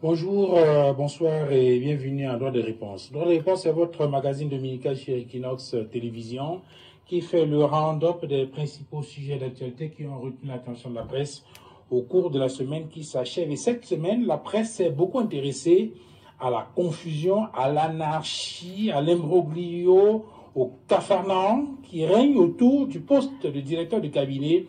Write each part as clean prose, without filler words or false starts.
Bonjour, bonsoir et bienvenue à Droit de réponse. Droit de réponse est votre magazine dominical chez Equinox Télévision qui fait le round-up des principaux sujets d'actualité qui ont retenu l'attention de la presse au cours de la semaine qui s'achève. Et cette semaine, la presse s'est beaucoup intéressée à la confusion, à l'anarchie, à l'imbroglio, au capharnaüm qui règne autour du poste de directeur de cabinet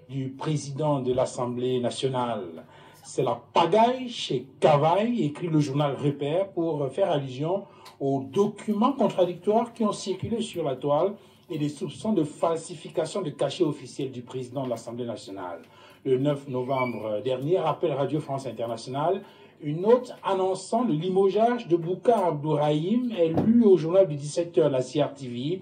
du président de l'Assemblée nationale. C'est la pagaille chez Cavaille, écrit le journal Repère, pour faire allusion aux documents contradictoires qui ont circulé sur la toile et des soupçons de falsification de cachets officiels du président de l'Assemblée nationale. Le 9 novembre dernier, rappelle Radio France Internationale, une note annonçant le limogeage de Boucar Abdourahim est lue au journal du 17h, la CRTV.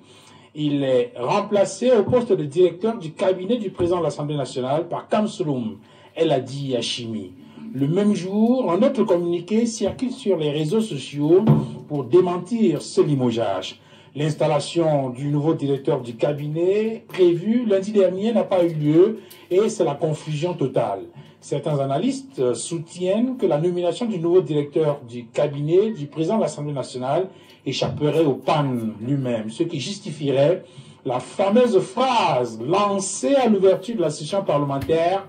Il est remplacé au poste de directeur du cabinet du président de l'Assemblée nationale par Kamsouloum El Hadi Hachimi. Le même jour, un autre communiqué circule sur les réseaux sociaux pour démentir ce limogeage. L'installation du nouveau directeur du cabinet prévu lundi dernier n'a pas eu lieu et c'est la confusion totale. Certains analystes soutiennent que la nomination du nouveau directeur du cabinet du président de l'Assemblée nationale échapperait au PAN lui-même, ce qui justifierait la fameuse phrase lancée à l'ouverture de la session parlementaire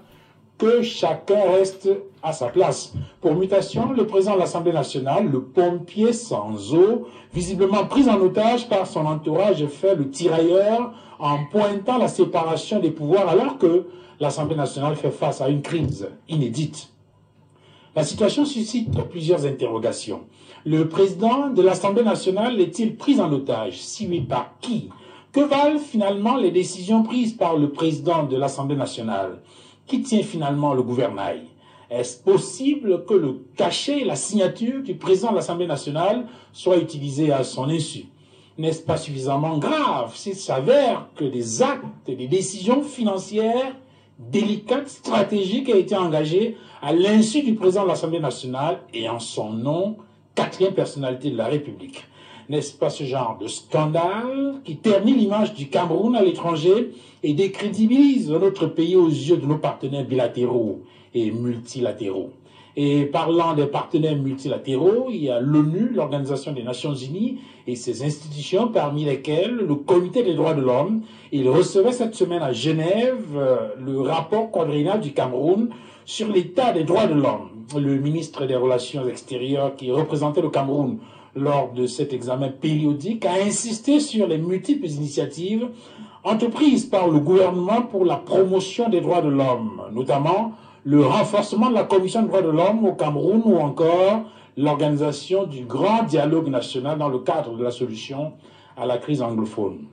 que chacun reste à sa place. Pour mutation, le président de l'Assemblée nationale, le pompier sans eau, visiblement pris en otage par son entourage, fait le tirailleur en pointant la séparation des pouvoirs alors que l'Assemblée nationale fait face à une crise inédite. La situation suscite plusieurs interrogations. Le président de l'Assemblée nationale est-il pris en otage? Si oui, par qui? Que valent finalement les décisions prises par le président de l'Assemblée nationale? Qui tient finalement le gouvernail? Est-ce possible que le cachet et la signature du président de l'Assemblée nationale soient utilisés à son insu? N'est-ce pas suffisamment grave s'il s'avère que des actes et des décisions financières délicates, stratégiques aient été engagées à l'insu du président de l'Assemblée nationale et en son nom, quatrième personnalité de la République? N'est-ce pas ce genre de scandale qui ternit l'image du Cameroun à l'étranger et décrédibilise notre pays aux yeux de nos partenaires bilatéraux et multilatéraux? Et parlant des partenaires multilatéraux, il y a l'ONU, l'Organisation des Nations Unies et ses institutions, parmi lesquelles le Comité des droits de l'homme. Il recevait cette semaine à Genève le rapport quadriennal du Cameroun sur l'état des droits de l'homme. Le ministre des Relations extérieures qui représentait le Cameroun lors de cet examen périodique a insisté sur les multiples initiatives entreprises par le gouvernement pour la promotion des droits de l'homme, notamment le renforcement de la Commission des droits de l'homme au Cameroun ou encore l'organisation du grand dialogue national dans le cadre de la solution à la crise anglophone.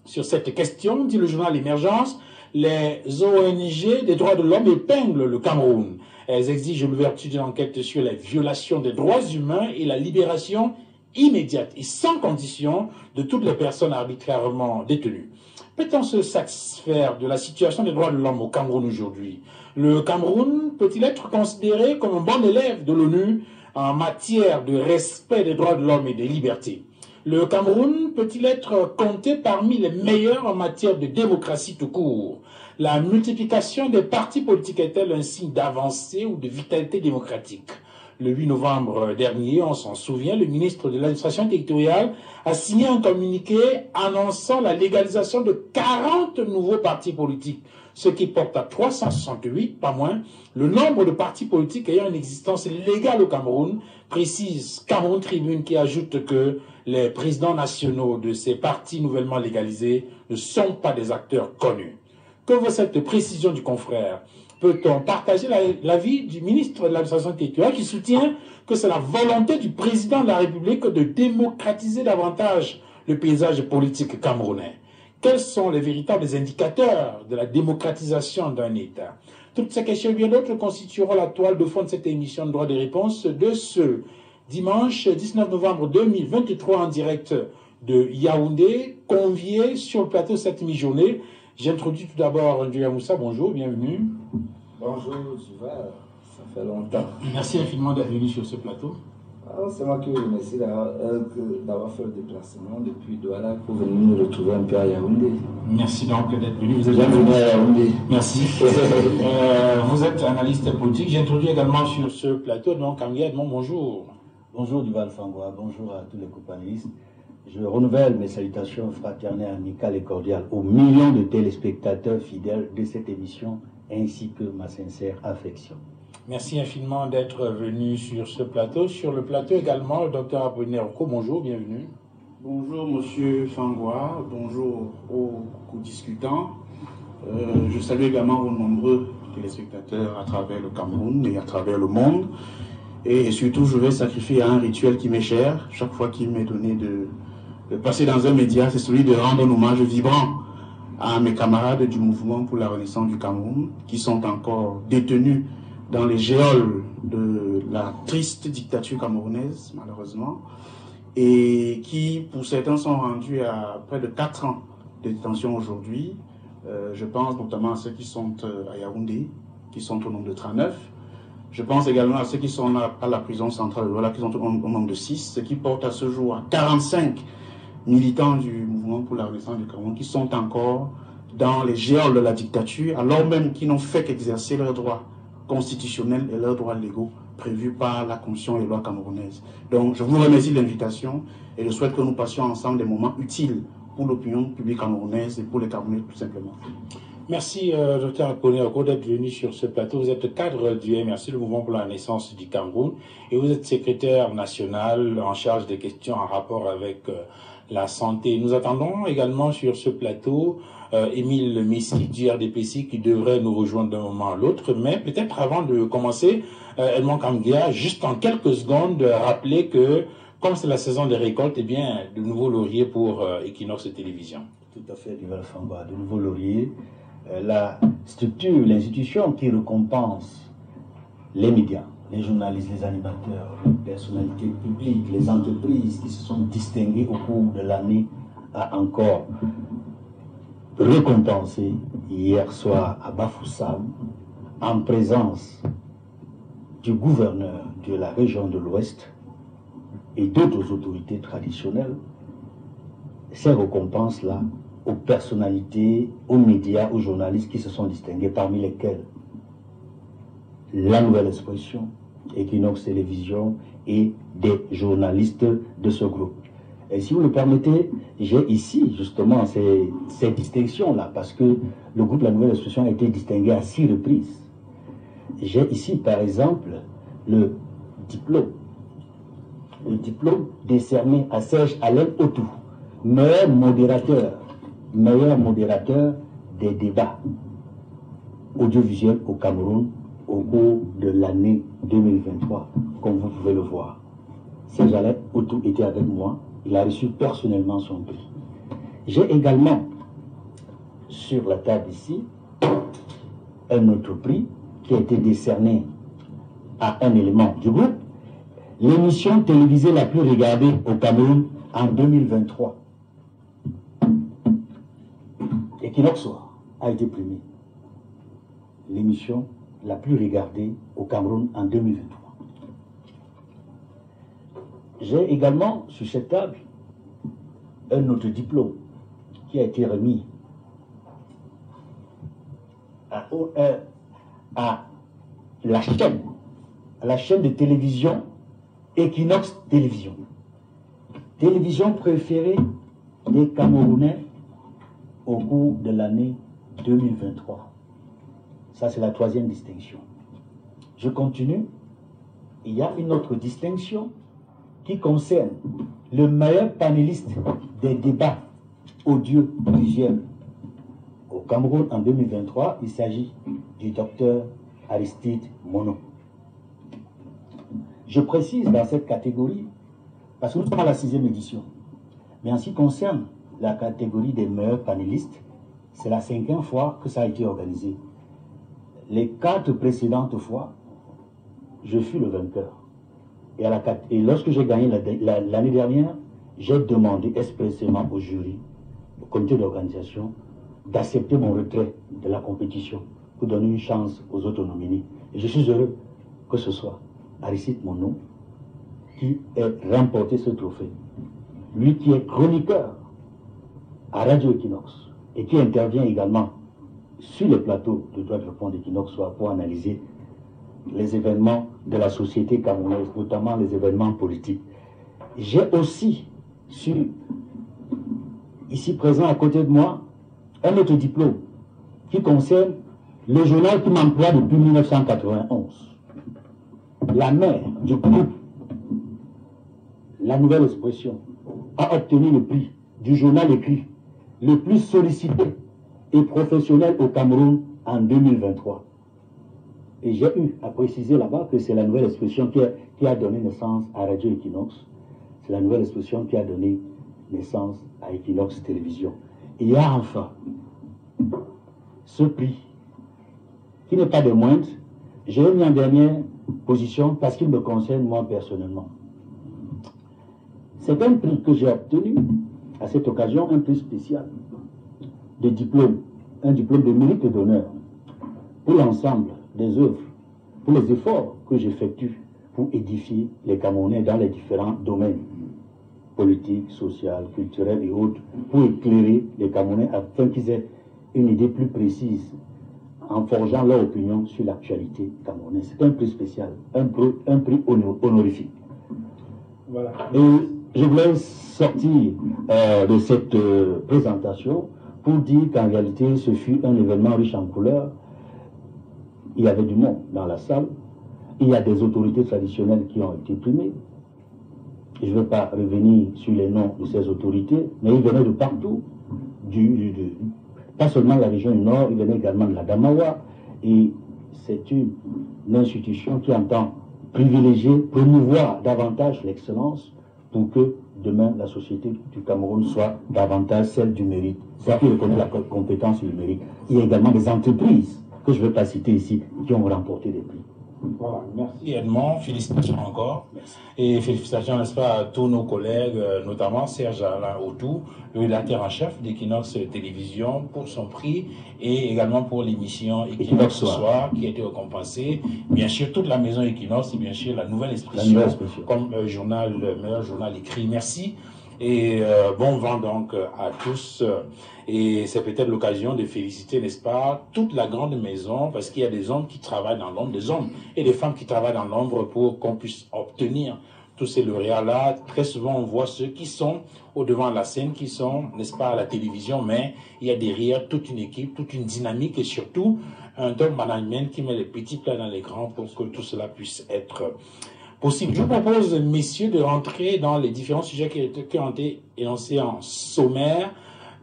Sur cette question, dit le journal Émergence, les ONG des droits de l'homme épinglent le Cameroun. Elles exigent l'ouverture d'une enquête sur les violations des droits humains et la libération immédiate et sans condition de toutes les personnes arbitrairement détenues. Peut-on se satisfaire de la situation des droits de l'homme au Cameroun aujourd'hui? Le Cameroun peut-il être considéré comme un bon élève de l'ONU en matière de respect des droits de l'homme et des libertés? Le Cameroun peut-il être compté parmi les meilleurs en matière de démocratie tout court? La multiplication des partis politiques est-elle un signe d'avancée ou de vitalité démocratique? Le 8 novembre dernier, on s'en souvient, le ministre de l'administration territoriale a signé un communiqué annonçant la légalisation de 40 nouveaux partis politiques, ce qui porte à 368, pas moins, le nombre de partis politiques ayant une existence légale au Cameroun, précise Cameroun Tribune, qui ajoute que les présidents nationaux de ces partis nouvellement légalisés ne sont pas des acteurs connus. Que vaut cette précision du confrère? Peut-on partager l'avis du ministre de l'administration territoriale qui soutient que c'est la volonté du président de la République de démocratiser davantage le paysage politique camerounais? Quels sont les véritables indicateurs de la démocratisation d'un État? Toutes ces questions et bien d'autres constitueront la toile de fond de cette émission de droit de réponse de ce dimanche 19 novembre 2023 en direct de Yaoundé, convié sur le plateau cette mi-journée. J'introduis tout d'abord Ndiouya Moussa, bonjour, bienvenue. Bonjour, Jiva, ça fait longtemps. Merci infiniment d'être venu sur ce plateau. C'est moi qui vous remercie d'avoir fait le déplacement depuis Douala pour venir nous retrouver un peu à Yaoundé. Merci donc d'être venu. Vous êtes bienvenue à Yaoundé. Merci. Vous êtes analyste politique. J'introduis également sur ce plateau, donc Kamgia Edmond, bonjour. Bonjour Duval Fangwa, bonjour à tous les co-panélistes. Je renouvelle mes salutations fraternelles, amicales et cordiales aux millions de téléspectateurs fidèles de cette émission, ainsi que ma sincère affection. Merci infiniment d'être venu sur ce plateau. Sur le plateau également, le docteur Apollinaire Oko, bonjour, bienvenue. Bonjour Monsieur Fangwa, bonjour aux co-discutants. Je salue également vos nombreux téléspectateurs à travers le Cameroun et à travers le monde. Et surtout, je vais sacrifier à un rituel qui m'est cher. Chaque fois qu'il m'est donné de passer dans un média, c'est celui de rendre un hommage vibrant à mes camarades du mouvement pour la renaissance du Cameroun, qui sont encore détenus dans les geôles de la triste dictature camerounaise, malheureusement, et qui, pour certains, sont rendus à près de 4 ans de détention aujourd'hui. Je pense notamment à ceux qui sont à Yaoundé, qui sont au nombre de 39. Je pense également à ceux qui sont à la prison centrale de Douala, qui sont au nombre de 6, ce qui porte à ce jour à 45 militants du mouvement pour la renaissance du Cameroun qui sont encore dans les geôles de la dictature, alors même qu'ils n'ont fait qu'exercer leurs droits constitutionnels et leurs droits légaux prévus par la Constitution et les lois camerounaises. Donc je vous remercie de l'invitation et je souhaite que nous passions ensemble des moments utiles pour l'opinion publique camerounaise et pour les Camerounais tout simplement. Merci, Dr Apollinaire Oko, d'être venu sur ce plateau. Vous êtes cadre du MRC, le Mouvement pour la Renaissance du Cameroun, et vous êtes secrétaire national en charge des questions en rapport avec la santé. Nous attendons également sur ce plateau Émile Messi du RDPC qui devrait nous rejoindre d'un moment à l'autre. Mais peut-être avant de commencer, Edmond Kamgia, juste en quelques secondes, rappeler que comme c'est la saison des récoltes, eh bien, de nouveaux lauriers pour Equinox Télévision. Tout à fait, Duval Fangwa, de nouveaux lauriers. La structure, l'institution qui récompense les médias, les journalistes, les animateurs, les personnalités publiques, les entreprises qui se sont distinguées au cours de l'année a encore récompensé hier soir à Bafoussam, en présence du gouverneur de la région de l'Ouest et d'autres autorités traditionnelles, ces récompenses-là aux personnalités, aux médias, aux journalistes qui se sont distingués, parmi lesquels La Nouvelle Expression, Equinox Télévision et des journalistes de ce groupe. Et si vous le permettez, j'ai ici justement ces distinctions-là, parce que le groupe La Nouvelle Expression a été distingué à 6 reprises. J'ai ici par exemple le diplôme décerné à Serge Alain Otou, meilleur modérateur des débats audiovisuels au Cameroun au cours de l'année 2023, comme vous pouvez le voir. Serge Alain Otou était avec moi, il a reçu personnellement son prix. J'ai également sur la table ici un autre prix qui a été décerné à un élément du groupe, l'émission télévisée la plus regardée au Cameroun en 2023. Equinox a été primé. L'émission la plus regardée au Cameroun en 2023. J'ai également sur cette table un autre diplôme qui a été remis à la chaîne de télévision Equinox Télévision. Télévision préférée des Camerounais au cours de l'année 2023. Ça, c'est la 3e distinction. Je continue. Il y a une autre distinction qui concerne le meilleur panéliste des débats audiovisuels au Cameroun en 2023. Il s'agit du docteur Aristide Mono. Je précise dans cette catégorie, parce que nous sommes à la 6e édition, mais en ce qui concerne la catégorie des meilleurs panélistes, c'est la 5e fois que ça a été organisé. Les 4 précédentes fois, je fus le vainqueur. Et lorsque j'ai gagné l'année dernière, j'ai demandé expressément au jury, au comité d'organisation, d'accepter mon retrait de la compétition pour donner une chance aux autres nominés. Et je suis heureux que ce soit Aristide Mono qui ait remporté ce trophée. Lui qui est chroniqueur à Radio Equinox et qui intervient également sur les plateaux de Droit de Répondre d'Equinox pour analyser les événements de la société camerounaise, notamment les événements politiques. J'ai aussi ici présent à côté de moi, un autre diplôme qui concerne le journal qui m'emploie depuis 1991. La mère du groupe La Nouvelle Expression a obtenu le prix du journal écrit le plus sollicité et professionnel au Cameroun en 2023. Et j'ai eu à préciser là-bas que c'est La Nouvelle Expression qui a donné naissance à Radio Equinox. C'est La Nouvelle Expression qui a donné naissance à Equinox Télévision. Il y a enfin ce prix, qui n'est pas de moindre. J'ai mis en dernière position parce qu'il me concerne moi personnellement. C'est un prix que j'ai obtenu à cette occasion, un prix spécial de diplôme, un diplôme de mérite et d'honneur pour l'ensemble des œuvres, pour les efforts que j'effectue pour édifier les Camerounais dans les différents domaines politiques, sociaux, culturels et autres, pour éclairer les Camerounais afin qu'ils aient une idée plus précise en forgeant leur opinion sur l'actualité camerounaise. C'est un prix spécial, un prix honorifique. Voilà. Et je voulais sortir de cette présentation pour dire qu'en réalité, ce fut un événement riche en couleurs. Il y avait du monde dans la salle. Il y a des autorités traditionnelles qui ont été primées. Je ne veux pas revenir sur les noms de ces autorités, mais ils venaient de partout, pas seulement de la région du Nord, ils venaient également de la Damawa. Et c'est une institution qui entend privilégier, promouvoir davantage l'excellence pour que demain la société du Cameroun soit davantage celle du mérite, celle qui reconnaît la compétence et le mérite. Il y a également des entreprises que je ne vais pas citer ici qui ont remporté des prix. Voilà, merci Edmond, félicitations encore. Merci. Et félicitations, n'est-ce pas, à tous nos collègues, notamment Serge Alain Autou, le rédacteur en chef d'Equinox Télévision, pour son prix et également pour l'émission Equinox ce soir qui a été récompensée. Bien sûr, toute la maison Equinox et bien sûr la Nouvelle Expression, comme journal, le meilleur journal écrit. Merci. Et bon vent donc à tous. Et c'est peut-être l'occasion de féliciter, n'est-ce pas, toute la grande maison, parce qu'il y a des hommes qui travaillent dans l'ombre, des hommes et des femmes qui travaillent dans l'ombre pour qu'on puisse obtenir tous ces lauréats-là. Très souvent, on voit ceux qui sont au devant de la scène, qui sont, n'est-ce pas, à la télévision, mais il y a derrière toute une équipe, toute une dynamique et surtout un top management qui met les petits plats dans les grands pour que tout cela puisse être possible. Je vous propose, messieurs, de rentrer dans les différents sujets qui ont été énoncés en sommaire.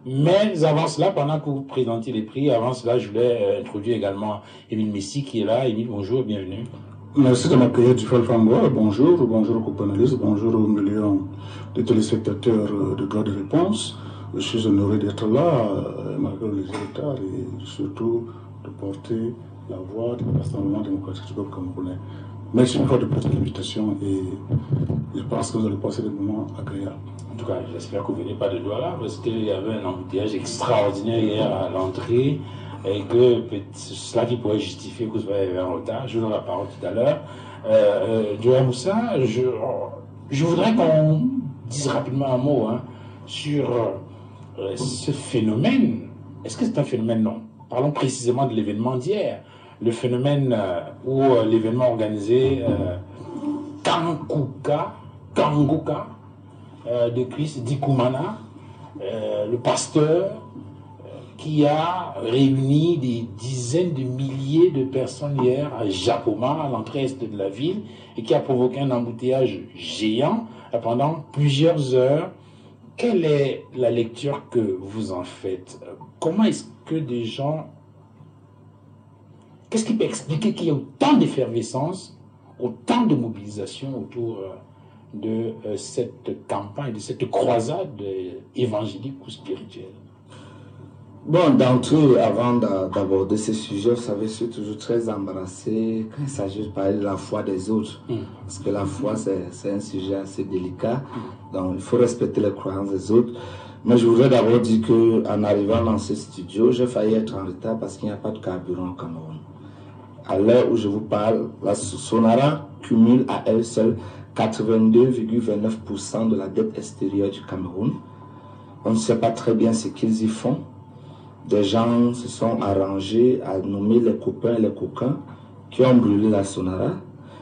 Mais avant cela, pendant que vous présentez les prix, avant cela, je voulais introduire également Émile Messi qui est là. Émile, bonjour, bienvenue. Merci de m'accueillir du Fangwa. Bonjour aux co-panélistes, bonjour aux millions de téléspectateurs de Droit de Réponse. Je suis honoré d'être là, malgré les retards, et surtout de porter la voix du Rassemblement démocratique du peuple camerounais. Merci une fois de plus l'invitation et je pense que vous allez passer des moments agréables. En tout cas, j'espère que vous ne venez pas de Douala parce qu'il y avait un embouteillage extraordinaire hier à l'entrée et que c'est cela qui pourrait justifier que vous soyez en retard. Je vous donne la parole tout à l'heure. Joël Moussa, je voudrais qu'on dise rapidement un mot sur ce phénomène. Est-ce que c'est un phénomène? Non. Parlons précisément de l'événement d'hier. Le phénomène où l'événement organisé Kanguka de Chris Dikoumana, le pasteur qui a réuni des dizaines de milliers de personnes hier à Japoma, à l'entrée est de la ville, et qui a provoqué un embouteillage géant pendant plusieurs heures. Quelle est la lecture que vous en faites? Comment est-ce que des gens... Qu'est-ce qui peut expliquer qu'il y a autant d'effervescence, autant de mobilisation autour de cette campagne, de cette croisade évangélique ou spirituelle? Bon, d'entrée, avant d'aborder ce sujet, vous savez, je suis toujours très embarrassé quand il s'agit de parler de la foi des autres. Parce que la foi, c'est un sujet assez délicat. Donc, il faut respecter les croyances des autres. Mais je voudrais d'abord dire qu'en arrivant dans ce studio, j'ai failli être en retard parce qu'il n'y a pas de carburant au Cameroun. À l'heure où je vous parle, la Sonara cumule à elle seule 82,29% de la dette extérieure du Cameroun. On ne sait pas très bien ce qu'ils y font. Des gens se sont arrangés à nommer les copains et les coquins qui ont brûlé la Sonara.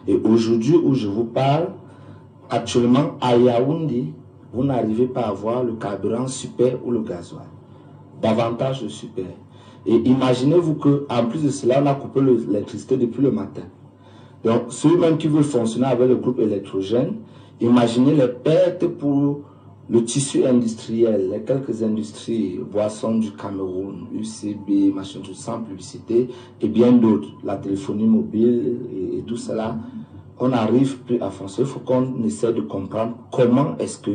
Et aujourd'hui où je vous parle, actuellement à Yaoundé, vous n'arrivez pas à avoir le carburant super ou le gasoil. Davantage le super. Et imaginez-vous qu'en plus de cela, on a coupé l'électricité depuis le matin. Donc, ceux-mêmes qui veulent fonctionner avec le groupe électrogène, imaginez les pertes pour le tissu industriel, les quelques industries, boissons du Cameroun, UCB, machin, tout sans publicité, et bien d'autres, la téléphonie mobile et tout cela. On n'arrive plus à fonctionner. Il faut qu'on essaie de comprendre comment est-ce que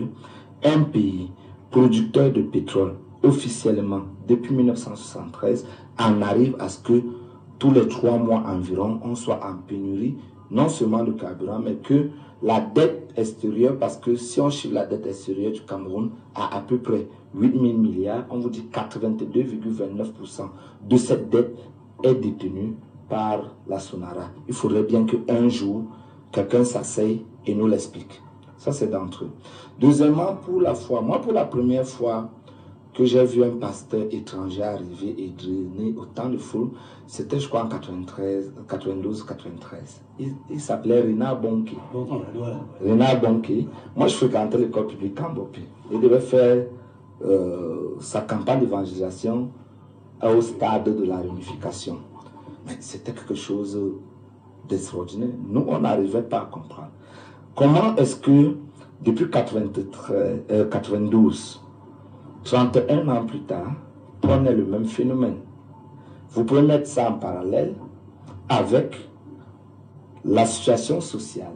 un pays producteur de pétrole, officiellement, depuis 1973, en arrive à ce que tous les 3 mois environ, on soit en pénurie, non seulement de carburant, mais que la dette extérieure, parce que si on chiffre la dette extérieure du Cameroun à peu près 8 000 milliards, on vous dit 82,29% de cette dette est détenue par la Sonara. Il faudrait bien qu'un jour, quelqu'un s'asseye et nous l'explique. Ça, c'est d'entre eux. Deuxièmement, pour la foi. Moi, pour la première fois que j'ai vu un pasteur étranger arriver et drainer autant de foule, c'était, je crois, en 92-93. Il s'appelait Renard Bonke. Renard Bonke. Moi, je fréquentais l'école publique Cambopé. Il devait faire sa campagne d'évangélisation au stade de la réunification. Mais c'était quelque chose d'extraordinaire. Nous, on n'arrivait pas à comprendre. Comment est-ce que, depuis 92, 31 ans plus tard, on a le même phénomène? Vous pouvez mettre ça en parallèle avec la situation sociale,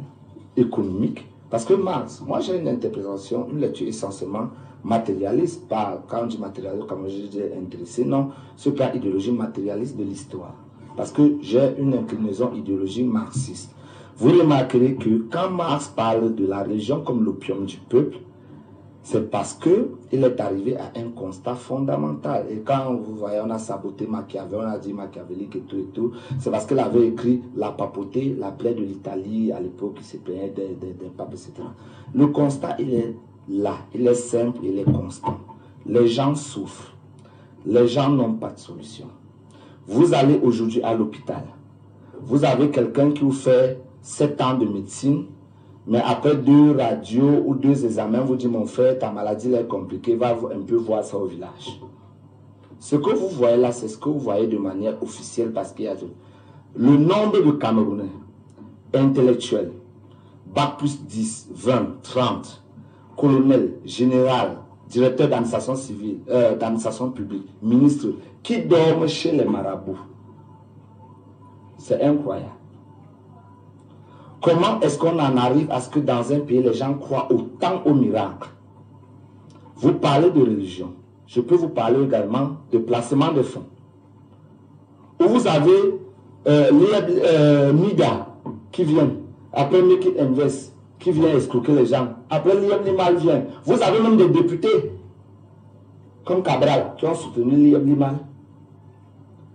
économique, parce que Marx, moi j'ai une interprétation, une lecture essentiellement matérialiste, pas quand on dit matérialiste comme je dis intéressé, non, ce cas idéologie matérialiste de l'histoire, parce que j'ai une inclinaison idéologique marxiste. Vous remarquerez que quand Marx parle de la religion comme l'opium du peuple, c'est parce qu'il est arrivé à un constat fondamental. Et quand vous voyez, on a saboté Machiavel, on a dit machiavélique et tout, c'est parce qu'il avait écrit la papauté, la plaie de l'Italie à l'époque, qui se plaignait des papes, etc. Le constat, il est là, il est simple, il est constant. Les gens souffrent, les gens n'ont pas de solution. Vous allez aujourd'hui à l'hôpital, vous avez quelqu'un qui vous fait 7 ans de médecine, mais après 2 radios ou 2 examens, vous dites, mon frère, ta maladie est compliquée, va un peu voir ça au village. Ce que vous voyez là, c'est ce que vous voyez de manière officielle, parce qu'il y a le nombre de Camerounais intellectuels, bac plus 10, 20, 30, colonel, général, directeur d'administration civile, d'administration publique, ministre, qui dorment chez les marabouts. C'est incroyable. Comment est-ce qu'on en arrive à ce que dans un pays, les gens croient autant au miracle? Vous parlez de religion. Je peux vous parler également de placement de fonds. Où vous avez MIDA qui vient, après Make It Invest, qui vient escroquer les gens. Après Liam Limal vient. Vous avez même des députés, comme Cabral, qui ont soutenu Liam Limal.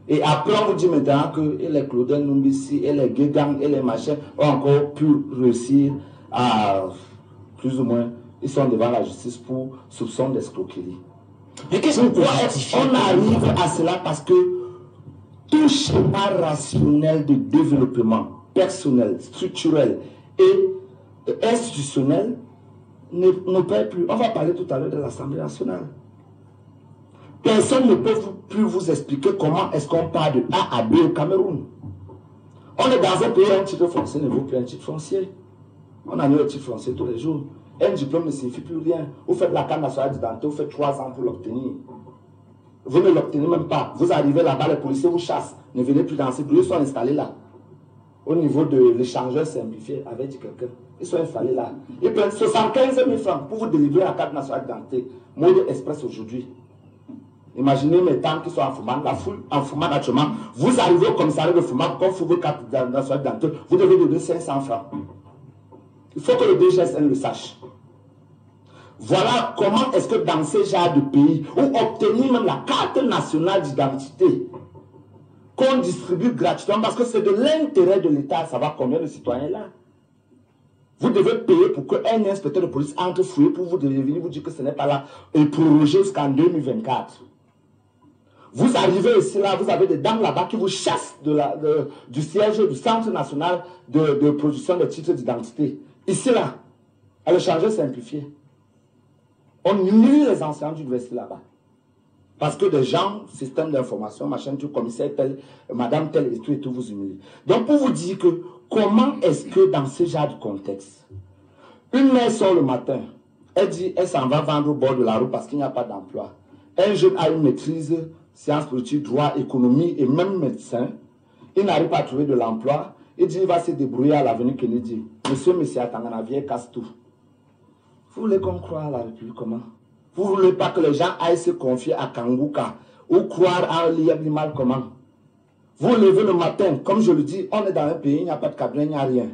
Et après, on vous dit maintenant que les Claudel Numbisi, et les Guégang, et les machins ont encore pu réussir à, plus ou moins, ils sont devant la justice pour soupçon d'escroquerie. Mais qu'est-ce qu'on peut justifier? On arrive à cela parce que tout schéma rationnel de développement personnel, structurel et institutionnel ne paie plus. On va parler tout à l'heure de l'Assemblée nationale. Personne ne peut plus vous expliquer comment est-ce qu'on part de A à B au Cameroun. On est dans un pays, un titre foncier ne vaut plus un titre foncier. On a eu un titre foncier tous les jours. Un diplôme ne signifie plus rien. Vous faites la carte nationale d'identité, vous faites 3 ans pour l'obtenir. Vous ne l'obtenez même pas. Vous arrivez là-bas, les policiers vous chassent. Ne venez plus dans ces bureaux, ils sont installés là. Au niveau de l'échangeur simplifié, avait dit quelqu'un. Ils sont installés là. Ils prennent 75 000 francs pour vous délivrer la carte nationale d'identité. Mode Express aujourd'hui. Imaginez mes tantes qui sont en Fouman, la foule en Fouman actuellement. Vous arrivez au commissariat de Fouman, quand vous votre carte nationale d'identité, vous devez donner 500 francs. Il faut que le DGSN le sache. Voilà comment est-ce que dans ces genres de pays, où obtenir même la carte nationale d'identité, qu'on distribue gratuitement, parce que c'est de l'intérêt de l'État, ça va combien de citoyens là? Vous devez payer pour qu'un inspecteur de police entre fouiller pour vous devez venir vous dire que ce n'est pas là et proroger jusqu'en 2024. Vous arrivez ici, là, vous avez des dames là-bas qui vous chassent du siège du Centre national de production de titres d'identité. Ici, là, à l'échanger simplifié. On humilie les enseignants d'université là-bas. Parce que des gens, système d'information, machin, tout, commissaire tel, madame tel, et tout vous humilie. Donc, pour vous dire que, comment est-ce que dans ce genre de contexte, une mère sort le matin, elle dit, elle s'en va vendre au bord de la route parce qu'il n'y a pas d'emploi. Un jeune a une maîtrise, sciences politiques, droit, économie et même médecin. Il n'arrive pas à trouver de l'emploi. Il dit, il va se débrouiller à l'avenue Kennedy. Monsieur Tangana, viens, casse tout. Vous voulez qu'on croie à la République comment? Vous ne voulez pas que les gens aillent se confier à Kanguka ou croire à l'Imal comment? Vous levez le matin, comme je le dis, on est dans un pays, il n'y a pas de cabinet, il n'y a rien.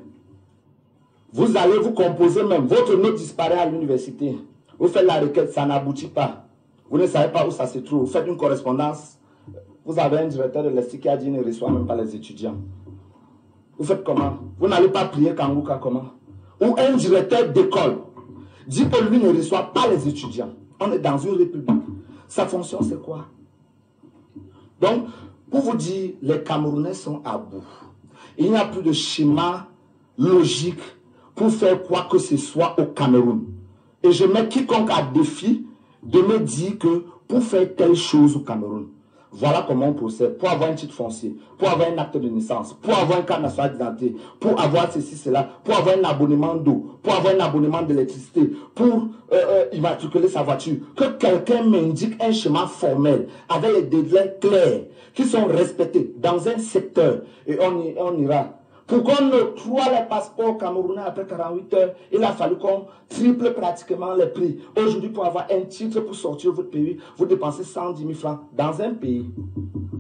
Vous allez vous composer même, votre note disparaît à l'université. Vous faites la requête, ça n'aboutit pas. Vous ne savez pas où ça se trouve. Vous faites une correspondance. Vous avez un directeur de l'ESTI qui a dit qu'il ne reçoit même pas les étudiants. Vous faites comment? Vous n'allez pas prier Kanguka comment? Ou un directeur d'école dit que lui ne reçoit pas les étudiants. On est dans une république. Sa fonction, c'est quoi? Donc, pour vous dire, les Camerounais sont à bout. Il n'y a plus de schéma logique pour faire quoi que ce soit au Cameroun. Et je mets quiconque à défi de me dire que pour faire telle chose au Cameroun, voilà comment on procède. Pour avoir un titre foncier, pour avoir un acte de naissance, pour avoir un carte national d'identité, pour avoir ceci, cela, pour avoir un abonnement d'eau, pour avoir un abonnement d'électricité, pour immatriculer sa voiture. Que quelqu'un m'indique un schéma formel avec les délais clairs qui sont respectés dans un secteur et on ira. Pour qu'on octroie les passeports camerounais après 48 heures, il a fallu qu'on triple pratiquement les prix. Aujourd'hui, pour avoir un titre pour sortir de votre pays, vous dépensez 110 000 francs dans un pays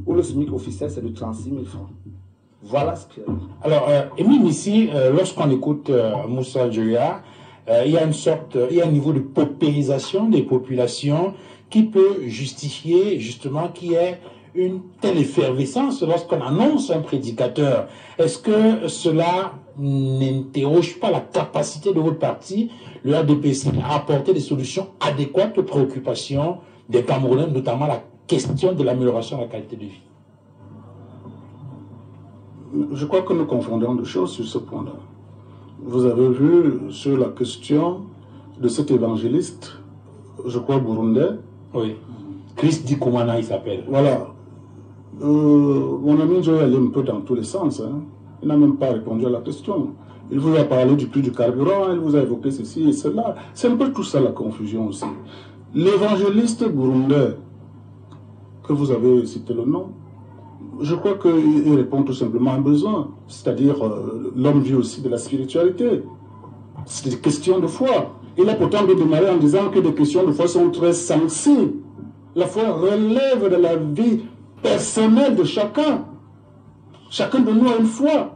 où le SMIC officiel, c'est de 36 000 francs. Voilà ce que... Alors, Émile, ici, lorsqu'on écoute Moussa Djoya, il y a un niveau de paupérisation des populations qui peut justifier justement qu'il y ait une telle effervescence lorsqu'on annonce un prédicateur. Est-ce que cela n'interroge pas la capacité de votre parti, le RDPC, à apporter des solutions adéquates aux préoccupations des Camerounais, notamment la question de l'amélioration de la qualité de vie? Je crois que nous confondons deux choses sur ce point-là. Vous avez vu sur la question de cet évangéliste, je crois burundais. Oui. Chris Dikumana, il s'appelle. Voilà. Mon ami Joël allait un peu dans tous les sens. Hein. Il n'a même pas répondu à la question. Il vous a parlé du prix du carburant, il vous a évoqué ceci et cela. C'est un peu tout ça la confusion aussi. L'évangéliste burundais, que vous avez cité le nom, je crois qu'il répond tout simplement à un besoin. C'est-à-dire, l'homme vit aussi de la spiritualité. C'est des questions de foi. Il a pourtant démarré en disant que les questions de foi sont très sensibles. La foi relève de la vie personnelle de chacun. Chacun de nous a une foi.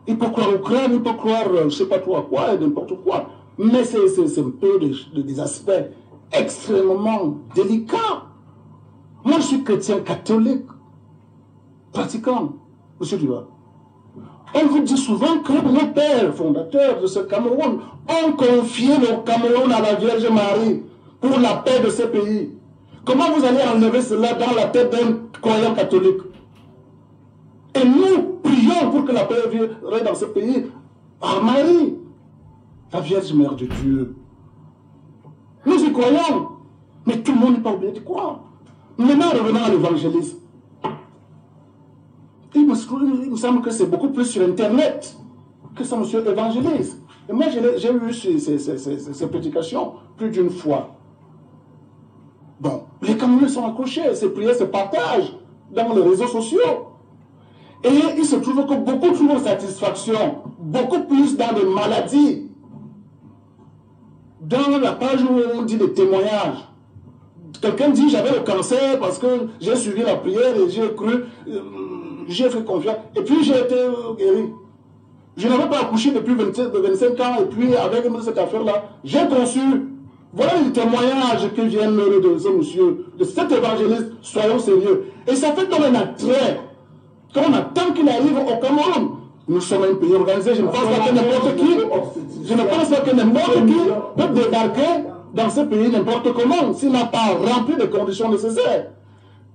Il peut croire au crâne, il peut croire, je ne sais pas trop à quoi, et n'importe quoi. Mais c'est un peu des aspects extrêmement délicats. Moi, je suis chrétien catholique, pratiquant, M. Duba. On vous dit souvent que nos pères fondateurs de ce Cameroun ont confié le Cameroun à la Vierge Marie pour la paix de ce pays. Comment vous allez enlever cela dans la tête d'un croyant catholique? Et nous prions pour que la paix vienne dans ce pays par Marie, la Vierge Mère de Dieu. Nous y croyons, mais tout le monde n'est pas obligé de croire. Maintenant, revenons à l'évangélisme. Il me semble que c'est beaucoup plus sur Internet que ça, monsieur l'évangéliste. Et moi, j'ai eu ces prédications plus d'une fois. Bon, les Camerounais sont accrochés, ces prières se partagent dans les réseaux sociaux. Et il se trouve que beaucoup trouvent satisfaction, beaucoup plus dans les maladies. Dans la page où on dit des témoignages, quelqu'un dit j'avais le cancer parce que j'ai suivi la prière et j'ai cru, j'ai fait confiance, et puis j'ai été guéri. Je n'avais pas accouché depuis 25 ans, et puis avec cette affaire-là, j'ai conçu. Voilà les témoignages que viennent de ce monsieur, de cet évangéliste, soyons sérieux. Et ça fait comme un attrait. Quand on attend qu'il arrive au Cameroun, nous sommes un pays organisé, je ne pense pas que n'importe qui. Je ne pense pas que n'importe qui peut débarquer dans ce pays n'importe comment s'il n'a pas rempli les conditions nécessaires.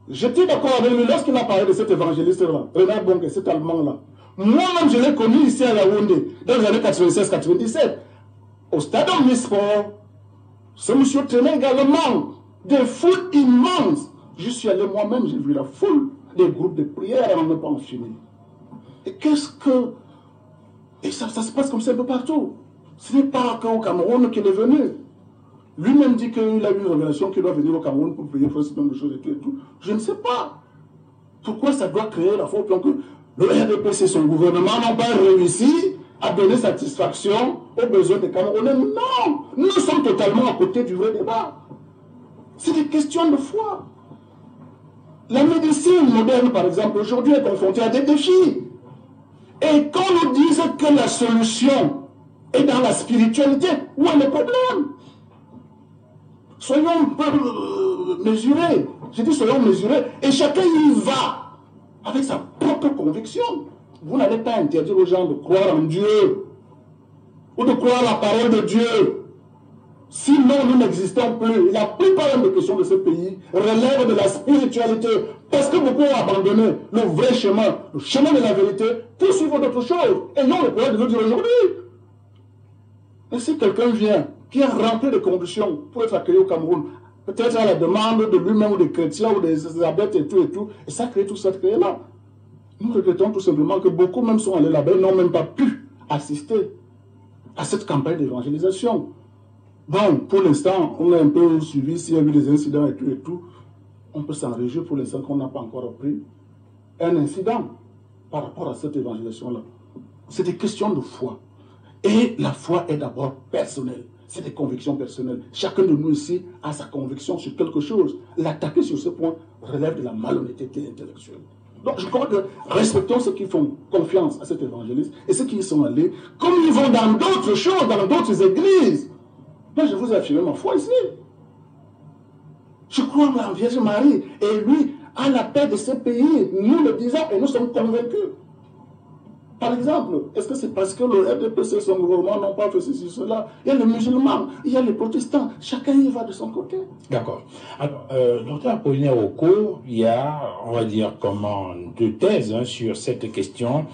J'étais d'accord avec lui lorsqu'il a parlé de cet évangéliste-là, Renard Bonke, cet Allemand-là. Moi-même, je l'ai connu ici à Yaoundé, dans les années 96-97, au stade Omnisport. Ce monsieur tenait également des foules immenses. Je suis allé moi-même, j'ai vu la foule, des groupes de prière, on n'a pas en fini. Et qu'est-ce que... Et ça se passe comme ça un peu partout. Ce n'est pas qu'au Cameroun qu'il est venu. Lui-même dit qu'il a eu une révélation qu'il doit venir au Cameroun pour prier pour ce genre de choses et tout. Je ne sais pas. Pourquoi ça doit créer la faute que le RDPC et son gouvernement n'ont pas réussi à donner satisfaction aux besoins des Camerounais? Non! Nous sommes totalement à côté du vrai débat. C'est des questions de foi. La médecine moderne, par exemple, aujourd'hui est confrontée à des défis. Et quand on nous dise que la solution est dans la spiritualité, où est le problème? Soyons un peu mesurés. J'ai dit soyons mesurés. Et chacun y va avec sa propre conviction. Vous n'allez pas interdire aux gens de croire en Dieu ou de croire la parole de Dieu. Sinon, nous n'existons plus. La plupart des questions de ce pays relèvent de la spiritualité. Parce que beaucoup ont abandonné le vrai chemin, le chemin de la vérité, pour suivre d'autres choses. Ayons le courage de le dire aujourd'hui. Et si quelqu'un vient, qui a rempli les conditions pour être accueilli au Cameroun, peut-être à la demande de lui-même ou des chrétiens ou des abbés et tout, et ça crée tout ça là. Nous regrettons tout simplement que beaucoup même sont allés là-bas et n'ont même pas pu assister à cette campagne d'évangélisation. Bon, pour l'instant, on a un peu suivi s'il y a eu des incidents et tout. On peut s'en réjouir pour l'instant qu'on n'a pas encore pris un incident par rapport à cette évangélisation-là. C'est des questions de foi. Et la foi est d'abord personnelle. C'est des convictions personnelles. Chacun de nous ici a sa conviction sur quelque chose. L'attaquer sur ce point relève de la malhonnêteté intellectuelle. Donc je crois que respectons ceux qui font confiance à cet évangéliste et ceux qui y sont allés, comme ils vont dans d'autres choses, dans d'autres églises. Moi, je vous ai affirmé ma foi ici. Je crois en la Vierge Marie. Et lui, à la paix de ce pays, nous le disons et nous sommes convaincus. Par exemple, est-ce que c'est parce que le RDPC et son gouvernement n'ont pas fait ceci, cela? Il y a les musulmans, il y a les protestants. Chacun y va de son côté. D'accord. Alors, docteur Apollinaire Oko, il y a, on va dire, comment, deux thèses sur cette question.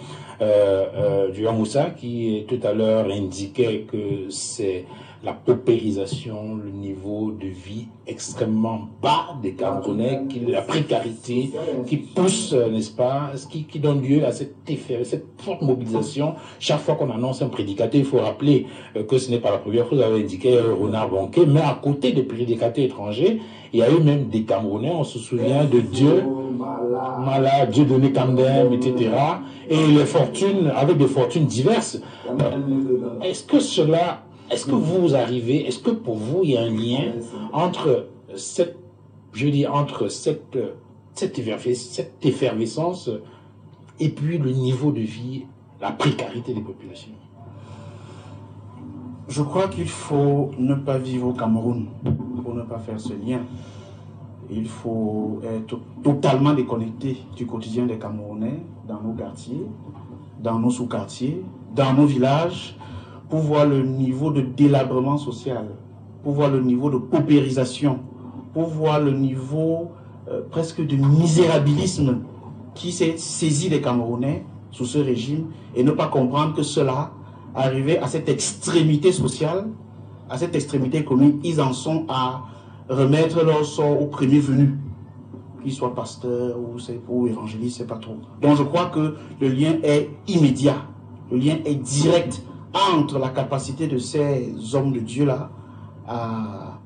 Du Moussa qui tout à l'heure indiquait que c'est la paupérisation, le niveau de vie extrêmement bas des Camerounais, la précarité qui pousse, n'est-ce pas, qui donne lieu à cette forte mobilisation. Chaque fois qu'on annonce un prédicateur, il faut rappeler que ce n'est pas la première fois, vous avez indiqué Renard Bonke, mais à côté des prédicateurs étrangers, il y a eu même des Camerounais, on se souvient de Dieu, Mala, Dieu donné Kandem, etc. Et les fortunes, avec des fortunes diverses. Est-ce que vous arrivez, est-ce que pour vous il y a un lien entre cette effervescence et puis le niveau de vie, la précarité des populations? Je crois qu'il faut ne pas vivre au Cameroun pour ne pas faire ce lien. Il faut être totalement déconnecté du quotidien des Camerounais, dans nos quartiers, dans nos sous-quartiers, dans nos villages, pour voir le niveau de délabrement social, pour voir le niveau de paupérisation, pour voir le niveau presque de misérabilisme qui s'est saisi des Camerounais sous ce régime et ne pas comprendre que cela, arrivé à cette extrémité sociale, à cette extrémité économique, ils en sont à remettre leur sort au premier venu, qu'il soit pasteur ou évangéliste, c'est pas trop. Donc je crois que le lien est immédiat, le lien est direct entre la capacité de ces hommes de Dieu-là à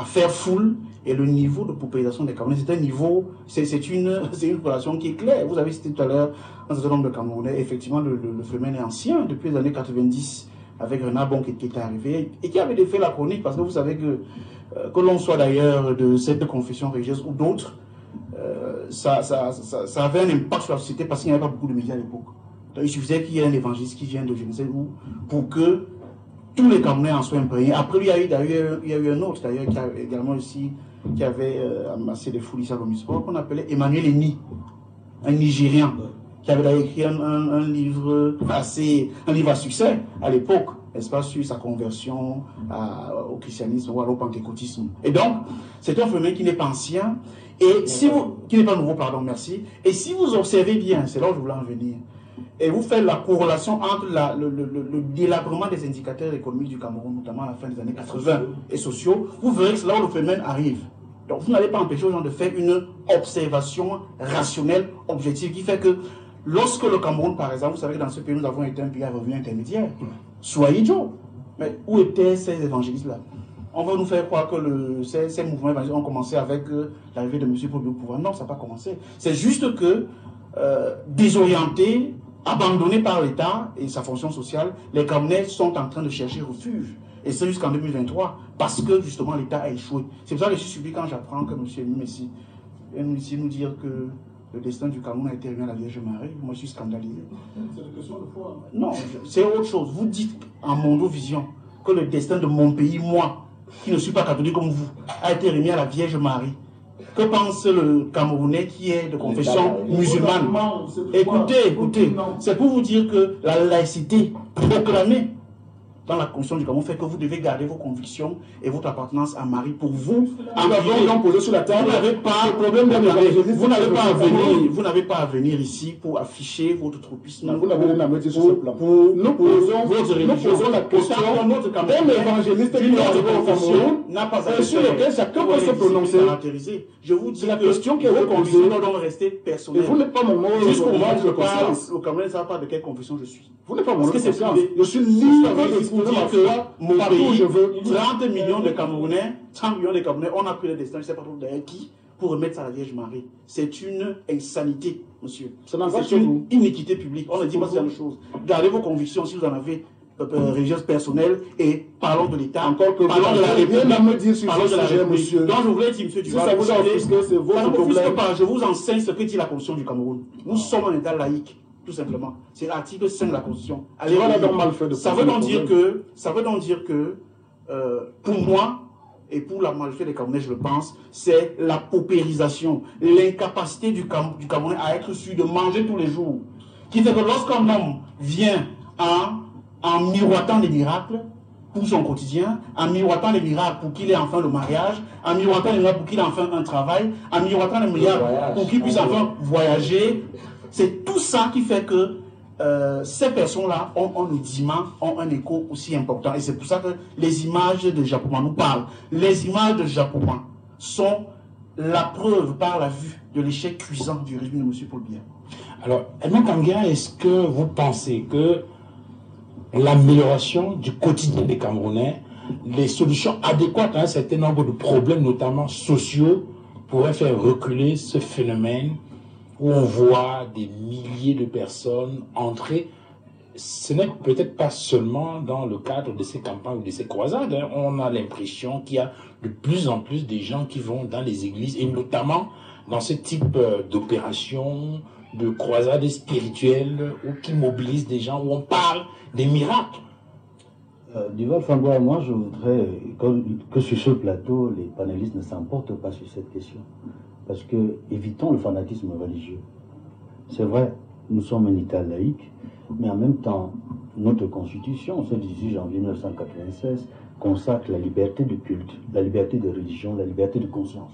faire foule et le niveau de paupérisation des Camerounais. C'est un niveau, c'est une relation qui est claire. Vous avez cité tout à l'heure un certain nombre de Camerounais. Effectivement, le phénomène est ancien, depuis les années 90, avec Renard Bonke qui était arrivé et qui avait fait la chronique, parce que vous savez que l'on soit d'ailleurs de cette confession religieuse ou d'autres, ça avait un impact sur la société parce qu'il n'y avait pas beaucoup de médias à l'époque. Donc il suffisait qu'il y ait un évangéliste qui vienne de je ne sais où pour que tous les Camerounais en soient imprégnés. Après lui, il y a eu un autre d'ailleurs qui a également aussi qui avait amassé des foules ici à l'Omnisport, qu'on appelait Emmanuel Eni, un Nigérian, qui avait d'ailleurs écrit un livre à succès à l'époque, n'est-ce pas, sur sa conversion au christianisme ou au pentecôtisme. Et donc, c'est un phénomène qui n'est pas ancien, et si vous, qui n'est pas nouveau, pardon, merci. Et si vous observez bien, c'est là où je voulais en venir, et vous faites la corrélation entre le délabrement des indicateurs économiques du Cameroun, notamment à la fin des années 80, et sociaux, vous verrez que c'est là où le phénomène arrive. Donc vous n'allez pas empêcher aux gens de faire une observation rationnelle, objective, qui fait que lorsque le Cameroun, par exemple, vous savez que dans ce pays, nous avons été un pays à revenu intermédiaire, soyez idiots. Mais où étaient ces évangélistes-là? On va nous faire croire que ces mouvements évangéliques ont commencé avec l'arrivée de M. Paul au pouvoir. Non, ça n'a pas commencé. C'est juste que, désorientés, abandonnés par l'État et sa fonction sociale, les Camerounais sont en train de chercher refuge. Et c'est jusqu'en 2023, parce que justement l'État a échoué. C'est pour ça que je suis surpris quand j'apprends que M. Messi vient ici nous dire que le destin du Cameroun a été remis à la Vierge Marie. Moi, je suis scandalisé. C'est une question de foi. Non, c'est autre chose. Vous dites en Mondovision que le destin de mon pays, moi, qui ne suis pas catholique comme vous, a été remis à la Vierge Marie. Que pense le Camerounais qui est de confession musulmane? Écoutez, c'est pour vous dire que la laïcité proclamée dans la Constitution du Cameroun fait que vous devez garder vos convictions et votre appartenance à Marie pour vous. Nous avons posé sur la table vous n'avez pas à venir ici pour afficher votre tropisme. Vous n'avez rien à mettre sur ce plan. Nous posons la question d'un évangéliste qui n'a pas sur lequel chacun peut se prononcer. Je vous dis la question qui est vos convictions doivent rester personnelles. Vous n'êtes pas mon mot. Jusqu'au moment où je parle, le Cameroun ne savent pas de quelle confession je suis. Vous n'êtes pas mon mot. Je suis libre de dire que mon pays, 30 millions de Camerounais, 30 millions de Camerounais, on a pris le destin, je ne sais pas trop d'ailleurs qui, pour remettre ça à la Vierge Marie. C'est une insanité, monsieur. C'est une iniquité publique. On ne dit pas ce genre de choses. Gardez vos convictions si vous en avez religieuses personnelles et parlons de l'État. Encore que parlons de la République. Parlons de la République, monsieur. Donc je voulais dire, monsieur Duval, si ça vous a offusqué, c'est votre problème. Je vous enseigne ce que dit la Constitution du Cameroun. Nous sommes un État laïque. Tout simplement. C'est l'article 5 de la Constitution. Allez, ça veut donc dire que, pour moi, et pour la majorité des Camerounais, je le pense, c'est la paupérisation, l'incapacité du Camerounais à être sûr de manger tous les jours. Qui fait que lorsqu'un homme vient en miroitant des miracles pour son quotidien, en miroitant les miracles pour qu'il ait enfin le mariage, en miroitant les miracles pour qu'il ait enfin un travail, en miroitant les miracles pour qu'il puisse enfin voyager, c'est tout ça qui fait que ces personnes-là ont un écho aussi important. Et c'est pour ça que les images de Japoma nous parlent. Les images de Japoma sont la preuve par la vue de l'échec cuisant du régime de M. Paul Biya. Alors, Edmond Kamgia, est-ce que vous pensez que l'amélioration du quotidien des Camerounais, les solutions adéquates à un certain nombre de problèmes, notamment sociaux, pourraient faire reculer ce phénomène où on voit des milliers de personnes entrer? Ce n'est peut-être pas seulement dans le cadre de ces campagnes ou de ces croisades. Hein. On a l'impression qu'il y a de plus en plus de gens qui vont dans les églises, et notamment dans ce type d'opérations, de croisades spirituelles, ou qui mobilisent des gens, où on parle des miracles. Duval Fangwa, moi je voudrais que sur ce plateau, les panélistes ne s'emportent pas sur cette question. Parce que, évitons le fanatisme religieux. C'est vrai, nous sommes un État laïque, mais en même temps, notre Constitution, celle du 18 janvier 1996, consacre la liberté de culte, la liberté de religion, la liberté de conscience.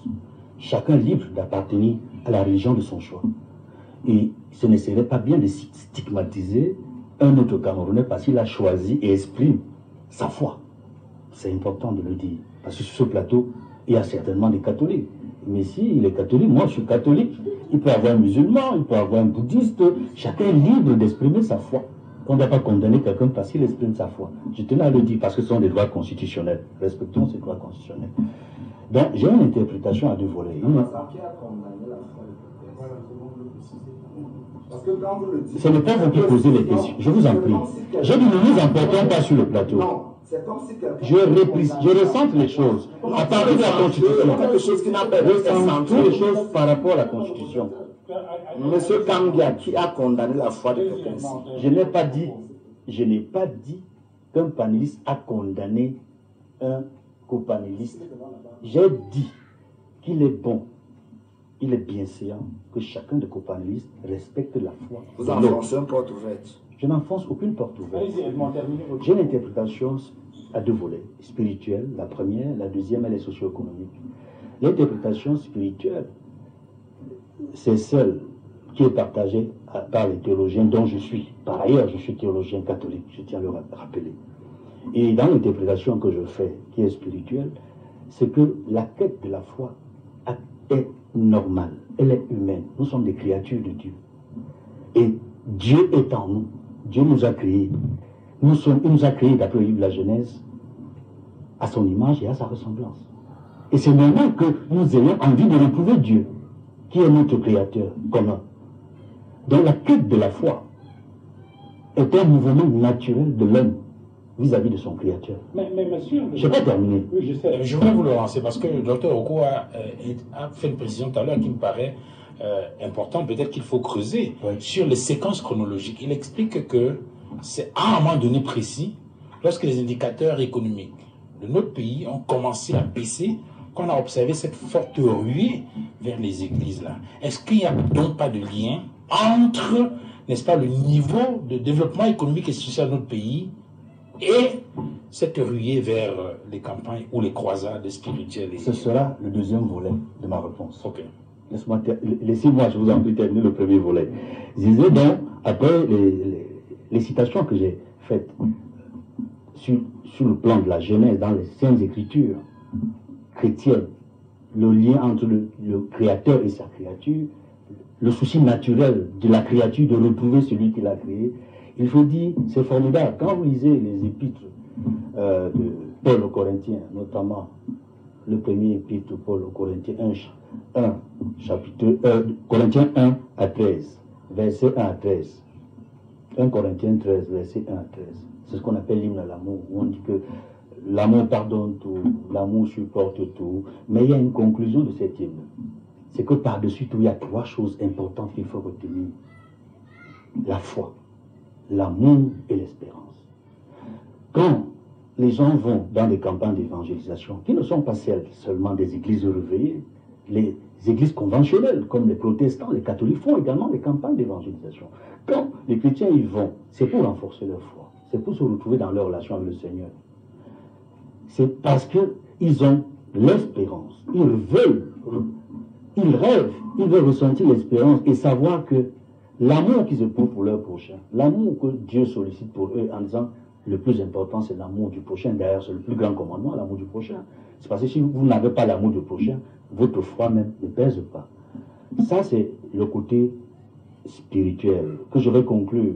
Chacun libre d'appartenir à la religion de son choix. Et ce ne serait pas bien de stigmatiser un autre Camerounais parce qu'il a choisi et exprime sa foi. C'est important de le dire. Parce que sur ce plateau, il y a certainement des catholiques. Mais si il est catholique, moi je suis catholique, il peut y avoir un musulman, il peut y avoir un bouddhiste, chacun est libre d'exprimer sa foi. On ne doit pas condamner quelqu'un parce qu'il exprime sa foi. Je tenais à le dire parce que ce sont des droits constitutionnels. Respectons ces droits constitutionnels. Donc j'ai une interprétation à deux volets. Ce n'est pas vous qui posez les questions, je vous en prie. Je dis ne nous emportons pas sur le plateau. Je ressens les choses à partir de la Constitution. Quelque chose qui n'a pas les choses par rapport à la Constitution. Monsieur Kamgia, qui a condamné la foi de quelqu'un? Je n'ai pas dit qu'un panéliste a condamné un copanéliste. J'ai dit qu'il est bon, il est bienséant que chacun des copanélistes respecte la foi. Vous enfoncez une porte ouverte. Je n'enfonce aucune porte ouverte. Allez-y, Edmond, terminez votre... J'ai une interprétation à deux volets, spirituelle, la première, la deuxième, elle est socio-économique. L'interprétation spirituelle, c'est celle qui est partagée par les théologiens dont je suis. Par ailleurs, je suis théologien catholique, je tiens à le rappeler. Et dans l'interprétation que je fais, qui est spirituelle, c'est que la quête de la foi est normale, elle est humaine. Nous sommes des créatures de Dieu. Et Dieu est en nous. Dieu nous a créés. Il nous a créés, d'après le livre de la Genèse, à son image et à sa ressemblance. Et c'est normal que nous ayons envie de retrouver Dieu, qui est notre créateur commun. Donc la quête de la foi est un mouvement naturel de l'homme vis-à-vis de son créateur. Mais monsieur... Je n'ai pas terminé. Oui, je sais. Je voudrais vous le lancer parce que le docteur Oko a fait une précision tout à l'heure qui me paraît importante. Peut-être qu'il faut creuser sur les séquences chronologiques. Il explique que c'est à un moment donné précis, lorsque les indicateurs économiques de notre pays ont commencé à baisser, qu'on a observé cette forte ruée vers les églises là. Est-ce qu'il n'y a donc pas de lien entre, n'est-ce pas, le niveau de développement économique et social de notre pays et cette ruée vers les campagnes ou les croisades spirituelles? Ce sera le deuxième volet de ma réponse. Ok. Laissez-moi, je vous en prie, terminer le premier volet. Je disais donc, après les citations que j'ai faites sur le plan de la Genèse, dans les Saintes Écritures chrétiennes, le lien entre le Créateur et sa créature, le souci naturel de la créature de retrouver celui qui l'a créé, il faut dire, c'est formidable. Quand vous lisez les épîtres de Paul aux Corinthiens, notamment le premier épître de Paul aux Corinthiens 1, Corinthiens 1 à 13, verset 1 à 13. 1 Corinthiens 13, verset 1 à 13. C'est ce qu'on appelle l'hymne à l'amour, où on dit que l'amour pardonne tout, l'amour supporte tout. Mais il y a une conclusion de cet hymne. C'est que par-dessus tout, il y a trois choses importantes qu'il faut retenir. La foi, l'amour et l'espérance. Quand les gens vont dans des campagnes d'évangélisation, qui ne sont pas celles seulement des églises réveillées, les églises conventionnelles, comme les protestants, les catholiques font également des campagnes d'évangélisation. Quand les chrétiens y vont, c'est pour renforcer leur foi, c'est pour se retrouver dans leur relation avec le Seigneur. C'est parce qu'ils ont l'espérance, ils rêvent, ils veulent ressentir l'espérance et savoir que l'amour qu'ils éprouvent pour leur prochain, l'amour que Dieu sollicite pour eux en disant le plus important c'est l'amour du prochain, d'ailleurs c'est le plus grand commandement, l'amour du prochain. C'est parce que si vous n'avez pas l'amour du prochain, votre foi même ne pèse pas. Ça c'est le côté spirituel que je vais conclure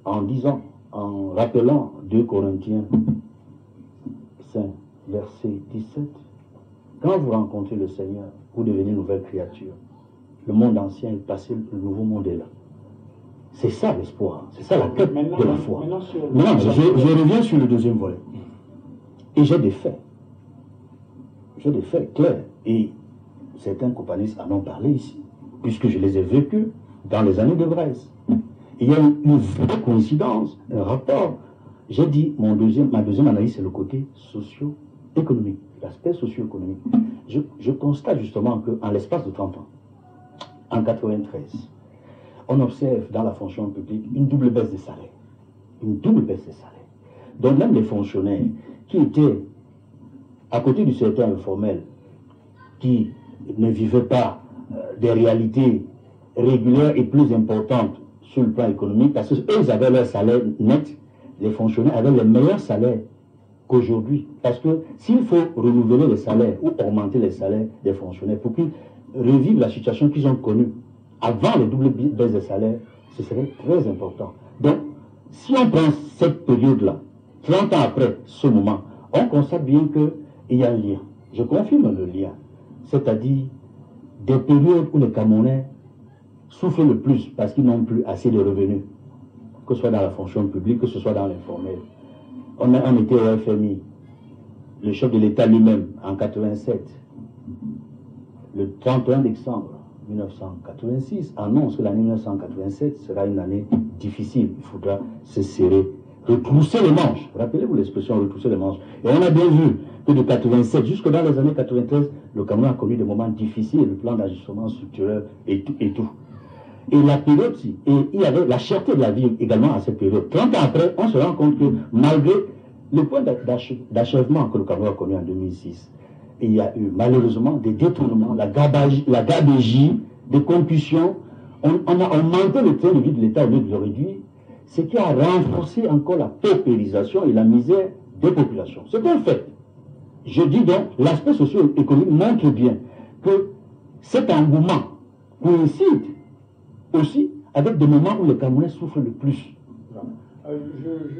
en disant, en rappelant 2 Corinthiens 5, verset 17. Quand vous rencontrez le Seigneur, vous devenez une nouvelle créature. Le monde ancien est passé, le nouveau monde est là. C'est ça l'espoir, c'est ça la quête de la foi. Maintenant, je reviens sur le deuxième volet. Et j'ai des faits. J'ai des faits clairs. Et certains compagnons en ont parlé ici, puisque je les ai vécus dans les années de Brest. Il y a une vraie coïncidence, un rapport. J'ai dit, ma deuxième analyse, c'est le côté socio-économique, l'aspect socio-économique. Je constate justement qu'en l'espace de 30 ans, en 93, on observe dans la fonction publique une double baisse des salaires. Une double baisse des salaires. Donc même les fonctionnaires qui étaient à côté du secteur informel, qui ne vivaient pas des réalités régulières et plus importantes sur le plan économique, parce qu'eux avaient leur salaire net, les fonctionnaires avaient les meilleurs salaires qu'aujourd'hui. Parce que s'il faut renouveler les salaires ou augmenter les salaires des fonctionnaires pour qu'ils revivent la situation qu'ils ont connue avant les doubles baisses de salaire, ce serait très important. Donc, si on prend cette période-là, 30 ans après ce moment, on constate bien qu'il y a un lien. Je confirme le lien. C'est-à-dire des périodes où les Camerounais souffrent le plus parce qu'ils n'ont plus assez de revenus, que ce soit dans la fonction publique, que ce soit dans l'informel. On était au FMI, le chef de l'État lui-même, en 87, le 31 décembre 1986, annonce que l'année 1987 sera une année difficile. Il faudra se serrer, retrousser les manches. Rappelez-vous l'expression retrousser les manches. Et on a bien vu que de 87 jusque dans les années 93, le Cameroun a connu des moments difficiles, le plan d'ajustement structurel et tout. Et la période, et il y avait la cherté de la vie également à cette période. 30 ans après, on se rend compte que malgré le point d'achèvement que le Cameroun a connu en 2006, il y a eu malheureusement des détournements, la gabégie, des concussions. On augmenté le train de vie de l'État au lieu de le réduire, ce qui a renforcé encore la paupérisation et la misère des populations. C'est un fait. Je dis donc, l'aspect socio-économique montre bien que cet engouement coïncide aussi avec des moments où les Camerounais souffrent le plus.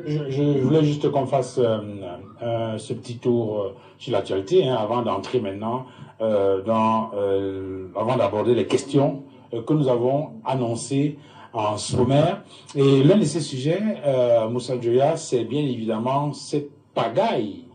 Je voulais juste qu'on fasse ce petit tour sur l'actualité, avant d'entrer maintenant, avant d'aborder les questions que nous avons annoncées en sommaire. Et l'un de ces sujets, Moussa Djoya, c'est bien évidemment cette pagaille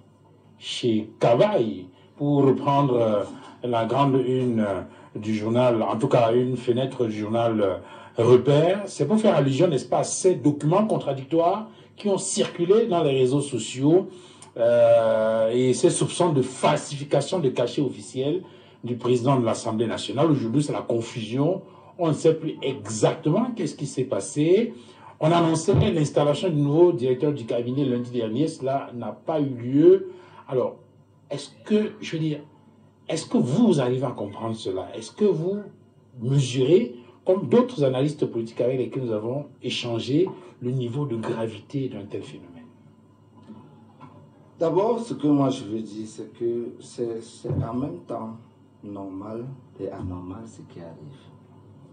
chez Cavaille, pour reprendre la grande une du journal, en tout cas une fenêtre du journal Repère. C'est pour faire allusion, n'est-ce pas, à ces documents contradictoires qui ont circulé dans les réseaux sociaux et ces soupçons de falsification de cachets officiels du président de l'Assemblée nationale. Aujourd'hui, c'est la confusion. On ne sait plus exactement qu'est-ce qui s'est passé. On a annoncé l'installation du nouveau directeur du cabinet lundi dernier. Cela n'a pas eu lieu. Alors, est-ce que vous arrivez à comprendre cela? Est-ce que vous mesurez, comme d'autres analystes politiques avec lesquels nous avons échangé, le niveau de gravité d'un tel phénomène? D'abord, ce que moi je veux dire, c'est que c'est en même temps normal et anormal ce qui arrive.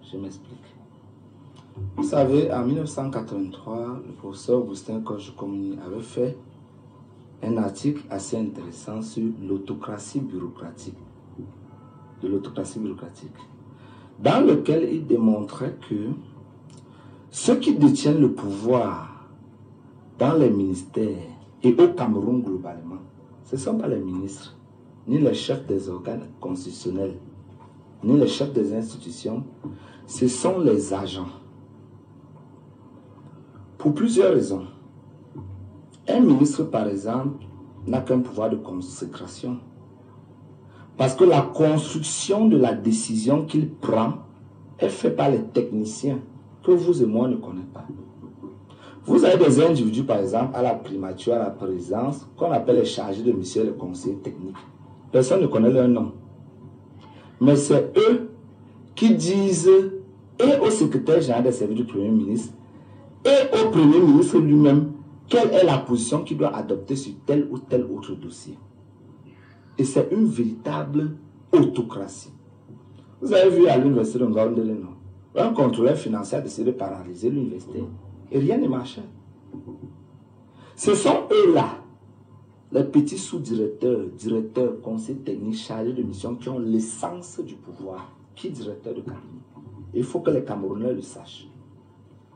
Je m'explique. Vous savez, en 1983, le professeur Augustin Koch-Komini avait fait un article assez intéressant sur l'autocratie bureaucratique, dans lequel il démontrait que ceux qui détiennent le pouvoir dans les ministères et au Cameroun globalement, ce ne sont pas les ministres, ni les chefs des organes constitutionnels, ni les chefs des institutions, ce sont les agents. Pour plusieurs raisons. Un ministre, par exemple, n'a qu'un pouvoir de consécration. Parce que la construction de la décision qu'il prend est faite par les techniciens que vous et moi ne connaissons pas. Vous avez des individus, par exemple, à la primature, à la présidence, qu'on appelle les chargés de mission et les conseillers techniques. Personne ne connaît leur nom. Mais c'est eux qui disent, et au secrétaire général des services du Premier ministre, et au Premier ministre lui-même, quelle est la position qu'il doit adopter sur tel ou tel autre dossier. Et c'est une véritable autocratie. Vous avez vu à l'université de Ngaoundélé, un contrôleur financier a décidé de paralyser l'université et rien ne marchait. Ce sont eux-là, les petits sous-directeurs, directeurs, conseillers techniques, chargés de mission qui ont l'essence du pouvoir, qui est directeur de cabinet. Il faut que les Camerounais le sachent.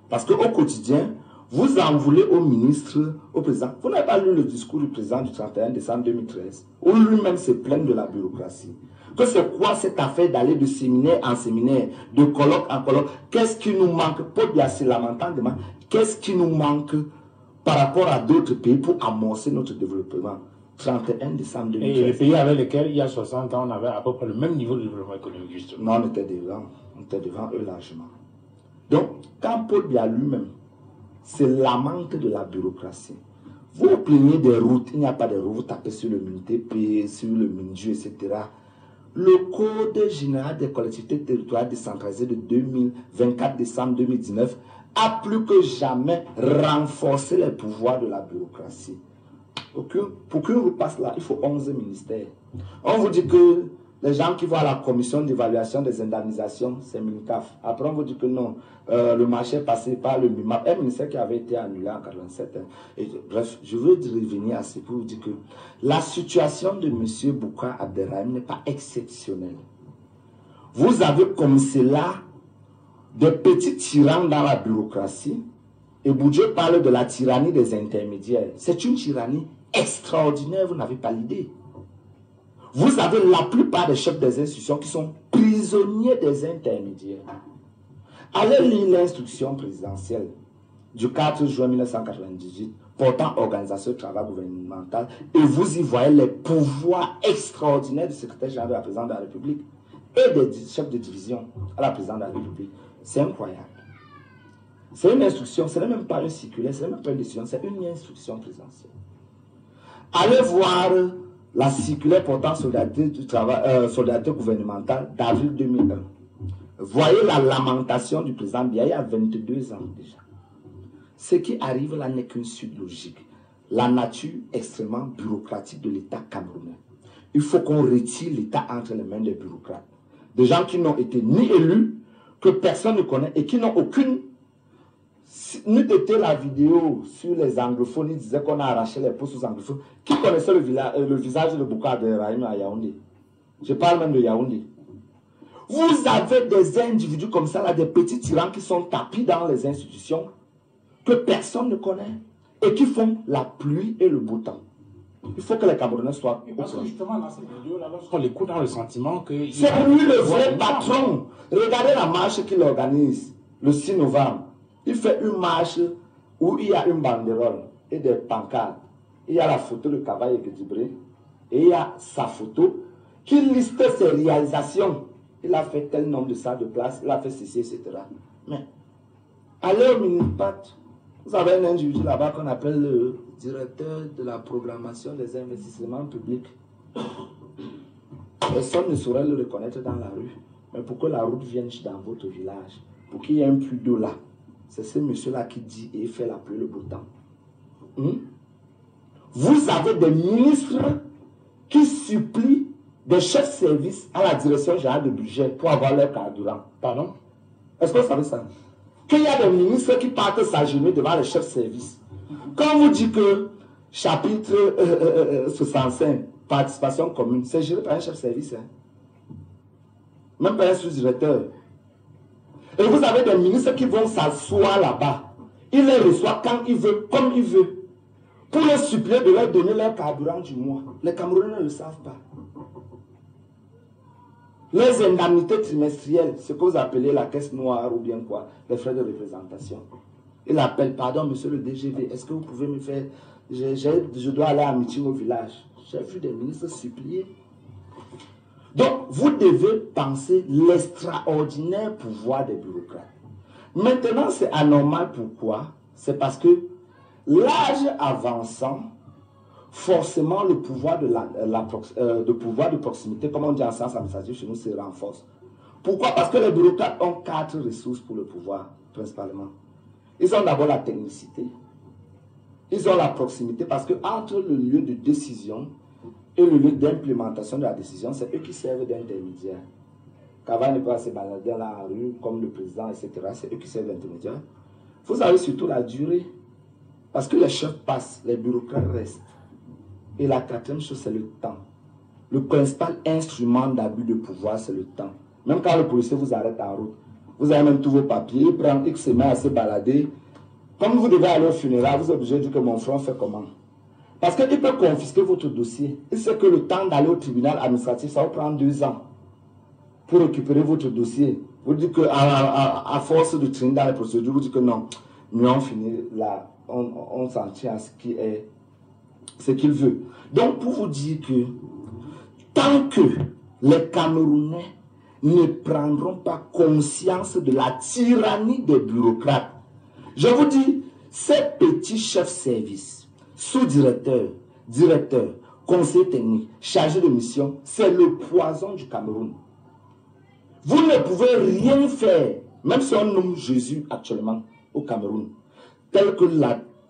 Parce qu'au quotidien, vous en voulez au ministre, au président. Vous n'avez pas lu le discours du président du 31 décembre 2013, où lui-même se plaint de la bureaucratie. Que c'est quoi cette affaire d'aller de séminaire en séminaire, de colloque en colloque? Qu'est-ce qui nous manque? Paul Biya se lamentant demain. Qu'est-ce qui nous manque par rapport à d'autres pays pour amorcer notre développement? 31 décembre 2013. Et les pays avec lesquels, il y a 60 ans, on avait à peu près le même niveau de développement économique, justement. Non, on était devant eux largement. Donc, quand Paul Biya lui-même se lamente de la bureaucratie, vous vous plaignez des routes, il n'y a pas de routes, vous tapez sur le MINTP, sur le MINJU, etc. Le Code général des collectivités territoriales décentralisées de 24 décembre 2019 a plus que jamais renforcé les pouvoirs de la bureaucratie. Pour qu'une route passe là, il faut 11 ministères. On vous dit que les gens qui vont à la commission d'évaluation des indemnisations, c'est MINCAF. Après, on vous dit que non, le marché est passé par le MIMAP, un ministère qui avait été annulé en 1987. Bref, je veux revenir à ce pour vous dire que la situation de M. Boukar Abderrahim n'est pas exceptionnelle. Vous avez comme cela des petits tyrans dans la bureaucratie, et Boudjou parle de la tyrannie des intermédiaires. C'est une tyrannie extraordinaire, vous n'avez pas l'idée. Vous avez la plupart des chefs des institutions qui sont prisonniers des intermédiaires. Allez lire l'instruction présidentielle du 4 juin 1998 portant organisation du travail gouvernemental et vous y voyez les pouvoirs extraordinaires du secrétaire général de la présidente de la République et des chefs de division à la présidente de la République. C'est incroyable. C'est une instruction, ce n'est même pas une circulaire, ce n'est même pas une décision, c'est une instruction présidentielle. Allez voir la circulaire portant solidarité du travail, solidarité gouvernementale d'avril 2001. Voyez la lamentation du président Biya il y a 22 ans déjà. Ce qui arrive là n'est qu'une suite logique. La nature extrêmement bureaucratique de l'État camerounais. Il faut qu'on retire l'État entre les mains des bureaucrates. Des gens qui n'ont été ni élus, que personne ne connaît et qui n'ont aucune... N'eût été la vidéo sur les anglophones, ils disaient qu'on a arraché les postes aux anglophones. Qui connaissait le visage de Bouka de Rahim à Yaoundé? Je parle même de Yaoundé. Vous avez des individus comme ça, là, des petits tyrans qui sont tapis dans les institutions que personne ne connaît et qui font la pluie et le beau temps. Il faut que les Camerounais soient... Parce que justement, dans cette vidéo-là, lorsqu'on l'écoute, on a le sentiment que... C'est lui le vrai patron. Regardez la marche qu'il organise le 6 novembre. Il fait une marche où il y a une banderole et des pancartes. Il y a la photo de Kavaye Gedibré et il y a sa photo qui liste ses réalisations. Il a fait tel nombre de salles de place, il a fait ceci, etc. Mais, allez au Minipat, vous avez un individu là-bas qu'on appelle le directeur de la programmation des investissements publics. Personne ne saurait le reconnaître dans la rue. Mais pour que la route vienne dans votre village, pour qu'il y ait un puits d'eau là, c'est ce monsieur-là qui dit et fait la pluie le beau temps. Vous avez des ministres qui supplient des chefs de service à la direction générale de budget pour avoir leur carburant. Pardon? Est-ce que vous savez ça? Qu'il y a des ministres qui partent s'agenouiller devant les chefs de service. Quand on vous dit que chapitre 65, participation commune, c'est géré par un chef de service. Hein? Même pas un sous-directeur. Et vous avez des ministres qui vont s'asseoir là-bas. Il les reçoit quand il veut, comme il veut. Pour les supplier de leur donner leur carburant du mois. Les Camerounais ne le savent pas. Les indemnités trimestrielles, ce que vous appelez la caisse noire ou bien quoi, les frais de représentation. Il appelle, pardon, monsieur le DGV, est-ce que vous pouvez me faire... Je dois aller à un meeting au village. J'ai vu des ministres supplier. Donc, vous devez penser l'extraordinaire pouvoir des bureaucrates. Maintenant, c'est anormal. Pourquoi? C'est parce que l'âge avançant, forcément, le pouvoir de pouvoir de proximité, comme on dit en sciences administratives chez nous, se renforce. Pourquoi? Parce que les bureaucrates ont 4 ressources pour le pouvoir, principalement. Ils ont d'abord la technicité. Ils ont la proximité, parce que entre le lieu de décision et le lieu d'implémentation de la décision, c'est eux qui servent d'intermédiaires. Qu'avant ne peut pas se balader dans la rue, comme le président, etc., c'est eux qui servent d'intermédiaires. Vous avez surtout la durée. Parce que les chefs passent, les bureaucrates restent. Et la 4e chose, c'est le temps. Le principal instrument d'abus de pouvoir, c'est le temps. Même quand le policier vous arrête en route, vous avez même tous vos papiers, il prend X semaines à se balader. Comme vous devez aller au funérail, vous êtes obligé de dire que mon frère fait comment. Parce qu'il peut confisquer votre dossier. Il sait que le temps d'aller au tribunal administratif, ça va prendre 2 ans pour récupérer votre dossier. Vous dites qu'à force de traîner dans les procédures, vous dites que non, nous on finit là, on s'en tient à ce qu'il veut. Donc, pour vous dire que tant que les Camerounais ne prendront pas conscience de la tyrannie des bureaucrates, je vous dis, ces petits chefs service, sous-directeurs, directeurs, conseillers techniques, chargés de mission, c'est le poison du Cameroun. Vous ne pouvez rien faire, même si on nomme Jésus actuellement au Cameroun, tel que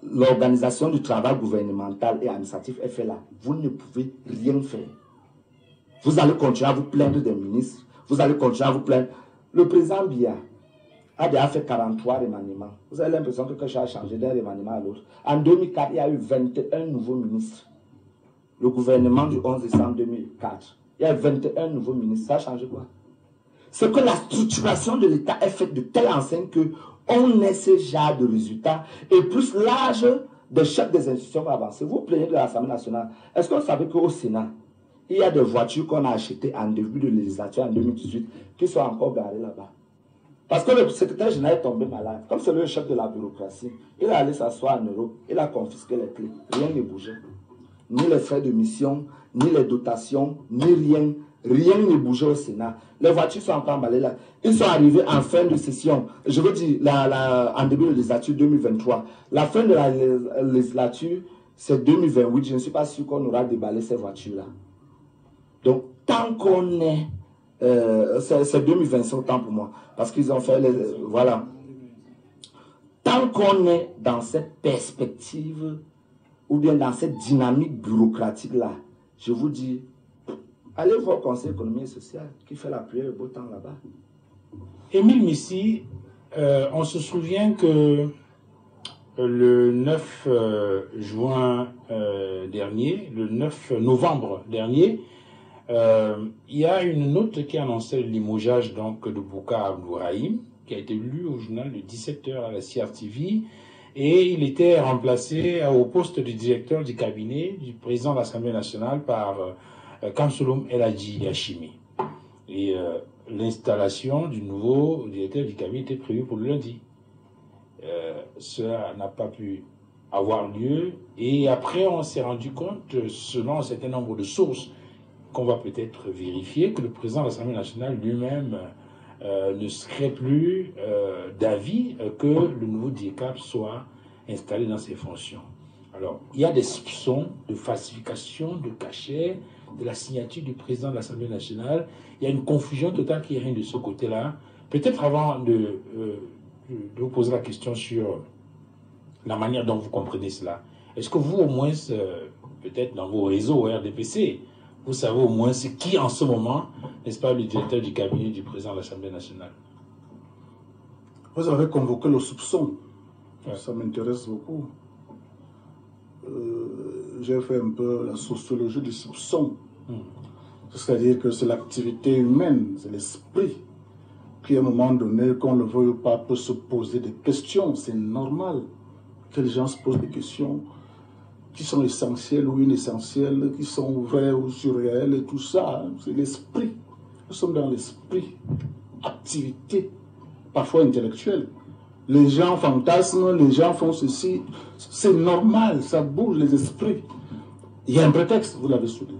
l'organisation du travail gouvernemental et administratif est fait là. Vous ne pouvez rien faire. Vous allez continuer à vous plaindre des ministres, vous allez continuer à vous plaindre. Le président Biya a déjà fait 43 remaniements. Vous avez l'impression que quelque chose a changé d'un remaniement à l'autre. En 2004, il y a eu 21 nouveaux ministres. Le gouvernement du 11 décembre 2004. Il y a 21 nouveaux ministres. Ça a changé quoi? C'est que la structuration de l'État est faite de telle enseigne qu'on ait ce genre de résultats. Et plus l'âge des chefs des institutions va avancer. Vous plaignez de l'Assemblée nationale. Est-ce que vous savez qu'au Sénat, il y a des voitures qu'on a achetées en début de législature en 2018 qui sont encore garées là-bas? Parce que le secrétaire général est tombé malade. Comme c'est le chef de la bureaucratie, il est allé s'asseoir en Europe, il a confisqué les clés. Rien ne bougeait. Ni les frais de mission, ni les dotations, ni rien. Rien ne bougeait au Sénat. Les voitures sont encore emballées là. Ils sont arrivés en fin de session. Je veux dire, en début de législature 2023. La fin de la législature, c'est 2028. Je ne suis pas sûr qu'on aura déballé ces voitures-là. Donc, tant qu'on est... c'est 2025 autant pour moi. Parce qu'ils ont fait... voilà. Tant qu'on est dans cette perspective ou bien dans cette dynamique bureaucratique-là, je vous dis... Allez voir le Conseil économique et social qui fait la pluie et le beau temps là-bas. Émile Missi, on se souvient que le 9 juin dernier, le 9 novembre dernier, il y a une note qui annonçait le limogeage donc, de Bouka Abdourahim, qui a été lue au journal de 17h à la CRTV, et il était remplacé au poste de directeur du cabinet du président de l'Assemblée nationale par... Kamsouloum El Hadji Hachimi. Et l'installation du nouveau directeur du cabinet était prévue pour le lundi. Cela n'a pas pu avoir lieu. Et après, on s'est rendu compte, selon un certain nombre de sources, qu'on va peut-être vérifier, que le président de l'Assemblée nationale lui-même ne serait plus d'avis que le nouveau DIECAP soit installé dans ses fonctions. Alors, il y a des soupçons de falsification, de cachet, de la signature du président de l'Assemblée nationale. Il y a une confusion totale qui règne de ce côté-là. Peut-être avant de vous poser la question sur la manière dont vous comprenez cela, est-ce que vous, au moins, peut-être dans vos réseaux RDPC, vous savez au moins qui, en ce moment, n'est-ce pas, le directeur du cabinet du président de l'Assemblée nationale? Vous avez convoqué le soupçon. Ouais. Ça m'intéresse beaucoup. J'ai fait un peu la sociologie du soupçon. C'est-à-dire que c'est l'activité humaine, c'est l'esprit qui, à un moment donné, qu'on le veuille ou pas, peut se poser des questions. C'est normal que les gens se posent des questions qui sont essentielles ou inessentielles, qui sont vraies ou surréelles et tout ça. C'est l'esprit. Nous sommes dans l'esprit. Activité, parfois intellectuelle. Les gens fantasment, les gens font ceci. C'est normal, ça bouge les esprits. Il y a un prétexte, vous l'avez souligné.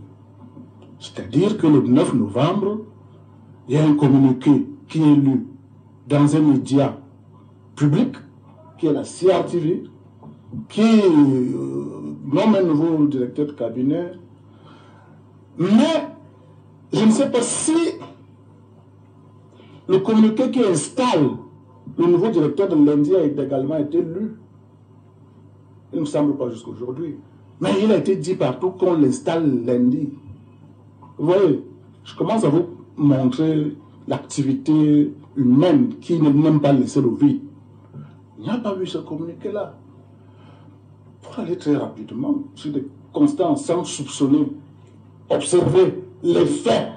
C'est-à-dire que le 9 novembre, il y a un communiqué qui est lu dans un média public, qui est la CRTV, qui nomme un nouveau directeur de cabinet. Mais je ne sais pas si le communiqué qui installe le nouveau directeur de lundi a également été lu. Il ne me semble pas jusqu'à aujourd'hui. Mais il a été dit partout qu'on l'installe lundi. Vous voyez, je commence à vous montrer l'activité humaine qui ne même pas laisser le vide. Il n'y a pas eu ce communiqué-là. Pour aller très rapidement sur des constants sans soupçonner, observer les faits.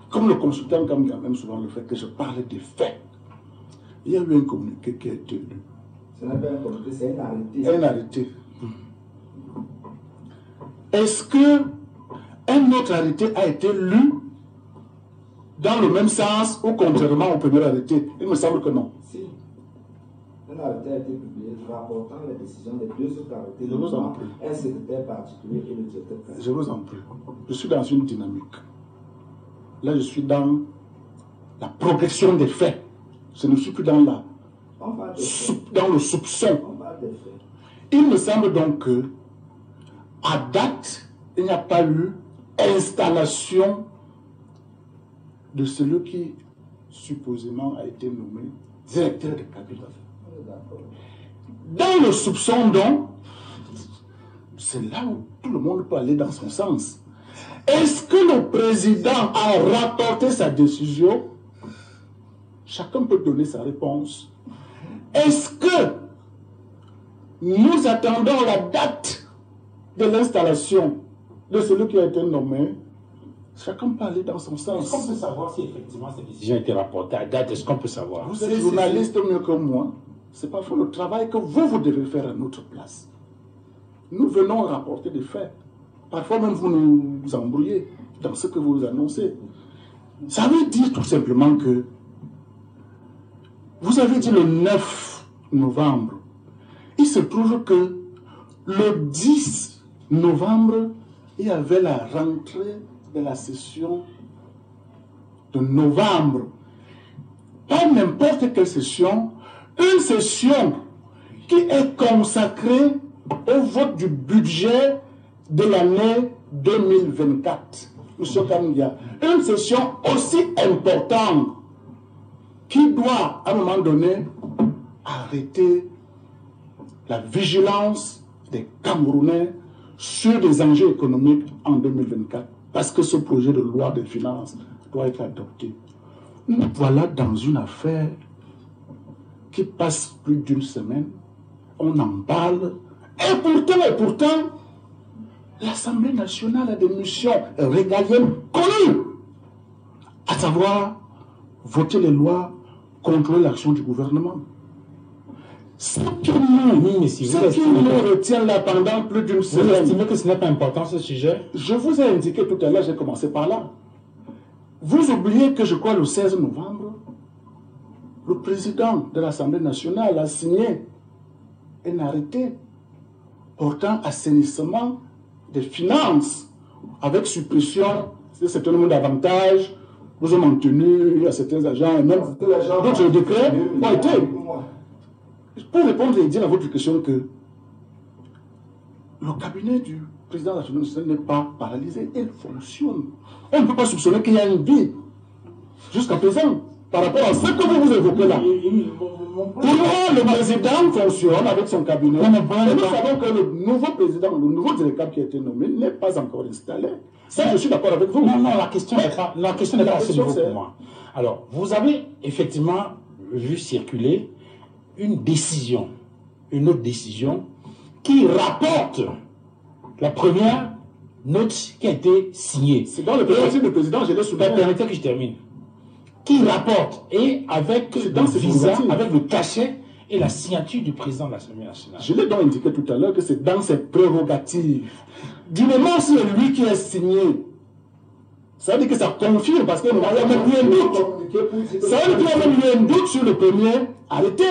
Comme le consultant Kamga même souvent le fait que je parle des faits. Il y a eu un communiqué qui a été lu. Ce n'est pas un communiqué, c'est un arrêté. Un arrêté. Est-ce que un autre arrêté a été lu dans le même sens ou contrairement au premier arrêté? Il me semble que non. Si. Un arrêté a été publié rapportant les décisions des deux autres arrêtés. Je vous en prie. Un secrétaire particulier et le directeur. Je vous en prie. Je suis dans une dynamique. Là, je suis dans la progression des faits. Je ne suis plus dans le soupçon. Il me semble donc que, à date, il n'y a pas eu installation de celui qui, supposément, a été nommé directeur de cabinet. Dans le soupçon, donc, c'est là où tout le monde peut aller dans son sens. Est-ce que le président a rapporté sa décision? Chacun peut donner sa réponse. Est-ce que nous attendons la date de l'installation de celui qui a été nommé? Chacun peut aller dans son sens. Est-ce qu'on peut savoir si effectivement cette décision a été rapportée à date? Est-ce qu'on peut savoir? Vous êtes journaliste mieux que moi. C'est parfois le travail que vous devez faire à notre place. Nous venons rapporter des faits. Parfois même vous nous embrouillez dans ce que vous annoncez. Ça veut dire tout simplement que vous avez dit le 9 novembre. Il se trouve que le 10 novembre, il y avait la rentrée de la session de novembre. Pas n'importe quelle session, une session qui est consacrée au vote du budget de l'année 2024. Monsieur Kamia, une session aussi importante qui doit, à un moment donné, arrêter la vigilance des Camerounais sur des enjeux économiques en 2024. Parce que ce projet de loi de finances doit être adopté. Nous voilà dans une affaire qui passe plus d'une semaine. On en parle. Et pourtant, l'Assemblée nationale a des missions régaliennes connues. À savoir, voter les lois, contrôler l'action du gouvernement. Ce qui nous retient là pendant plus d'une semaine. Vous estimez que ce n'est pas important ce sujet? Je vous ai indiqué tout à l'heure, j'ai commencé par là. Vous oubliez que je crois le 16 novembre, le président de l'Assemblée nationale a signé un arrêté portant assainissement des finances avec suppression de certains nombre d'avantages. Nous avons maintenu à certains agents et même d'autres décrets ont été. Pour répondre et dire à votre question que le cabinet du président de l'Assemblée nationale n'est pas paralysé, il fonctionne. On ne peut pas soupçonner qu'il y a une vie jusqu'à présent par rapport à ce que vous évoquez là. Pour moi, le président fonctionne avec son cabinet. Et nous savons que le nouveau président, le nouveau directeur qui a été nommé n'est pas encore installé. Ça, je suis d'accord avec vous. Non, la question n'est pas à ce niveau pour moi. Alors, vous avez effectivement vu circuler une autre décision qui rapporte la première note qui a été signée. C'est dans le prérogative du président, je l'ai souligné. Permettez que je termine. Qui rapporte, et avec le visa, avec le cachet et la signature du président de l'Assemblée nationale. Je l'ai donc indiqué tout à l'heure que c'est dans ses prérogatives. Du moment où c'est lui qui a signé, ça veut dire que ça confirme, parce qu'il y a même eu un doute. Ça veut dire qu'il y a même eu un doute sur le premier arrêté.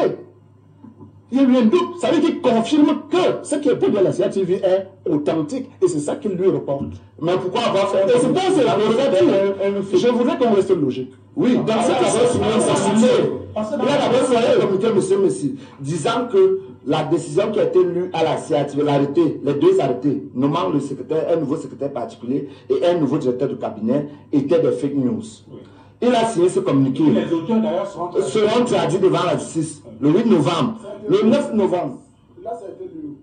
Il y a eu un doute. Ça veut dire qu'il confirme que ce qui est publié à la CATV est authentique. Et c'est ça qu'il lui reporte. Mais pourquoi avoir fait... Et c'est dans ses prérogatives. Je voudrais qu'on reste logique. Oui, dans cette affaire, il a d'abord fait un communiqué, monsieur Messi, disant que la décision qui a été lue à la CATV, l'arrêté, les deux arrêtés, nommant le secrétaire, un nouveau secrétaire particulier et un nouveau directeur de cabinet, étaient des fake news. Oui. Il a signé ce communiqué. Les auteurs d'ailleurs seront traduits devant la justice le 8 novembre. Le 9 novembre. Là, ça a été lu.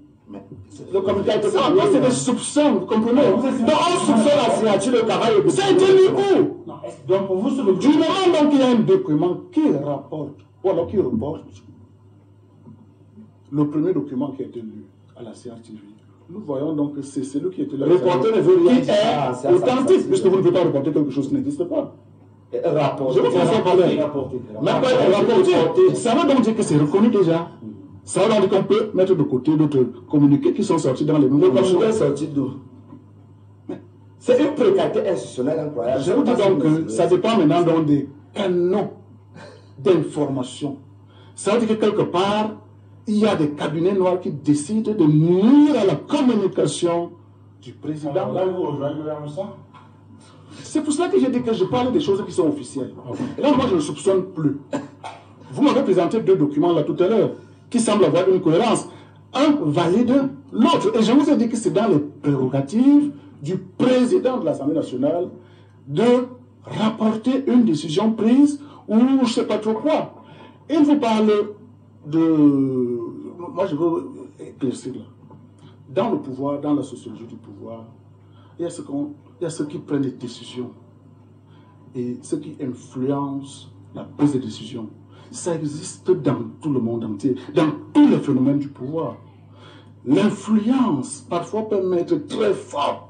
Le communiqué a été fait. C'est des soupçons, vous comprenez? Donc on soupçonne la signature de travail. Ça a été lu où? Donc pour vous, sur le du moment donc il y a un document qui rapporte, ou alors qui reporte le premier document qui a été lu à la CRTV, nous voyons donc que c'est celui qui était là. Le reporter ne veut rien dire. Qui est authentique, puisque vous ne pouvez pas reporter quelque chose qui n'existe pas. Rapporter. Je vous fais parler. Même pas rapporter. Ça veut donc dire que c'est reconnu déjà. Ça veut donc dire qu'on peut mettre de côté d'autres communiqués qui sont sortis dans les nouveaux communiqués. Sortis d'où? C'est une précarité institutionnelle incroyable. Je vous dis donc que ça dépend maintenant donc des canaux d'information. Ça veut dire que quelque part, il y a des cabinets noirs qui décident de nuire à la communication du président. Alors là, vous rejoignez ça? C'est pour cela que j'ai dit que je parle des choses qui sont officielles. Et là, moi, je ne soupçonne plus. Vous m'avez présenté deux documents là tout à l'heure qui semblent avoir une cohérence. Un valide l'autre. Et je vous ai dit que c'est dans les prérogatives du président de l'Assemblée nationale de rapporter une décision prise ou je ne sais pas trop quoi. Il vous parle de... Moi, je veux éclaircir là. Dans le pouvoir, dans la sociologie du pouvoir, il y a ceux qui prennent des décisions et ceux qui influencent la prise de décision. Ça existe dans tout le monde entier, dans tous les phénomènes du pouvoir. L'influence, parfois, peut être très forte.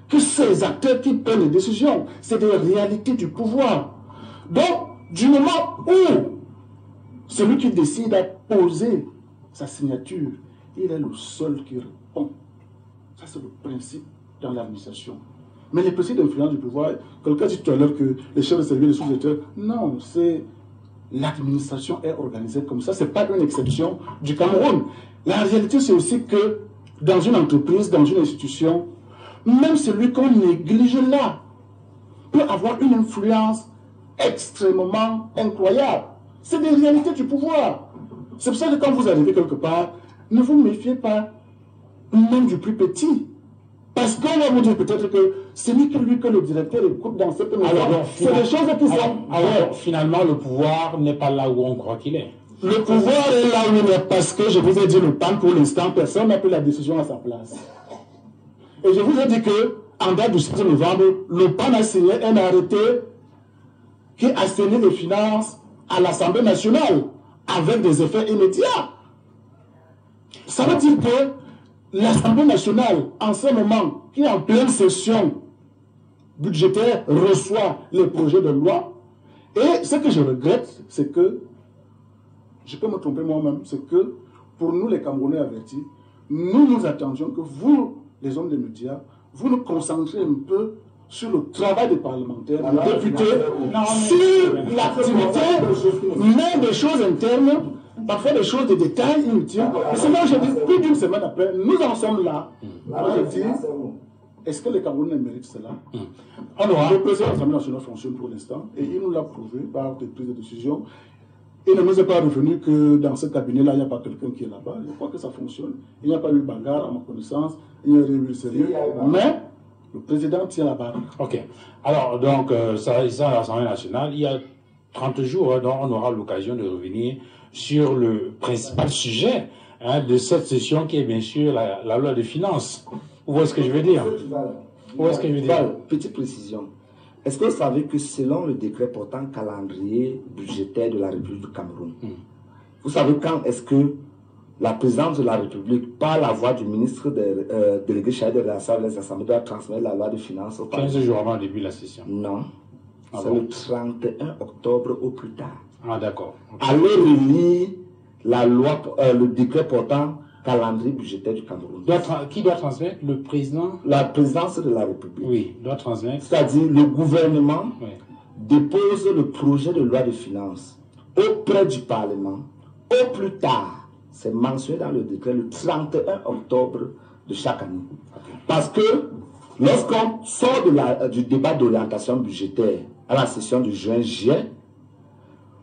Que ces acteurs qui prennent les décisions, c'est des réalités du pouvoir. Donc, du moment où celui qui décide à poser sa signature, il est le seul qui répond. Ça, c'est le principe dans l'administration. Mais les principes d'influence du pouvoir, quelqu'un dit tout à l'heure que les chefs de service, les sous-directeurs, non, c'est l'administration est organisée comme ça. Ce n'est pas une exception du Cameroun. La réalité, c'est aussi que dans une entreprise, dans une institution, même celui qu'on néglige là, peut avoir une influence extrêmement incroyable. C'est des réalités du pouvoir. C'est pour ça que quand vous arrivez quelque part, ne vous méfiez pas même du plus petit. Parce qu'on va vous dire peut-être que ce n'est que lui que le directeur écoute dans cette maison. C'est des choses qui sont... Alors, finalement, le pouvoir n'est pas là où on croit qu'il est. Le pouvoir est là où il est parce que, je vous ai dit, le PAN, pour l'instant, personne n'a pris la décision à sa place. Et je vous ai dit que, en date du 7 novembre, le PAN a signé un arrêté qui assainit les finances à l'Assemblée nationale avec des effets immédiats. Ça veut dire que l'Assemblée nationale, en ce moment, qui est en pleine session budgétaire, reçoit les projets de loi. Et ce que je regrette, c'est que, je peux me tromper moi-même, c'est que pour nous les Camerounais avertis, nous attendions que vous, les hommes des médias, vous nous concentrez un peu sur le travail des parlementaires, des députés, sur l'activité, mais des choses internes, parfois des choses de détails inutiles. Et c'est là, je dis, plus d'une semaine après, nous en sommes là. Moi, je dis, est-ce que les Camerounais méritent cela? Alors, le président de l'Assemblée nationale fonctionne pour l'instant, et il nous l'a prouvé par des prises de décision. Il ne nous est pas revenu que dans ce cabinet-là, il n'y a pas quelqu'un qui est là-bas. Je crois que ça fonctionne. Il n'y a pas eu de bagarre, à ma connaissance. Il n'y a rien eu de sérieux. Mais le président tient la barre. Ok. Alors, donc, ça, à l'Assemblée nationale, il y a 30 jours, donc on aura l'occasion de revenir sur le principal sujet de cette session qui est bien sûr la loi de finances. Vous voyez ce que je veux dire? Vous voyez ce que je veux dire? Petite précision. Est-ce que vous savez que selon le décret portant calendrier budgétaire de la République du Cameroun, vous savez quand est-ce que la présidence de la République, par la voix du ministre délégué chargé des relations avec les assemblées, doit transmettre la loi de finances au Parlement? 15 jours avant le début de la session. Non. Ah c'est bon? le 31 octobre au plus tard. Ah d'accord. Okay. Allez relire la loi, le décret portant calendrier budgétaire du Cameroun. Qui doit transmettre? Le président? La présidence de la République. Oui, doit transmettre. C'est-à-dire le gouvernement dépose le projet de loi de finances auprès du Parlement au plus tard. C'est mentionné dans le décret le 31 octobre de chaque année. Okay. Parce que lorsqu'on sort du débat d'orientation budgétaire à la session de juin-juillet,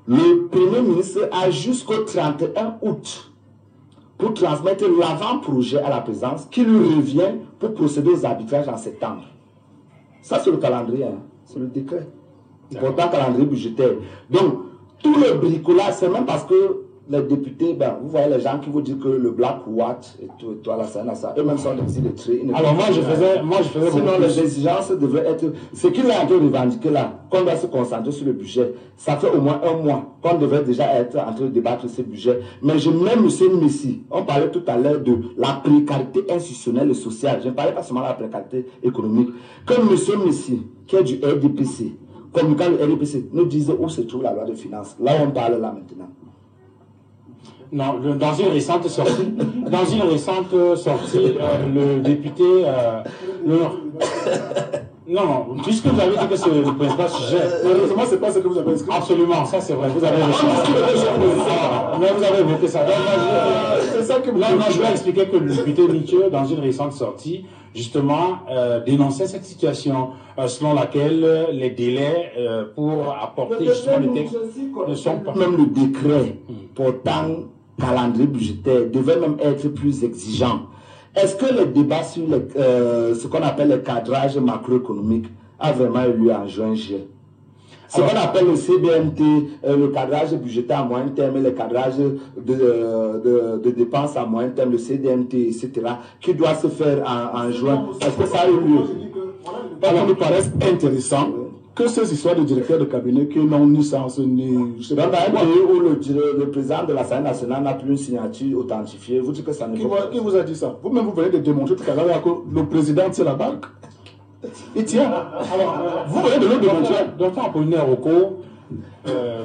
le Premier ministre a jusqu'au 31 août pour transmettre l'avant-projet à la présidence qui lui revient pour procéder aux arbitrages en septembre. Ça, c'est le calendrier, hein. C'est le décret. Pourtant, calendrier budgétaire. Donc, tout le bricolage, c'est même parce que les députés, ben, vous voyez les gens qui vous disent que le Black Watch et tout, là, ça, eux-mêmes sont des illettrés. Alors, moi, je faisais sinon, les exigences devraient être. Ce qu'il est en train de revendiquer là, qu'on doit se concentrer sur le budget, ça fait au moins un mois qu'on devrait déjà être en train de débattre ce budget. Mais je mets M. Messi, on parlait tout à l'heure de la précarité institutionnelle et sociale. Je ne parlais pas seulement de la précarité économique. Que M. Messi, qui est du RDPC, communiquant le RDPC, nous dise où se trouve la loi de finances. Là, on parle là maintenant. Non, dans une récente sortie, le député, non, puisque vous avez dit que c'est le principal sujet. Malheureusement, c'est pas ce que vous avez écrit. Absolument, ça c'est vrai. Vous avez mais vous avez évoqué ça. C'est ça que vous je vais expliquer que le député Nietzsche, dans une récente sortie, justement, dénonçait cette situation selon laquelle les délais pour apporter justement les textes ne sont pas. Même le décret portant calendrier budgétaire devait même être plus exigeant. Est-ce que le débat sur ce qu'on appelle le cadrage macroéconomique a vraiment eu lieu en juin-juillet? Ce qu'on appelle le CBMT, le cadrage budgétaire à moyen terme, le cadrage de dépenses à moyen terme, le CDMT, etc., qui doit se faire en juin. Est-ce que ça a eu lieu? Alors, il me paraît intéressant que ces histoires de directeurs de cabinet qui n'ont ni sens ni... Je sais pas, dans un pays où le président de l'Assemblée nationale n'a plus une signature authentifiée, vous dites que ça ne vaut pas. Qui vous a dit ça? Vous-même, vous venez de démontrer tout à l'heure que le président tient la banque. Il tient. Alors, vous venez de le démontrer. Docteur Apollinaire Oko,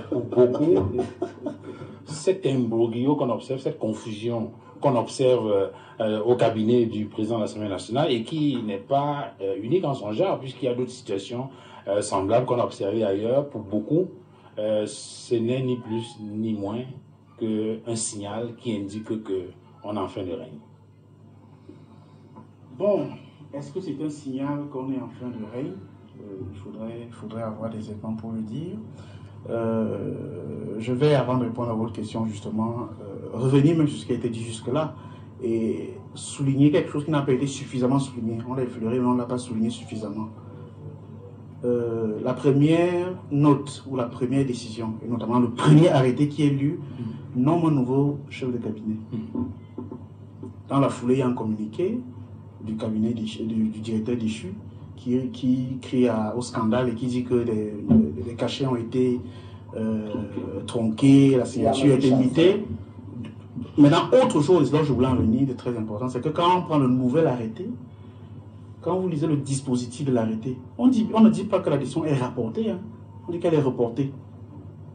pour beaucoup, cet imbroglio qu'on observe, cette confusion qu'on observe au cabinet du président de l'Assemblée nationale et qui n'est pas unique en son genre, puisqu'il y a d'autres situations semblables qu'on a observées ailleurs, pour beaucoup, ce n'est ni plus ni moins qu'un signal qui indique qu'on est en fin de règne. Bon, est-ce que c'est un signal qu'on est en fin de règne? Il faudrait avoir des éléments pour le dire. Je vais, avant de répondre à votre question, justement, revenir même sur ce qui a été dit jusque-là et souligner quelque chose qui n'a pas été suffisamment souligné. On l'a effleuré, mais on ne l'a pas souligné suffisamment. La première note ou la première décision, et notamment le premier arrêté qui est lu, nomme un nouveau chef de cabinet. Dans la foulée, il y a un communiqué du cabinet du directeur déchu qui crie au scandale et qui dit que des cachets ont été tronqués, la signature a été imitée. Maintenant, autre chose dont je voulais en venir de très important, c'est que quand on prend le nouvel arrêté, quand vous lisez le dispositif de l'arrêté, on ne dit pas que la décision est rapportée, hein. On dit qu'elle est reportée.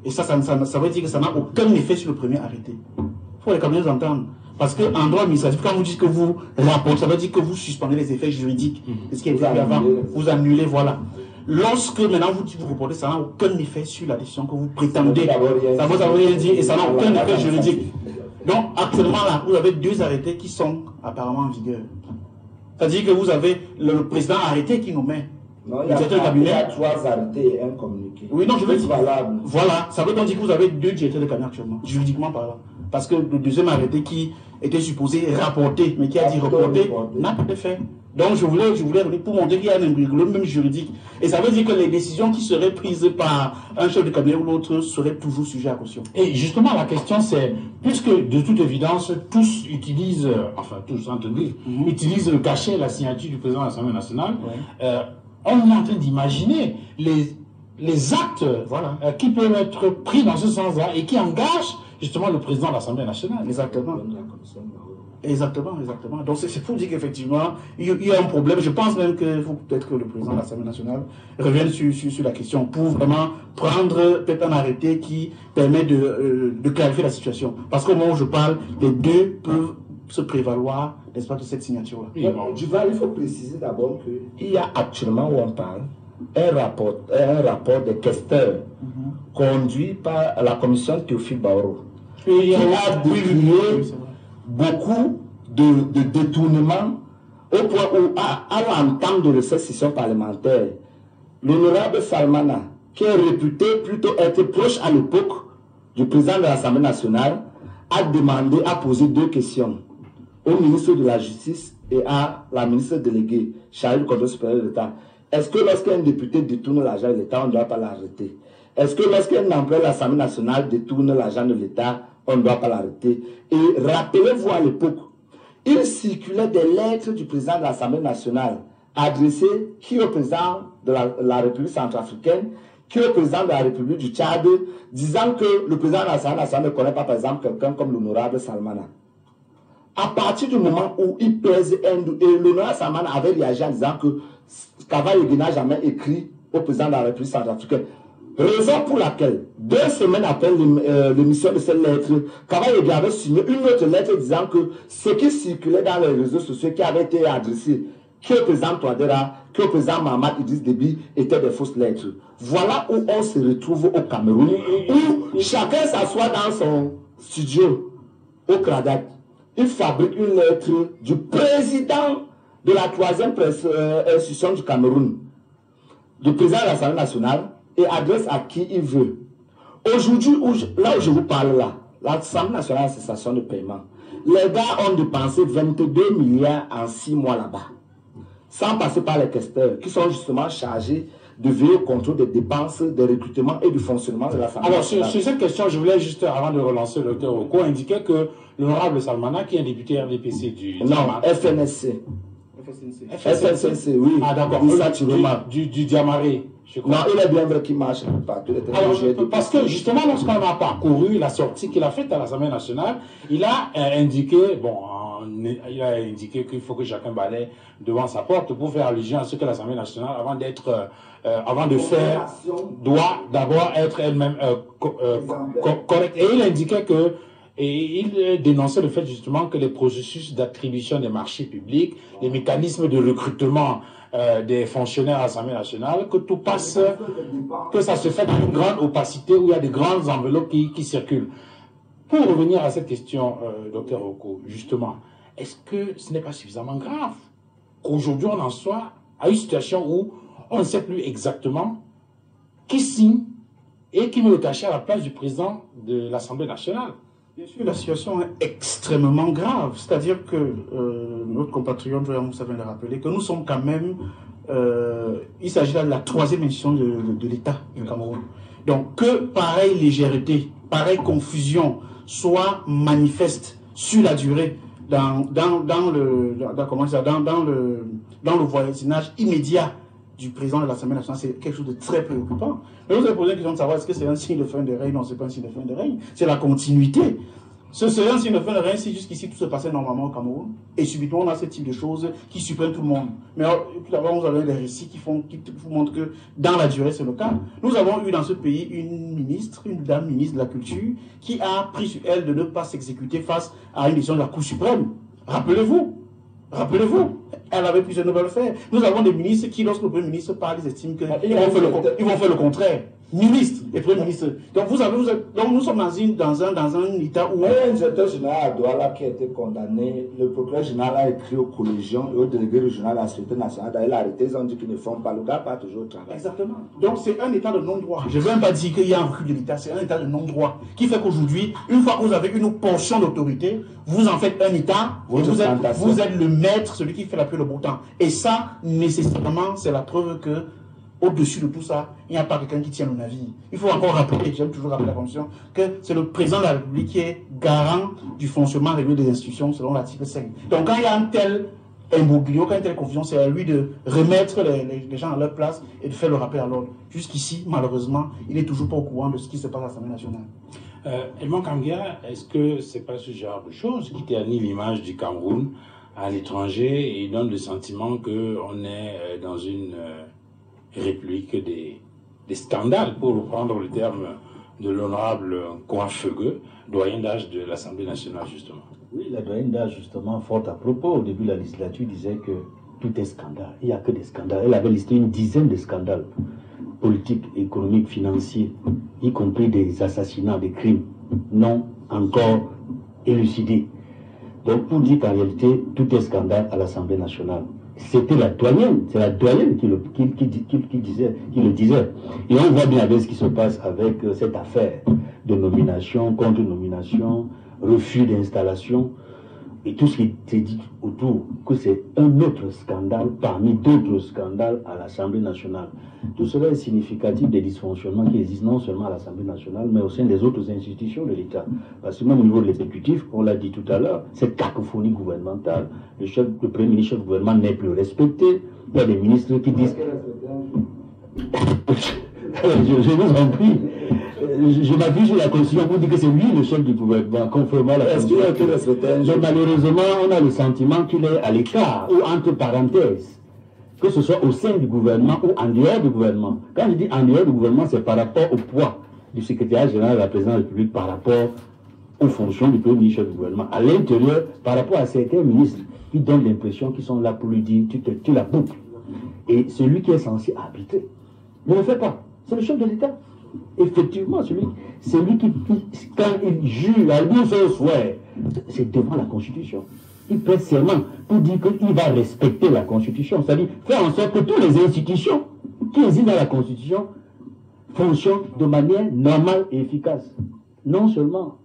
Et ça veut dire que ça n'a aucun effet sur le premier arrêté. Il faut quand même entendre. Parce qu'en droit administratif, quand vous dites que vous rapportez, ça veut dire que vous suspendez les effets juridiques de ce qui est fait avant. Vous annulez, voilà. Lorsque maintenant vous reportez, ça n'a aucun effet sur la décision que vous prétendez. Ça vous a rien dit et ça n'a aucun effet juridique. Donc actuellement là, vous avez deux arrêtés qui sont apparemment en vigueur. C'est-à-dire que vous avez le président arrêté qui nous met. Non, il y a 3 arrêtés et un communiqué. Oui, non, je veux dire. Valable. Voilà, ça veut donc dire que vous avez 2 directeurs de cabinet actuellement, juridiquement parlant. Parce que le deuxième arrêté qui était supposé rapporter, mais qui a dit reporter, n'a pas été fait. Donc je voulais revenir pour montrer qu'il y a un imbroglio même juridique. Et ça veut dire que les décisions qui seraient prises par un chef de cabinet ou l'autre seraient toujours sujets à caution. Et justement, la question c'est, puisque de toute évidence, tous utilisent, enfin tous entendu, utilisent le cachet, la signature du président de l'Assemblée nationale, on est en train d'imaginer les actes qui peuvent être pris dans ce sens-là et qui engagent justement le président de l'Assemblée nationale. Exactement. Exactement. Donc c'est pour dire qu'effectivement, il y a un problème. Je pense même qu'il faut peut-être que le président de l'Assemblée nationale revienne sur la question pour vraiment prendre peut-être un arrêté qui permet de clarifier la situation. Parce qu'au moment où je parle, les deux peuvent se prévaloir, n'est-ce pas, de cette signature-là. Duval, il faut préciser d'abord qu'il y a actuellement où on parle un rapport de questeurs conduit par la commission Théophile Baoro. Il a décrié beaucoup de détournements au point où, à l'entame de cette session parlementaire, l'honorable Salmana, qui est réputé plutôt être proche à l'époque du président de l'Assemblée nationale, a posé 2 questions au ministre de la Justice et à la ministre déléguée chargée du contrôle supérieur de l'État. Est-ce que lorsqu'un député détourne l'argent de l'État, on ne doit pas l'arrêter? Est-ce que lorsqu'un employé de l'Assemblée nationale détourne l'argent de l'État, on ne doit pas l'arrêter? Et rappelez-vous à l'époque, il circulait des lettres du président de l'Assemblée nationale adressées qui au président de la République centrafricaine, qui au président de la République du Tchad, disant que le président de l'Assemblée nationale ne connaît pas par exemple quelqu'un comme l'honorable Salmana. À partir du moment où il pèse et l'honorable Salmana avait réagi en disant que Cavaillé n'a jamais écrit au président de la République centrafricaine. Raison pour laquelle, 2 semaines après l'émission de cette lettre, Cavaillé avait signé une autre lettre disant que ce qui circulait dans les réseaux sociaux qui avait été adressé, qui au président Touadéra, qui au président Mahamat Idriss Déby, étaient des fausses lettres. Voilà où on se retrouve au Cameroun, où chacun s'assoit dans son studio au Kradak. Il fabrique une lettre du président de la 3e institution du Cameroun, du président de l'Assemblée nationale, et adresse à qui il veut. Aujourd'hui, là où je vous parle là, l'Assemblée nationale a cessation de paiement. Les gars ont dépensé 22 milliards en 6 mois là-bas, sans passer par les questeurs, qui sont justement chargés de veiller au contrôle des dépenses, des recrutements et du fonctionnement de l'Assemblée nationale. Alors, sur cette question, je voulais juste, avant de relancer le docteur Oko, indiquer que l'honorable Salmana, qui est un député RDPC du... Non, FNSC. FNSC, oui. Ah, d'accord. Du Diamaré. Non, il est bien vrai qu'il marche partout. Alors, parce que justement, lorsqu'on a parcouru la sortie qu'il a faite à l'Assemblée nationale, il a indiqué, qu'il faut que chacun balaie devant sa porte pour faire allusion à ce que l'Assemblée nationale, avant de faire, doit d'abord être elle-même correcte. Et il indiquait que, et il dénonçait le fait justement que les processus d'attribution des marchés publics, les mécanismes de recrutement des fonctionnaires à l'Assemblée nationale, que tout passe, que ça se fait dans une grande opacité où il y a des grandes enveloppes qui circulent. Pour revenir à cette question, docteur Oko, justement, est-ce que ce n'est pas suffisamment grave qu'aujourd'hui on en soit à une situation où on ne sait plus exactement qui signe et qui met le cachet à la place du président de l'Assemblée nationale. Bien sûr, la situation est extrêmement grave. C'est-à-dire que notre compatriote Joël Moussa vient de rappeler que nous sommes quand même... il s'agit là de la troisième institution de l'État du Cameroun. Donc que pareille légèreté, pareille confusion soit manifeste sur la durée dans le voisinage immédiat du président de l'Assemblée nationale, c'est quelque chose de très préoccupant. Mais vous avez posé la question de savoir est-ce que c'est un signe de fin de règne? Non, ce n'est pas un signe de fin de règne, c'est la continuité. Ce serait un signe de fin de règne si jusqu'ici tout se passait normalement au Cameroun, et subitement on a ce type de choses qui suppriment tout le monde. Mais alors, tout d'abord, vous avez des récits qui vous montrent que dans la durée c'est le cas. Nous avons eu dans ce pays une dame ministre de la Culture, qui a pris sur elle de ne pas s'exécuter face à une décision de la Cour suprême. Rappelez-vous, elle avait plusieurs nouvelles faire. Nous avons des ministres qui, lorsque le Premier ministre parle, ils estiment qu'ils vont faire le contraire. Ministre et Premier ministre. Donc donc nous sommes dans un état où... Un directeur général à Douala qui a été condamné, le procureur général a écrit aux collégiens et au délégué régional à la Sûreté nationale d'aller arrêter, ils ont dit qu'ils ne font pas, le gars part toujours au travail. Exactement. Donc c'est un état de non-droit. Je ne veux même pas dire qu'il y a un recul de l'état, c'est un état de non-droit qui fait qu'aujourd'hui, une fois que vous avez une portion d'autorité, vous en faites un état, et vous êtes le maître, celui qui fait la pluie le beau temps. Et ça, nécessairement, c'est la preuve que au-dessus de tout ça, il n'y a pas quelqu'un qui tient le navire. Il faut encore rappeler, j'aime toujours rappeler la Constitution, que c'est le président de la République qui est garant du fonctionnement régulier des institutions selon l'article 5. Donc quand il y a un tel imbroglio, quand il y a une telle confusion, c'est à lui de remettre les gens à leur place et de faire le rappel à l'ordre. Jusqu'ici, malheureusement, il n'est toujours pas au courant de ce qui se passe à l'Assemblée nationale. Edmond Kangia, est-ce que ce n'est pas ce genre de choses qui ternit l'image du Cameroun à l'étranger et donne le sentiment qu'on est dans une réplique des scandales, pour reprendre le terme de l'honorable Kouafeugue, doyen d'âge de l'Assemblée nationale, justement? Oui, la doyenne d'âge, justement, fort à propos, au début de la législature, disait que tout est scandale. Il n'y a que des scandales. Elle avait listé une dizaine de scandales politiques, économiques, financiers, y compris des assassinats, des crimes non encore élucidés. Donc, pour dire qu'en réalité, tout est scandale à l'Assemblée nationale. C'était la doyenne, c'est la doyenne qui le disait. Et on voit bien avec ce qui se passe avec cette affaire de nomination, contre-nomination, refus d'installation, et tout ce qui s'est dit autour, que c'est un autre scandale parmi d'autres scandales à l'Assemblée nationale. Tout cela est significatif des dysfonctionnements qui existent non seulement à l'Assemblée nationale, mais au sein des autres institutions de l'État. Parce que même au niveau de l'exécutif, on l'a dit tout à l'heure, cette cacophonie gouvernementale, le Premier ministre chef du gouvernement n'est plus respecté. Il y a des ministres qui disent... je vous en prie. Je m'appuie sur la Constitution pour dire que c'est lui le chef du gouvernement, conformément à la Constitution. Mais malheureusement, on a le sentiment qu'il est à l'écart ou entre parenthèses, que ce soit au sein du gouvernement ou en dehors du gouvernement. Quand je dis en dehors du gouvernement, c'est par rapport au poids du secrétaire général de la présidence de la République, par rapport aux fonctions du Premier ministre du gouvernement. À l'intérieur, par rapport à certains ministres qui donnent l'impression qu'ils sont là pour lui dire tu la boucles. Et celui qui est censé arbitrer ne le fait pas. C'est le chef de l'État. Effectivement, c'est lui qui, quand il jure, à lui son souhait, c'est devant la Constitution. Il prête serment pour dire qu'il va respecter la Constitution. C'est-à-dire faire en sorte que toutes les institutions qui existent dans la Constitution fonctionnent de manière normale et efficace. Non seulement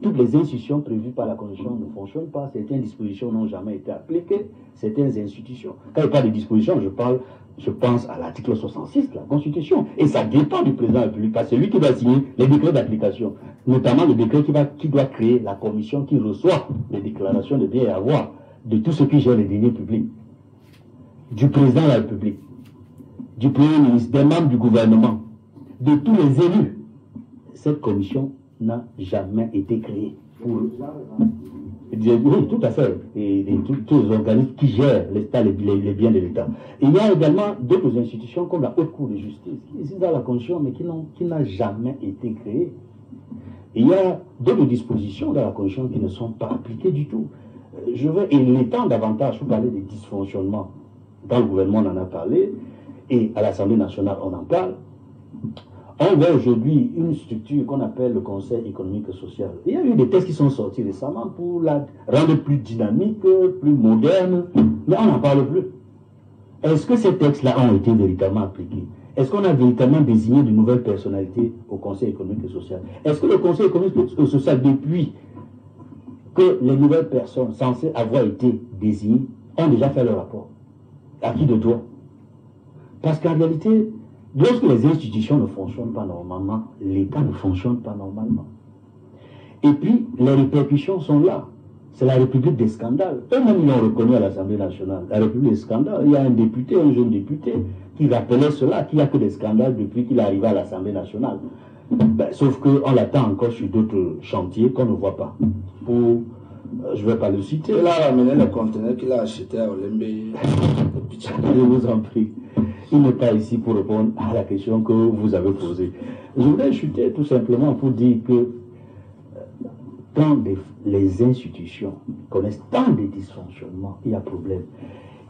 toutes les institutions prévues par la Constitution ne fonctionnent pas, certaines dispositions n'ont jamais été appliquées, certaines institutions. Quand je parle de dispositions, je pense à l'article 66 de la Constitution. Et ça dépend du président de la République, parce que c'est lui qui va signer les décrets d'application, notamment le décret qui doit créer la commission qui reçoit les déclarations de biens et avoirs de tous ceux qui gèrent les deniers publics, du président de la République, du Premier ministre, des membres du gouvernement, de tous les élus. Cette commission n'a jamais été créée pour... Oui, tout à fait. Et tous les organismes qui gèrent l'État, les biens de l'État. Il y a également d'autres institutions comme la Haute Cour de justice, qui existent dans la Constitution, mais qui n'a jamais été créée. Et il y a d'autres dispositions dans la Constitution qui ne sont pas appliquées du tout. Et l'étendre davantage, vous parlez des dysfonctionnements. Dans le gouvernement, on en a parlé, et à l'Assemblée nationale, on en parle. On voit aujourd'hui une structure qu'on appelle le Conseil économique et social. Il y a eu des textes qui sont sortis récemment pour la rendre plus dynamique, plus moderne, mais on n'en parle plus. est-ce que ces textes-là ont été véritablement appliqués? Est-ce qu'on a véritablement désigné de nouvelles personnalités au Conseil économique et social? Est-ce que le Conseil économique et social, depuis que les nouvelles personnes censées avoir été désignées, ont déjà fait leur rapport? À qui de droit? Parce qu'en réalité, lorsque les institutions ne fonctionnent pas normalement, l'État ne fonctionne pas normalement. Et puis, les répercussions sont là. C'est la République des scandales. Eux-mêmes, ils l'ont reconnu à l'Assemblée nationale. La République des scandales. Il y a un député, un jeune député, qui rappelait cela, qu'il n'y a que des scandales depuis qu'il est arrivé à l'Assemblée nationale. Ben, sauf qu'on l'attend encore sur d'autres chantiers qu'on ne voit pas. Pour, je ne vais pas le citer. Il a ramené le conteneur qu'il a acheté à Olembe. Je vous en prie. Il n'est pas ici pour répondre à la question que vous avez posée. Je voudrais chuter tout simplement pour dire que quand les institutions connaissent tant de dysfonctionnements, il y a problème.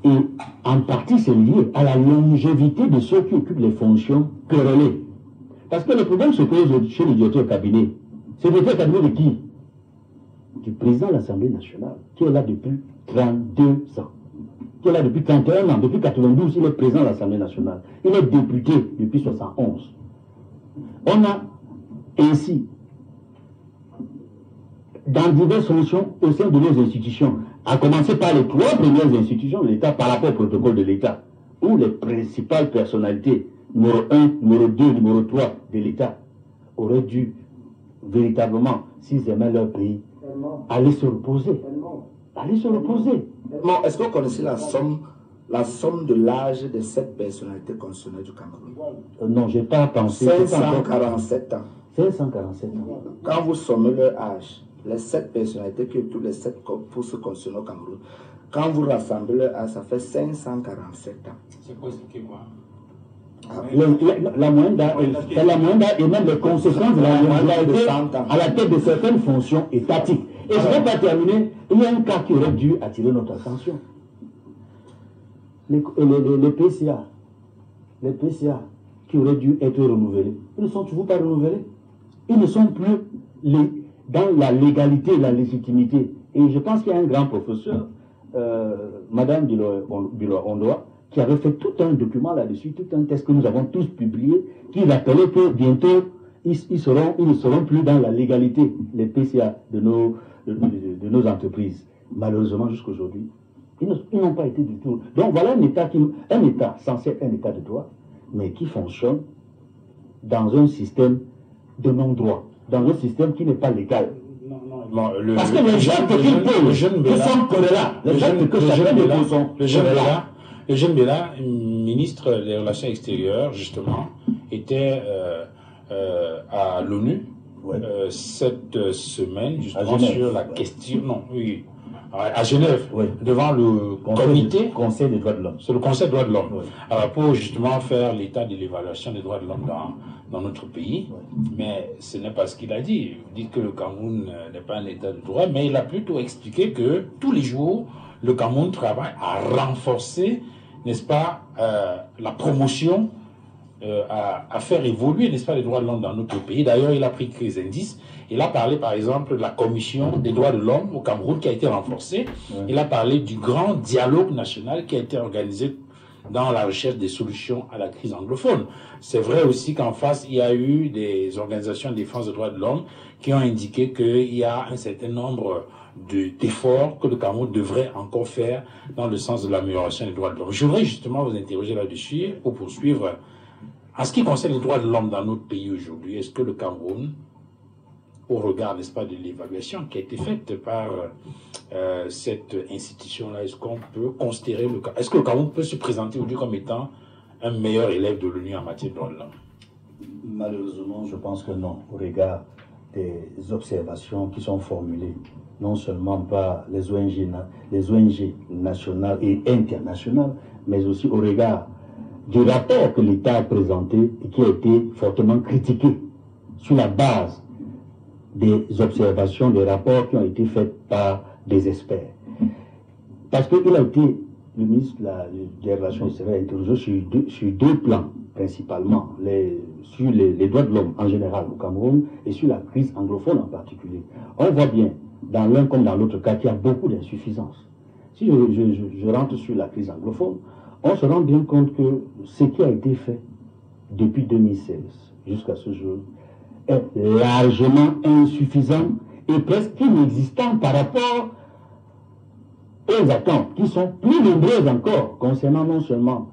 Et en partie, c'est lié à la longévité de ceux qui occupent les fonctions querellées. Parce que le problème se pose chez le directeur cabinet. C'est le directeur cabinet de qui? Du président de l'Assemblée nationale, qui est là depuis 32 ans. Qui est là depuis 31 ans. Depuis 92, il est président de l'Assemblée nationale. Il est député depuis 71. On a ainsi, dans diverses fonctions au sein de nos institutions, à commencer par les 3 premières institutions de l'État par rapport au protocole de l'État, où les principales personnalités, numéro 1, numéro 2, numéro 3 de l'État, auraient dû véritablement, s'ils aimaient leur pays, aller se reposer. Aller se reposer. Bon, est-ce que vous connaissez la somme de l'âge de cette personnalité constitutionnelle du Cameroun? Non, je n'ai pas pensé. 547 ans. 547 ans. Quand vous sommez leur âge, les 7 personnalités qui ont tous les 7 postes constitutionnels au Cameroun, quand vous rassemblez leur âge, ça fait 547 ans. C'est pour expliquer quoi? La moyenne d'âge et même les conséquences de la longévité à la tête de certaines fonctions étatiques. Et je ne vais pas terminer, il y a un cas qui aurait dû attirer notre attention. Les PCA qui auraient dû être renouvelés, ils ne sont toujours pas renouvelés. Ils ne sont plus dans la légalité et la légitimité. Et je pense qu'il y a un grand professeur, Madame Bilo-Ondoa, qui avait fait tout un document là-dessus, tout un texte que nous avons tous publié, qui rappelait que bientôt, ils ne seront plus dans la légalité, les PCA de nos entreprises. Malheureusement, jusqu'aujourd'hui, ils n'ont pas été du tout. Donc voilà un État censé être un État de droit, mais qui fonctionne dans un système de non-droit, dans un système qui n'est pas légal. Non, parce que les gens qu'ils posent, ils sont là. Les gens que chacun de nous sont là. Le jeune Bella, ministre des Relations extérieures, justement, était à l'ONU cette semaine, justement, sur la question. Non, oui. À Genève, devant le Conseil des droits de l'homme. C'est le Conseil des droits de l'homme. Alors, pour justement faire l'état de l'évaluation des droits de l'homme dans notre pays. Mais ce n'est pas ce qu'il a dit. Vous dites que le Cameroun n'est pas un état de droit, mais il a plutôt expliqué que tous les jours, le Cameroun travaille à renforcer, n'est-ce pas, la promotion, à faire évoluer, n'est-ce pas, les droits de l'homme dans notre pays. D'ailleurs, il a pris quelques indices. Il a parlé, par exemple, de la commission des droits de l'homme au Cameroun qui a été renforcée. Il a parlé du grand dialogue national qui a été organisé dans la recherche des solutions à la crise anglophone. C'est vrai aussi qu'en face, il y a eu des organisations de défense des droits de l'homme qui ont indiqué qu'il y a un certain nombre d'efforts que le Cameroun devrait encore faire dans le sens de l'amélioration des droits de l'homme. Je voudrais justement vous interroger là-dessus pour poursuivre. En ce qui concerne les droits de l'homme dans notre pays aujourd'hui, est-ce que le Cameroun, au regard, n'est-ce pas, de l'évaluation qui a été faite par cette institution-là, est-ce qu'on peut considérer est-ce que le Cameroun peut se présenter aujourd'hui comme étant un meilleur élève de l'ONU en matière de droits de l'homme? Malheureusement, je pense que non, au regard des observations qui sont formulées, non seulement par les ONG nationales et internationales, mais aussi au regard du rapport que l'État a présenté et qui a été fortement critiqué sur la base des observations, des rapports qui ont été faits par des experts. Parce qu'il a été, le ministre des Relations extérieures, interrogé sur deux plans, principalement, sur les droits de l'homme en général au Cameroun et sur la crise anglophone en particulier. On voit bien, dans l'un comme dans l'autre cas, qu'il y a beaucoup d'insuffisances. Si je rentre sur la crise anglophone, on se rend bien compte que ce qui a été fait depuis 2016 jusqu'à ce jour est largement insuffisant et presque inexistant par rapport aux attentes qui sont plus nombreuses encore concernant non seulement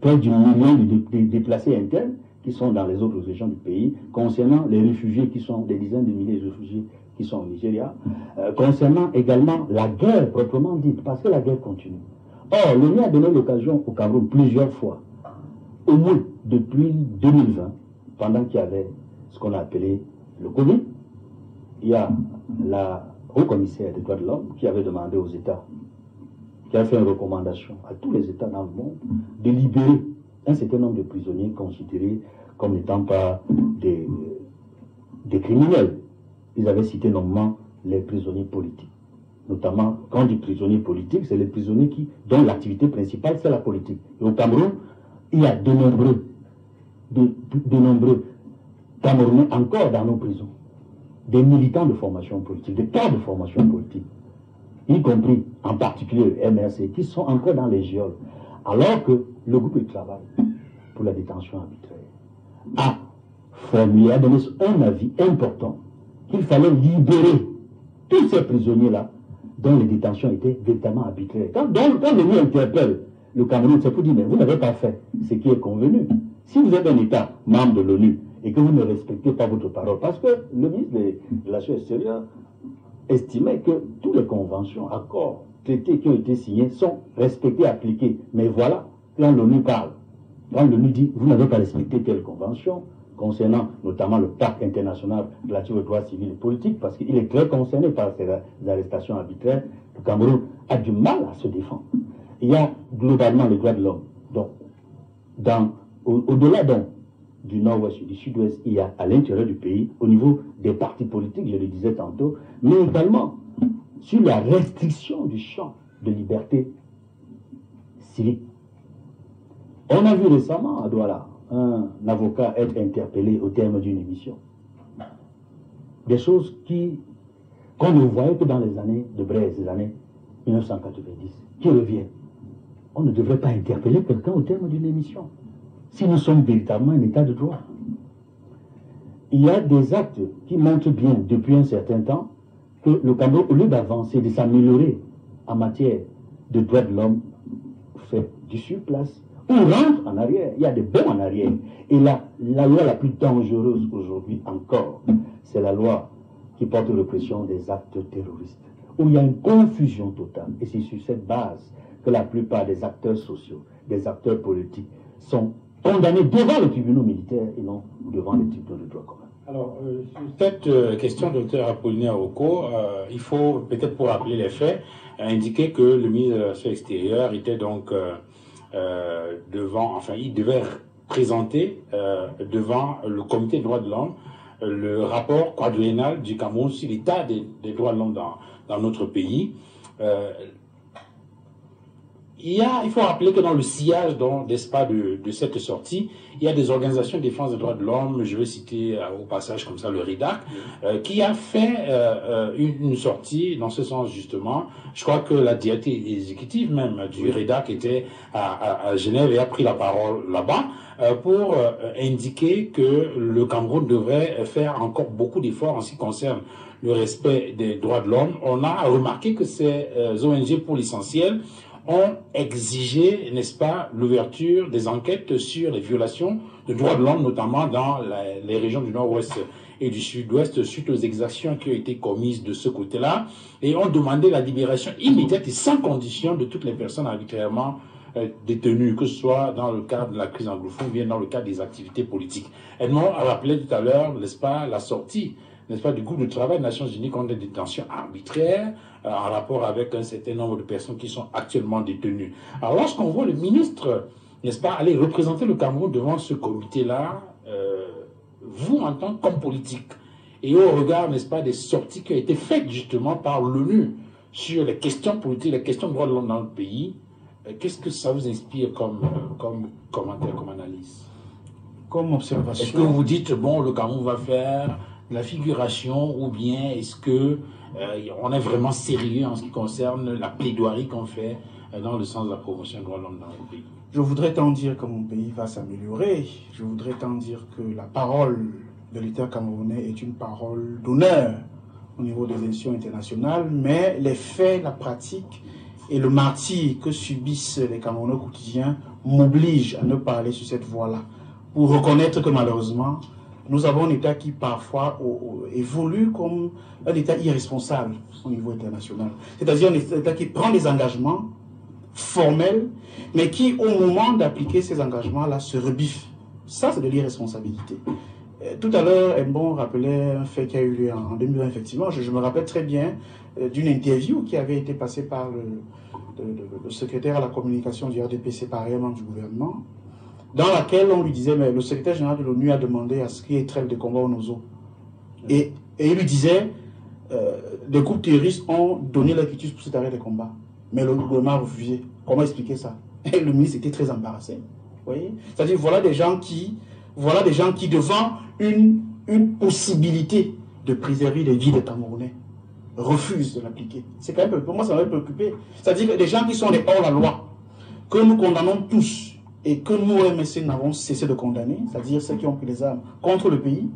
près du million de déplacés internes qui sont dans les autres régions du pays, concernant les réfugiés qui sont des dizaines de milliers de réfugiés qui sont au Nigeria, concernant également la guerre proprement dite, parce que la guerre continue. Or, l'ONU a donné l'occasion au Cameroun plusieurs fois, au moins depuis 2020, pendant qu'il y avait ce qu'on a appelé le Covid, il y a la haut-commissaire des droits de l'homme qui avait demandé aux États, qui a fait une recommandation à tous les États dans le monde de libérer un certain nombre de prisonniers considérés comme n'étant pas des criminels. Ils avaient cité nommément les prisonniers politiques. Notamment, quand on dit prisonniers politiques, c'est les prisonniers dont l'activité principale, c'est la politique. Et au Cameroun, il y a de nombreux Camerounais encore dans nos prisons. Des militants de formation politique, des cadres de formation politique, y compris en particulier le MRC, qui sont encore dans les geôles. Alors que le groupe de travail pour la détention arbitraire a formulé, a donné un avis important qu'il fallait libérer tous ces prisonniers-là dont les détentions étaient véritablement arbitraires. Quand l'ONU interpelle le Cameroun, c'est pour dire, mais vous n'avez pas fait ce qui est convenu. Si vous êtes un État membre de l'ONU et que vous ne respectez pas votre parole, parce que le ministre des Relations extérieures estimait que toutes les conventions, accords, traités qui ont été signés sont respectés, appliqués. Mais voilà, quand l'ONU parle, quand l'ONU dit, vous n'avez pas respecté telle convention, concernant notamment le pacte international relatif aux droits civils et politiques, parce qu'il est très concerné par ces arrestations arbitraires, le Cameroun a du mal à se défendre. Il y a globalement les droits de l'homme. Donc, au-delà du nord-ouest et du sud-ouest, il y a à l'intérieur du pays, au niveau des partis politiques, je le disais tantôt, mais également sur la restriction du champ de liberté civique. On a vu récemment à Douala un avocat être interpellé au terme d'une émission. Des choses qu'on ne voyait que dans les années de Braise, les années 1990, qui reviennent. On ne devrait pas interpeller quelqu'un au terme d'une émission, si nous sommes véritablement un état de droit. Il y a des actes qui montrent bien, depuis un certain temps, que le Cameroun, au lieu d'avancer, de s'améliorer en matière de droits de l'homme, fait du surplace, ou rentre en arrière. Il y a des bons en arrière. Et la loi la plus dangereuse aujourd'hui encore, c'est la loi qui porte répression des actes terroristes, où il y a une confusion totale. Et c'est sur cette base que la plupart des acteurs sociaux, des acteurs politiques, sont condamnés devant les tribunaux militaires et non devant les tribunaux de droit commun. Alors, sur cette question, docteur Apollinaire Oko, il faut peut-être, pour rappeler les faits, indiquer que le ministre de la Relations extérieures était donc il devait présenter devant le comité des droits de l'homme le rapport quadriennal du Cameroun sur l'état des droits de l'homme dans notre pays. Il faut rappeler que dans le sillage de cette sortie, il y a des organisations de défense des droits de l'homme, je vais citer au passage comme ça le RIDAC, qui a fait une sortie dans ce sens justement. Je crois que la directrice exécutive même du RIDAC était à Genève et a pris la parole là-bas pour indiquer que le Cameroun devrait faire encore beaucoup d'efforts en ce qui concerne le respect des droits de l'homme. On a remarqué que ces ONG pour l'essentiel ont exigé, n'est-ce pas, l'ouverture des enquêtes sur les violations de droits de l'homme, notamment dans les régions du nord-ouest et du sud-ouest, suite aux exactions qui ont été commises de ce côté-là, et ont demandé la libération immédiate et sans condition de toutes les personnes arbitrairement détenues, que ce soit dans le cadre de la crise anglophone ou bien dans le cadre des activités politiques. Edmond a rappelé tout à l'heure, n'est-ce pas, la sortie, n'est-ce pas, du groupe de travail des Nations Unies contre les détentions arbitraires en rapport avec un certain nombre de personnes qui sont actuellement détenues. Alors lorsqu'on voit le ministre, n'est-ce pas, aller représenter le Cameroun devant ce comité-là, vous en tant qu'homme politique, et au regard, n'est-ce pas, des sorties qui ont été faites justement par l'ONU sur les questions politiques, les questions de droits de l'homme dans le pays, qu'est-ce que ça vous inspire comme commentaire, comme analyse? Comme observation. Est-ce que vous dites, bon, le Cameroun va faire la figuration, ou bien est-ce que on est vraiment sérieux en ce qui concerne la plaidoirie qu'on fait dans le sens de la promotion des droits de l'homme dans le pays? Je voudrais tant dire que mon pays va s'améliorer. Je voudrais tant dire que la parole de l'État camerounais est une parole d'honneur au niveau des institutions internationales, mais les faits, la pratique et le martyre que subissent les Camerounais quotidiens m'obligent à ne pas aller sur cette voie-là, pour reconnaître que malheureusement, nous avons un État qui parfois évolue comme un État irresponsable au niveau international. C'est-à-dire un État qui prend des engagements formels, mais qui, au moment d'appliquer ces engagements-là, se rebiffe. Ça, c'est de l'irresponsabilité. Tout à l'heure, Mbon rappelait un fait qui a eu lieu en 2020, effectivement. Je me rappelle très bien d'une interview qui avait été passée par le secrétaire à la communication du RDPC, pareillement du gouvernement, dans laquelle on lui disait, mais le secrétaire général de l'ONU a demandé à ce qu'il y ait trêve de combat au Nozo. Et il lui disait, des groupes terroristes ont donné leur quitus pour cet arrêt de combat. Mais le gouvernement a refusé. Comment expliquer ça? Et le ministre était très embarrassé. Vous voyez? C'est-à-dire, voilà des gens qui, devant une possibilité de préserver les vies des Camerounais, refusent de l'appliquer. C'est quand même, pour moi, ça m'a préoccupé. C'est-à-dire des gens qui sont des hors-la-loi, que nous condamnons tous, et que nous, MSC, n'avons cessé de condamner, c'est-à-dire ceux qui ont pris les armes contre le pays,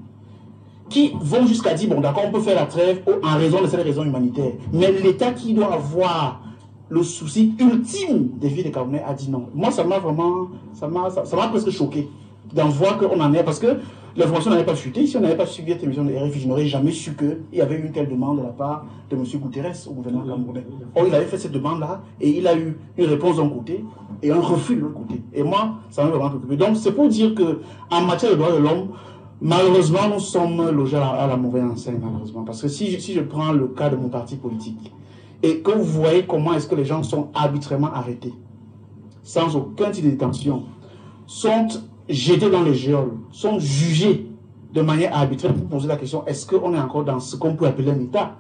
qui vont jusqu'à dire, bon d'accord, on peut faire la trêve en raison de cette raison humanitaire. Mais l'État qui doit avoir le souci ultime des vies des Camerounais a dit non. Moi, ça m'a vraiment, ça m'a presque choqué d'en voir qu'on en est, parce que l'information n'avait pas chuté. Si on n'avait pas suivi cette émission de RFI, je n'aurais jamais su qu'il y avait une telle demande de la part de M. Guterres au gouvernement camerounais. Or, il avait fait cette demande-là et il a eu une réponse d'un côté et un refus de l'autre côté. Et moi, ça m'a vraiment préoccupé. Donc, c'est pour dire qu'en matière de droits de l'homme, malheureusement, nous sommes logés à la mauvaise enseigne, malheureusement. Parce que si je prends le cas de mon parti politique, et que vous voyez comment est-ce que les gens sont arbitrairement arrêtés, sans aucun type de détention, sont jetés dans les geôles, sont jugés de manière arbitraire pour poser la question, est-ce qu'on est encore dans ce qu'on peut appeler un État?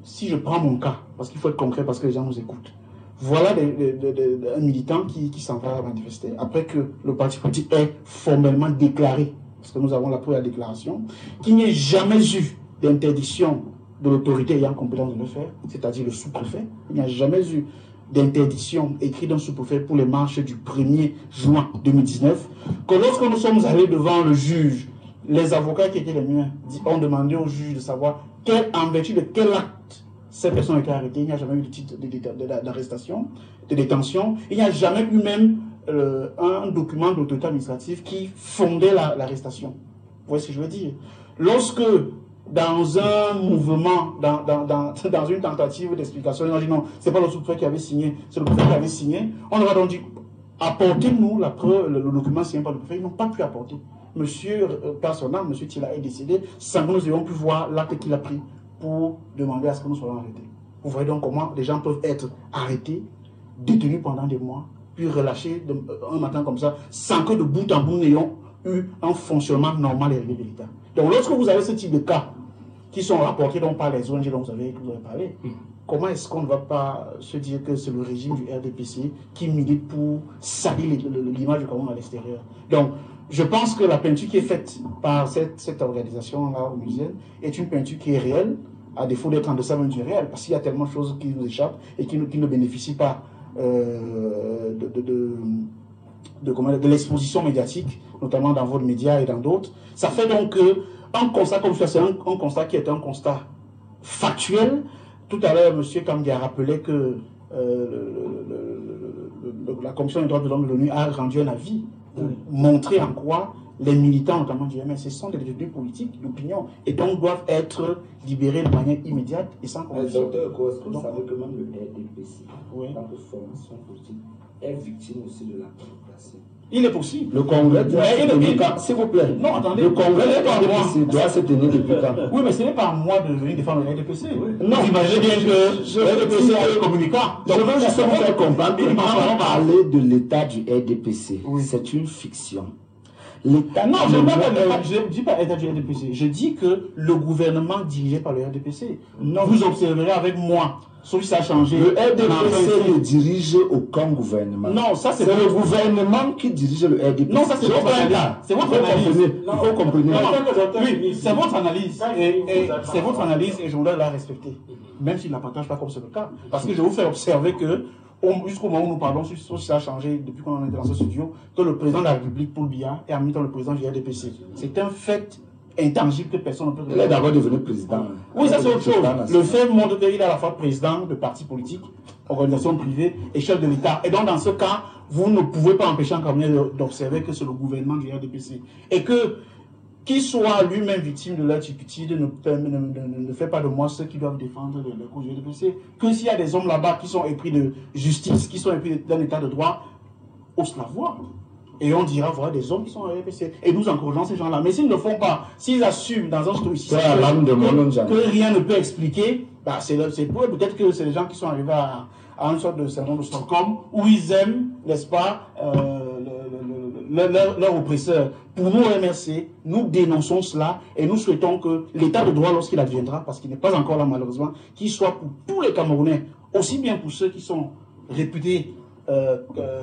Si je prends mon cas, parce qu'il faut être concret, parce que les gens nous écoutent, voilà un militant qui s'en va manifester, après que le parti politique ait formellement déclaré, parce que nous avons la preuve de la déclaration, qu'il n'y ait jamais eu d'interdiction de l'autorité ayant compétence de le faire, c'est-à-dire le sous-préfet. Il n'y a jamais eu d'interdiction écrite d'un sous-préfet pour les marches du 1er juin 2019, que lorsque nous sommes allés devant le juge, les avocats qui étaient les miens ont demandé au juge de savoir en vertu de quel acte ces personnes ont été arrêtées. Il n'y a jamais eu de titre d'arrestation, de détention. Il n'y a jamais eu même un document d'autorité administrative qui fondait l'arrestation. Vous voyez ce que je veux dire? Lorsque dans un mouvement, dans une tentative d'explication, on a dit non, c'est pas le sous-préfet qui avait signé, c'est le préfet qui avait signé. On leur a donc dit, apportez-nous la preuve, le document signé par le préfet. Ils n'ont pas pu apporter. Monsieur personnel, monsieur Tila est décédé sans que nous ayons pu voir l'acte qu'il a pris pour demander à ce que nous soyons arrêtés. Vous voyez donc comment les gens peuvent être arrêtés, détenus pendant des mois, puis relâchés un matin comme ça, sans que de bout en bout nous ayons eu un fonctionnement normal et régulier de l'État. Donc lorsque vous avez ce type de cas qui sont rapportés donc par les ONG dont vous avez parlé, comment est-ce qu'on ne va pas se dire que c'est le régime du RDPC qui milite pour salir l'image du Cameroun à l'extérieur? Donc je pense que la peinture qui est faite par cette organisation-là onusienne est une peinture qui est réelle, à défaut d'être en deçà même du réel, parce qu'il y a tellement de choses qui nous échappent et qui ne bénéficient pas de l'exposition médiatique, notamment dans votre média et dans d'autres. Ça fait donc un constat comme ça, c'est un constat qui est un constat factuel. Tout à l'heure, M. Kamgi a rappelé que la Commission des droits de l'homme de l'ONU a rendu un avis pour montrer en quoi les militants, notamment du MS, sont des détenus politiques d'opinion et donc doivent être libérés de manière immédiate et sans condition. Docteur, est-ce que vous savez que même le RDPC, en tant que formation politique, est victime aussi de la démocratie? Il est possible. Le Congrès doit se tenir quand? S'il vous plaît. Non, attendez. Le Congrès doit se tenir depuis quand? Oui, mais ce n'est pas à moi de venir défendre le RDPC. Non, vous imaginez bien que le RDPC a un communicant. Donc, je veux juste vous faire comprendre que quand on parle de l'état du RDPC, c'est une fiction. L'État. Non, je ne dis pas état du RDPC. Je dis que le gouvernement dirigé par le RDPC. Non, vous observerez avec moi. Sauf si ça a changé. Le RDPC ne dirige aucun gouvernement. Non, ça c'est le gouvernement qui dirige le RDPC. Non, ça c'est votre analyse. C'est votre analyse. Il faut comprendre. Oui, c'est votre analyse. C'est votre analyse et je voudrais la respecter. Même s'il ne la partage pas comme c'est le cas. Parce que je vous fais observer que jusqu'au moment où nous parlons, ça a changé depuis qu'on est dans ce studio, que le président de la République, Paul Biya, est en même temps le président du RDPC. C'est un fait intangible que personne ne peut Il est d'abord devenu président. Oui, ça c'est autre chose. Le fait montre qu'il est à la fois président de parti politique, organisation privée et chef de l'État. Et donc dans ce cas, vous ne pouvez pas empêcher un cabinet d'observer que c'est le gouvernement du RDPC. Et que qu'il soit lui-même victime de leur turpitude ne fait pas de moi ceux qui doivent défendre le cause du RDPC. Que s'il y a des hommes là-bas qui sont épris de justice, qui sont épris d'un état de droit, on se la voit. Et on dira, voilà des hommes qui sont au RDPC. Et nous encourageons ces gens-là. Mais s'ils ne le font pas, s'ils assument dans un stoïcisme que rien ne peut expliquer, bah peut-être que c'est les gens qui sont arrivés à une sorte de syndrome de Stockholm, où ils aiment, n'est-ce pas, leur oppresseur. Pour nous, au MRC, nous dénonçons cela et nous souhaitons que l'état de droit, lorsqu'il adviendra, parce qu'il n'est pas encore là malheureusement, qu'il soit pour tous les Camerounais, aussi bien pour ceux qui sont réputés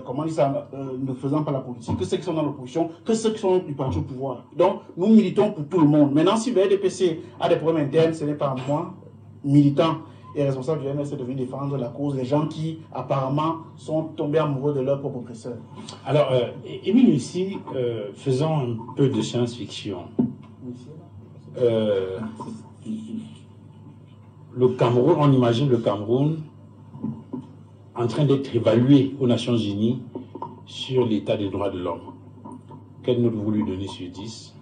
comment dire ça, ne faisant pas la politique, que ceux qui sont dans l'opposition, que ceux qui sont du parti au pouvoir. Donc, nous militons pour tout le monde. Maintenant, si le RDPC a des problèmes internes, ce n'est pas moi, militant et responsable du MRC, de venir défendre la cause des gens qui, apparemment, sont tombés amoureux de leur propre oppresseur. Alors, Émile, ici, faisons un peu de science-fiction. Le Cameroun, on imagine le Cameroun en train d'être évalué aux Nations Unies sur l'état des droits de l'homme. Quelle note vous lui donnez sur 10?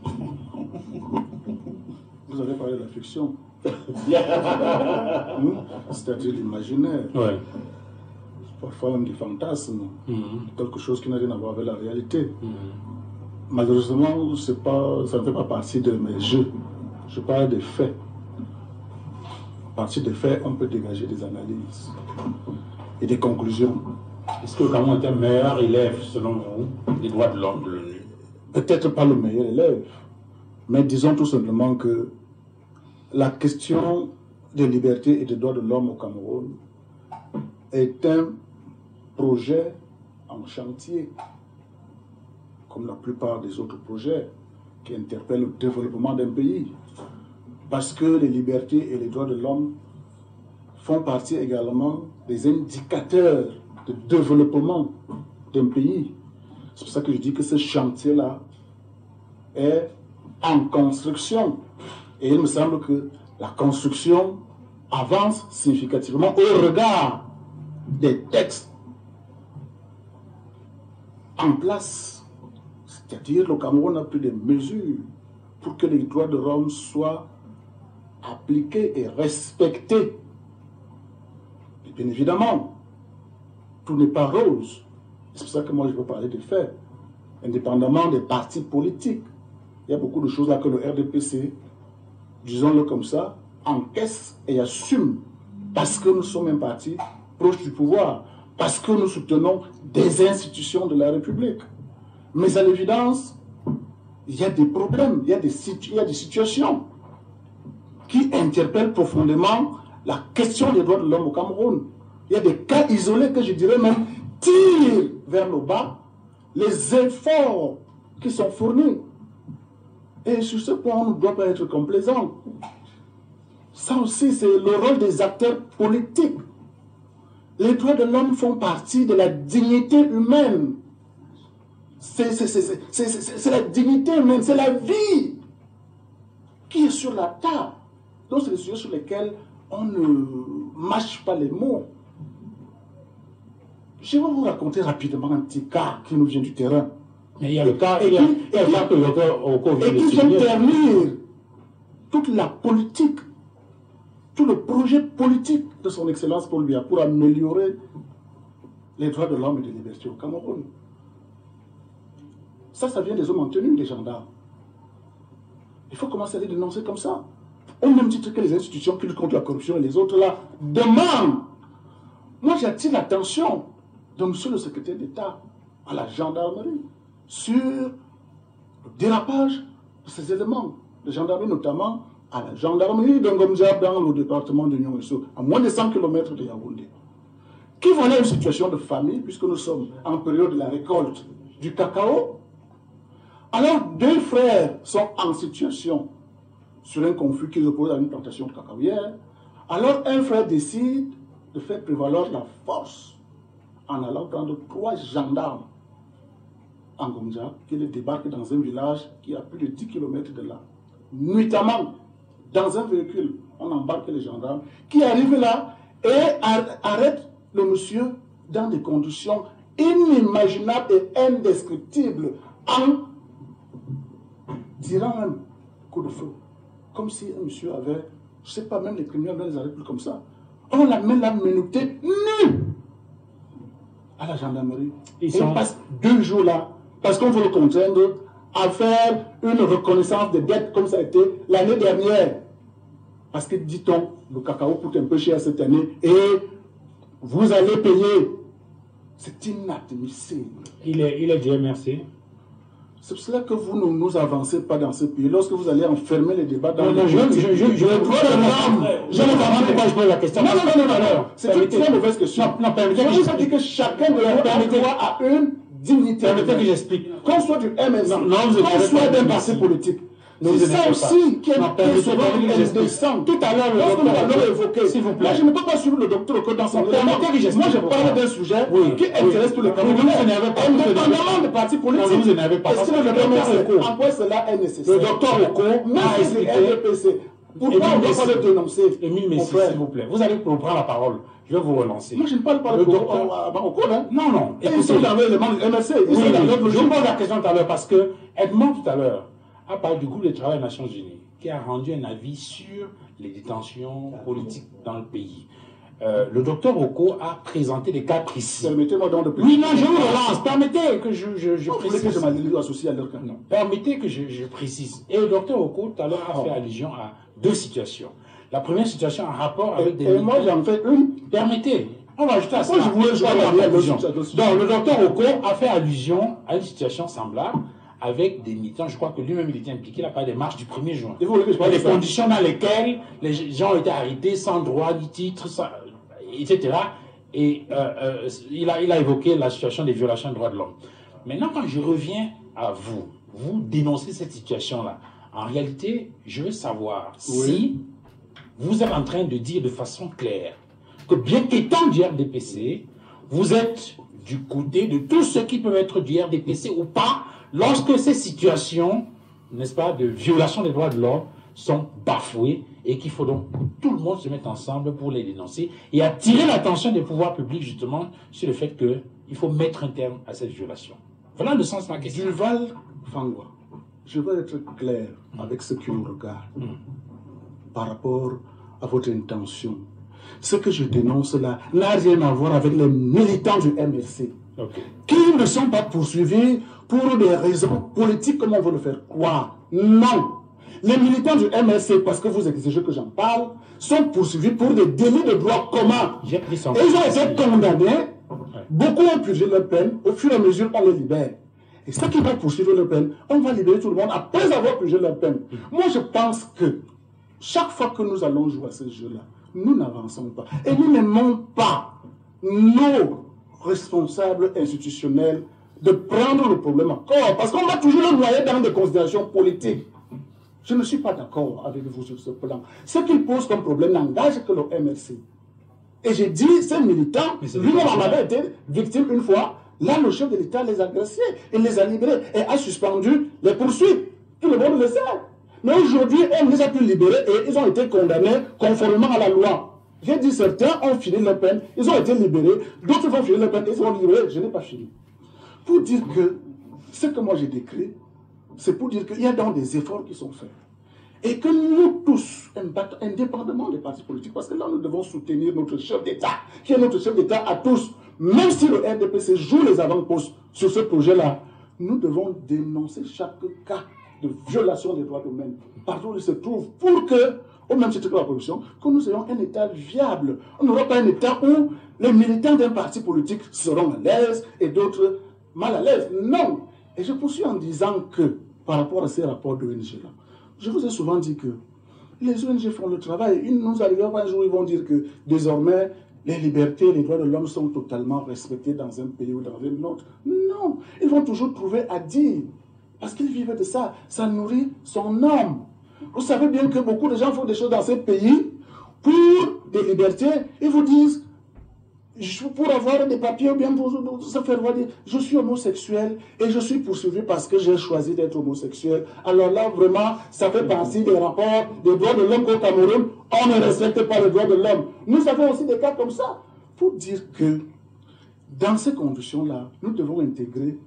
Vous avez parlé de la fiction. C'est-à-dire l'imaginaire. Ouais. Parfois même des fantasmes. Quelque chose qui n'a rien à voir avec la réalité. Malheureusement, ça ne fait pas partie de mes jeux. Je parle des faits. À partir des faits, on peut dégager des analyses et des conclusions. Est-ce que le Cameroun est un meilleur élève, selon vous, des droits de l'homme de l'ONU? Peut-être pas le meilleur élève, mais disons tout simplement que la question des libertés et des droits de l'homme au Cameroun est un projet en chantier, comme la plupart des autres projets qui interpellent le développement d'un pays. Parce que les libertés et les droits de l'homme font partie également des indicateurs de développement d'un pays. C'est pour ça que je dis que ce chantier-là est en construction. Et il me semble que la construction avance significativement au regard des textes en place. C'est-à-dire le Cameroun a pris des mesures pour que les droits de l'homme soient appliqués et respectés. Et bien évidemment, tout n'est pas rose. C'est pour ça que moi je veux parler des faits, indépendamment des partis politiques. Il y a beaucoup de choses là que le RDPC, disons-le comme ça, encaisse et assume parce que nous sommes un parti proche du pouvoir, parce que nous soutenons des institutions de la République. Mais à l'évidence, il y a des problèmes, il y a des situations qui interpellent profondément la question des droits de l'homme au Cameroun. Il y a des cas isolés que je dirais même tirent vers le bas les efforts qui sont fournis. Et sur ce point, on ne doit pas être complaisant. Ça aussi, c'est le rôle des acteurs politiques. Les droits de l'homme font partie de la dignité humaine. C'est la dignité humaine, c'est la vie qui est sur la table. Donc, c'est des sujets sur lesquels on ne mâche pas les mots. Je vais vous raconter rapidement un petit cas qui nous vient du terrain. Mais il y a le cas, il y a le cas que et qui vient ternir toute la politique, tout le projet politique de son Excellence Paul Biya pour améliorer les droits de l'homme et des libertés au Cameroun. Ça vient des hommes en tenue, des gendarmes. Il faut commencer à les dénoncer comme ça. Au même titre que les institutions qui luttent contre la corruption et les autres là demandent. Moi, j'attire l'attention de monsieur le secrétaire d'État à la gendarmerie sur le dérapage de ces éléments. De gendarmerie, notamment à la gendarmerie d'Ngomja dans le département de Nyongesso, à moins de 100 km de Yaoundé, qui voilà une situation de famille, puisque nous sommes en période de la récolte du cacao. Alors, deux frères sont en situation sur un conflit qui les oppose à une plantation de cacaoyère. Alors, un frère décide de faire prévaloir la force en allant prendre 3 gendarmes en Gomja, qui les débarquent dans un village qui est à plus de 10 km de là. Nuitamment, dans un véhicule, on embarque les gendarmes, qui arrivent là et arrêtent le monsieur dans des conditions inimaginables et indescriptibles, en tirant un coup de feu. Comme si un monsieur avait, je ne sais pas, même les criminels ne les arrêtent plus comme ça. On l'amène là menotté, nu, à la gendarmerie. Il passe 2 jours là, parce qu'on veut le contraindre à faire une reconnaissance de dette comme ça a été l'année dernière. Parce que, dit-on, le cacao coûte un peu cher cette année et vous allez payer. C'est inadmissible. Il est du MRC. C'est pour cela que vous ne nous avancez pas dans ce pays. Lorsque vous allez enfermer les débats dans je vais pourquoi je pose la question. Non. C'est une très mauvaise question. Non, permettez que je dis que chacun de nous a droit à une dignité. Permettez que j'explique. Qu'on soit du MSC, qu'on soit d'un parti politique. C'est ça aussi qui est indécent. Tout à l'heure, lorsque nous allons évoquer, s'il vous plaît, je ne peux pas suivre le docteur Oko dans son élément. Moi, je parle d'un sujet qui intéresse tous les Camerounais. Indépendamment des partis politiques. Vous n'avez pas. Est-ce que le en quoi cela est nécessaire? Le docteur Oko a expliqué. Pourquoi on ne va pas le dénoncer? Émile Messi, s'il vous plaît. Vous allez prendre la parole. Je vais vous relancer. Moi, je ne parle pas de Oko. Non. Ils sont dans l'élément du MSC. Je vous pose la question tout à l'heure parce que Edmond, tout à l'heure, a parlé du groupe de travail des Nations Unies qui a rendu un avis sur les détentions politiques dans le pays. Le docteur Oko a présenté des cas précis. Permettez-moi donc de préciser. Oui, non, je vous relance. Permettez que je précise. Vous voulez que je m'associe à leur cas? Non. Permettez que je précise. Et le docteur Oko, tout à l'heure, a fait allusion à 2 situations. La première situation en rapport avec des... Et moi, j'en fais une. Permettez. On va ajouter à ça. Moi, je voulais jouer à l'allusion. Donc, le docteur Oko a fait allusion à une situation semblable avec des militants. Je crois que lui-même, il était impliqué. Il a parlé des marches du 1er juin. Et vous voulez que je parle les de ça? conditions dans lesquelles les gens ont été arrêtés sans droit ni titre, etc. Et il a évoqué la situation des violations des droits de l'homme. Maintenant, quand je reviens à vous, vous dénoncez cette situation-là. En réalité, je veux savoir si vous êtes en train de dire de façon claire que bien qu'étant du RDPC, vous êtes du côté de tous ceux qui peuvent être du RDPC ou pas, lorsque ces situations, n'est-ce pas, de violation des droits de l'homme sont bafouées et qu'il faut donc que tout le monde se mette ensemble pour les dénoncer et attirer l'attention des pouvoirs publics justement sur le fait qu'il faut mettre un terme à cette violation. Voilà le sens de ma question. Duval Fangwa, je veux être clair avec ceux qui nous regardent par rapport à votre intention. Ce que je dénonce là n'a rien à voir avec les militants du MRC, qui ne sont pas poursuivis pour des raisons politiques comme on veut le faire croire. Non. Les militants du MRC, parce que vous exigez que j'en parle, sont poursuivis pour des délits de droit commun. Et ils ont été condamnés. Beaucoup ont purgé leur peine. Au fur et à mesure, on les libère. Et ceux qui vont poursuivre leur peine, on va libérer tout le monde après avoir purgé leur peine. Moi, je pense que chaque fois que nous allons jouer à ce jeu-là, nous n'avançons pas. Et nous n'aimons pas nos responsables institutionnels de prendre le problème en corps. Parce qu'on va toujours le noyer dans des considérations politiques. Je ne suis pas d'accord avec vous sur ce plan. Ce qu'il pose comme problème n'engage que le MRC. Et j'ai dit, ces militants, lui-même en avait été victime une fois. Là, le chef de l'État les a graciés, il les a libérés et a suspendu les poursuites. Tout le monde le sait. Mais aujourd'hui, on les a pu libérer et ils ont été condamnés conformément à la loi. J'ai dit, certains ont fini leur peine, ils ont été libérés, d'autres vont finir leur peine, ils seront libérés. Je n'ai pas fini. Pour dire que ce que moi j'ai décrit, c'est pour dire qu'il y a donc des efforts qui sont faits. Et que nous tous, indépendamment des partis politiques, parce que là nous devons soutenir notre chef d'État, qui est notre chef d'État à tous, même si le RDPC joue les avant-postes sur ce projet-là, nous devons dénoncer chaque cas de violation des droits humains, partout où il se trouve, pour que, au même titre que la corruption, que nous ayons un État viable. On n'aura pas un État où les militants d'un parti politique seront à l'aise et d'autres mal à l'aise. Non. Et je poursuis en disant que, par rapport à ces rapports d'ONG-là, je vous ai souvent dit que les ONG font le travail. Ils nous arriveront un jour, ils vont dire que désormais, les libertés, les droits de l'homme sont totalement respectés dans un pays ou dans un autre. Non. Ils vont toujours trouver à dire. Parce qu'ils vivent de ça. Ça nourrit son âme. Vous savez bien que beaucoup de gens font des choses dans ces pays pour des libertés. Ils vous disent, pour avoir des papiers ou bien pour se faire voir dire je suis homosexuel et je suis poursuivi parce que j'ai choisi d'être homosexuel. Alors là, vraiment, ça fait partie des rapports des droits de l'homme au Cameroun. On ne respecte pas les droits de l'homme. Nous avons aussi des cas comme ça. Pour dire que dans ces conditions-là, nous devons intégrer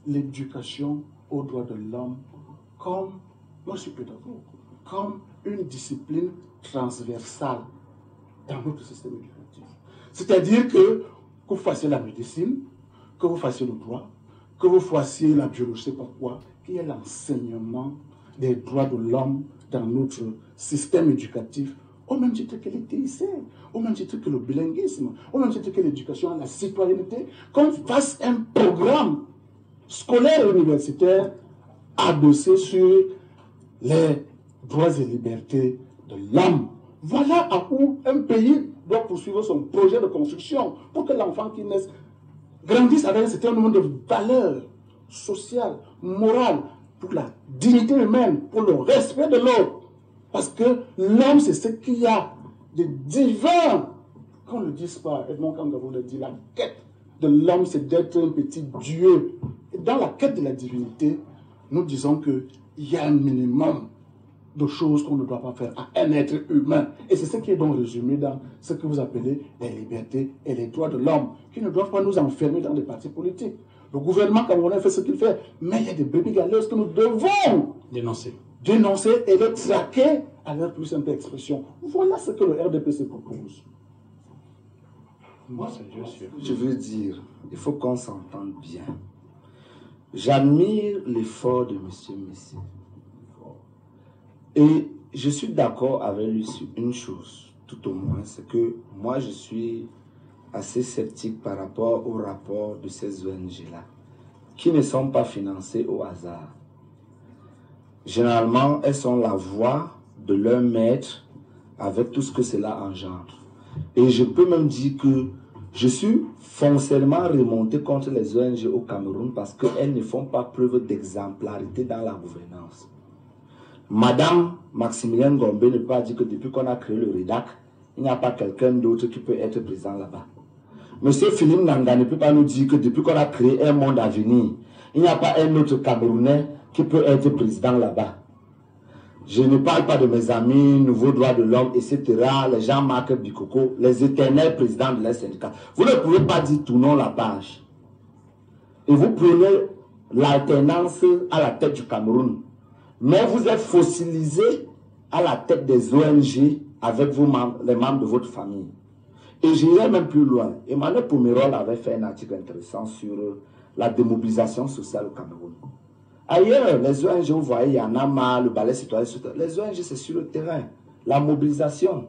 l'éducation aux droits de l'homme comme, moi je suis pédagogue, comme une discipline transversale dans notre système éducatif. C'est-à-dire que vous fassiez la médecine, que vous fassiez le droit, que vous fassiez la biologie, je ne sais pas quoi, qu'il y ait l'enseignement des droits de l'homme dans notre système éducatif, au même titre que les TIC, au même titre que le bilinguisme, au même titre que l'éducation à la citoyenneté, qu'on fasse un programme scolaire et universitaire adossé sur les droits et libertés de l'homme. Voilà à où un pays doit poursuivre son projet de construction pour que l'enfant qui naisse grandisse avec un certain nombre de valeurs sociales, morales, pour la dignité humaine, pour le respect de l'autre. Parce que l'homme, c'est ce qu'il y a de divin. Qu'on ne le dise pas, Edmond Kangabou le dit, la quête de l'homme, c'est d'être un petit Dieu. Et dans la quête de la divinité, nous disons qu'il y a un minimum de choses qu'on ne doit pas faire à un être humain. Et c'est ce qui est donc résumé dans ce que vous appelez les libertés et les droits de l'homme, qui ne doivent pas nous enfermer dans des partis politiques. Le gouvernement camerounais fait ce qu'il fait, mais il y a des brebis galeuses que nous devons dénoncer et les traquer à leur plus simple expression. Voilà ce que le RDPC propose. Moi, je veux dire, il faut qu'on s'entende bien. J'admire l'effort de M. Messi. Et je suis d'accord avec lui sur une chose, tout au moins, c'est que moi je suis assez sceptique par rapport au rapport de ces ONG-là, qui ne sont pas financées au hasard. Généralement, elles sont la voix de leur maître avec tout ce que cela engendre. Et je peux même dire que je suis foncièrement remonté contre les ONG au Cameroun parce qu'elles ne font pas preuve d'exemplarité dans la gouvernance. Madame Maximilienne Gombe ne peut pas dire que depuis qu'on a créé le REDAC, il n'y a pas quelqu'un d'autre qui peut être présent là-bas. Monsieur Philippe Nanga ne peut pas nous dire que depuis qu'on a créé un monde à venir, il n'y a pas un autre Camerounais qui peut être président là-bas. Je ne parle pas de mes amis, Nouveaux Droits de l'Homme, etc., les Jean-Marc Bikoko, les éternels présidents de les syndicats. Vous ne pouvez pas dire tournons la page. Et vous prenez l'alternance à la tête du Cameroun. Mais vous êtes fossilisé à la tête des ONG avec vos membres, les membres de votre famille. Et j'irai même plus loin. Emmanuel Pomerol avait fait un article intéressant sur la démobilisation sociale au Cameroun. Ailleurs, les ONG, vous voyez, il y en a marre, le balai citoyen, les ONG, c'est sur le terrain, la mobilisation.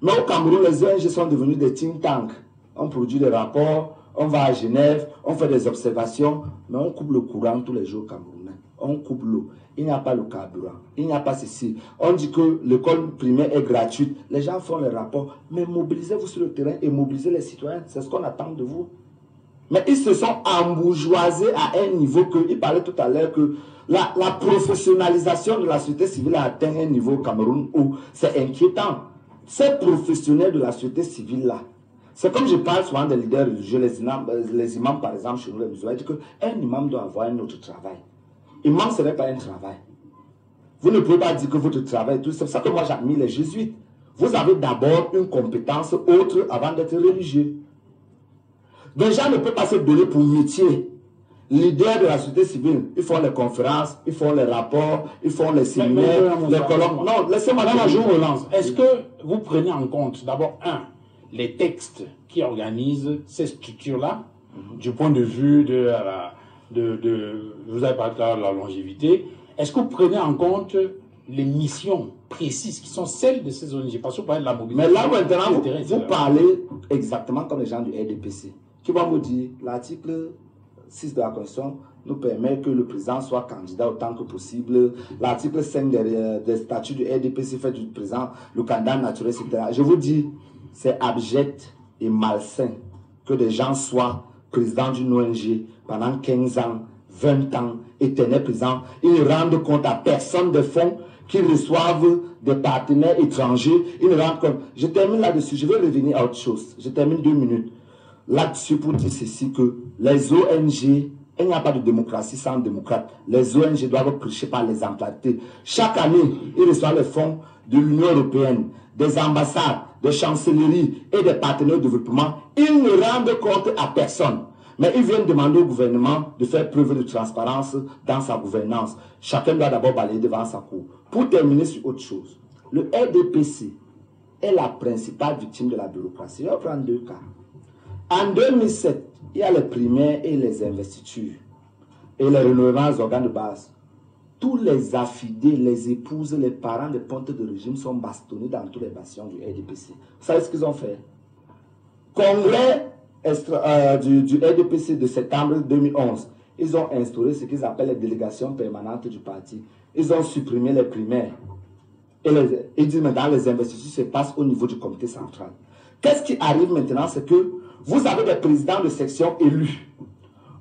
Mais au Cameroun, les ONG sont devenus des think tanks. On produit des rapports, on va à Genève, on fait des observations, mais on coupe le courant tous les jours au Cameroun. On coupe l'eau. Il n'y a pas le carburant. Il n'y a pas ceci. On dit que l'école primaire est gratuite. Les gens font les rapports. Mais mobilisez-vous sur le terrain et mobilisez les citoyens. C'est ce qu'on attend de vous. Mais ils se sont embourgeoisés à un niveau que, il parlait tout à l'heure que la professionnalisation de la société civile a atteint un niveau au Cameroun où c'est inquiétant. Ces professionnels de la société civile-là, c'est comme je parle souvent des leaders religieux, les imams par exemple, chez nous les musulmans, ils disent qu'un imam doit avoir un autre travail. Imam, ce n'est pas un travail. Vous ne pouvez pas dire que votre travail est tout. C'est pour ça que moi j'admire les jésuites. Vous avez d'abord une compétence autre avant d'être religieux. Des gens ne peuvent pas se donner pour métier. Leaders de la société civile, ils font les conférences, ils font les rapports, ils font les séminaires, les colloques. Non, laissez-moi dire. Je vous relance. Est-ce que vous prenez en compte d'abord, les textes qui organisent ces structures-là, du point de vue de vous avez parlé de la longévité, est-ce que vous prenez en compte les missions précises qui sont celles de ces ONG? Parce que vous parlez de la mobilisation. Mais là maintenant, vous parlez exactement comme les gens du RDPC, qui vont vous dire l'article 6 de la Constitution nous permet que le président soit candidat autant que possible. L'article 5 des statuts du RDPC fait du président le candidat naturel, etc. Je vous dis, c'est abject et malsain que des gens soient présidents d'une ONG pendant 15 ans, 20 ans, éternel président. Ils ne rendent compte à personne des fonds qu'ils reçoivent des partenaires étrangers. Ils ne rendent compte. Je termine là-dessus. Je vais revenir à autre chose. Je termine 2 minutes. là-dessus pour dire ceci, que les ONG, il n'y a pas de démocratie sans démocrate. Les ONG doivent prêcher par les implantés. Chaque année, ils reçoivent les fonds de l'Union européenne, des ambassades, des chancelleries et des partenaires de développement. Ils ne rendent compte à personne. Mais ils viennent demander au gouvernement de faire preuve de transparence dans sa gouvernance. Chacun doit d'abord balayer devant sa cour. Pour terminer sur autre chose, le RDPC est la principale victime de la bureaucratie. Je vais prendre 2 cas. En 2007, il y a les primaires et les investitures et les renouvellements des organes de base. Tous les affidés, les épouses, les parents des pontes de régime sont bastonnés dans tous les bastions du RDPC. Vous savez ce qu'ils ont fait? Congrès du RDPC de septembre 2011, ils ont instauré ce qu'ils appellent les délégations permanentes du parti. Ils ont supprimé les primaires. Et ils disent maintenant les investitures se passent au niveau du comité central. Qu'est-ce qui arrive maintenant? C'est que vous avez des présidents de section élus.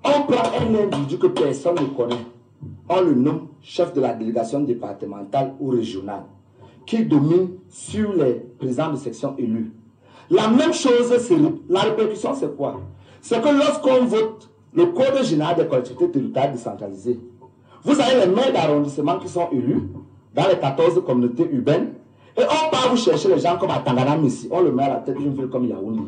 On prend un individu que personne ne connaît. On le nomme chef de la délégation départementale ou régionale, qui domine sur les présidents de section élus. La même chose, la répercussion, c'est quoi? C'est que lorsqu'on vote le Code général des collectivités territoriales décentralisées, vous avez les maires d'arrondissement qui sont élus dans les 14 communautés urbaines, et on part vous chercher les gens comme à Tangana Messi, on le met à la tête d'une ville comme Yaoundé.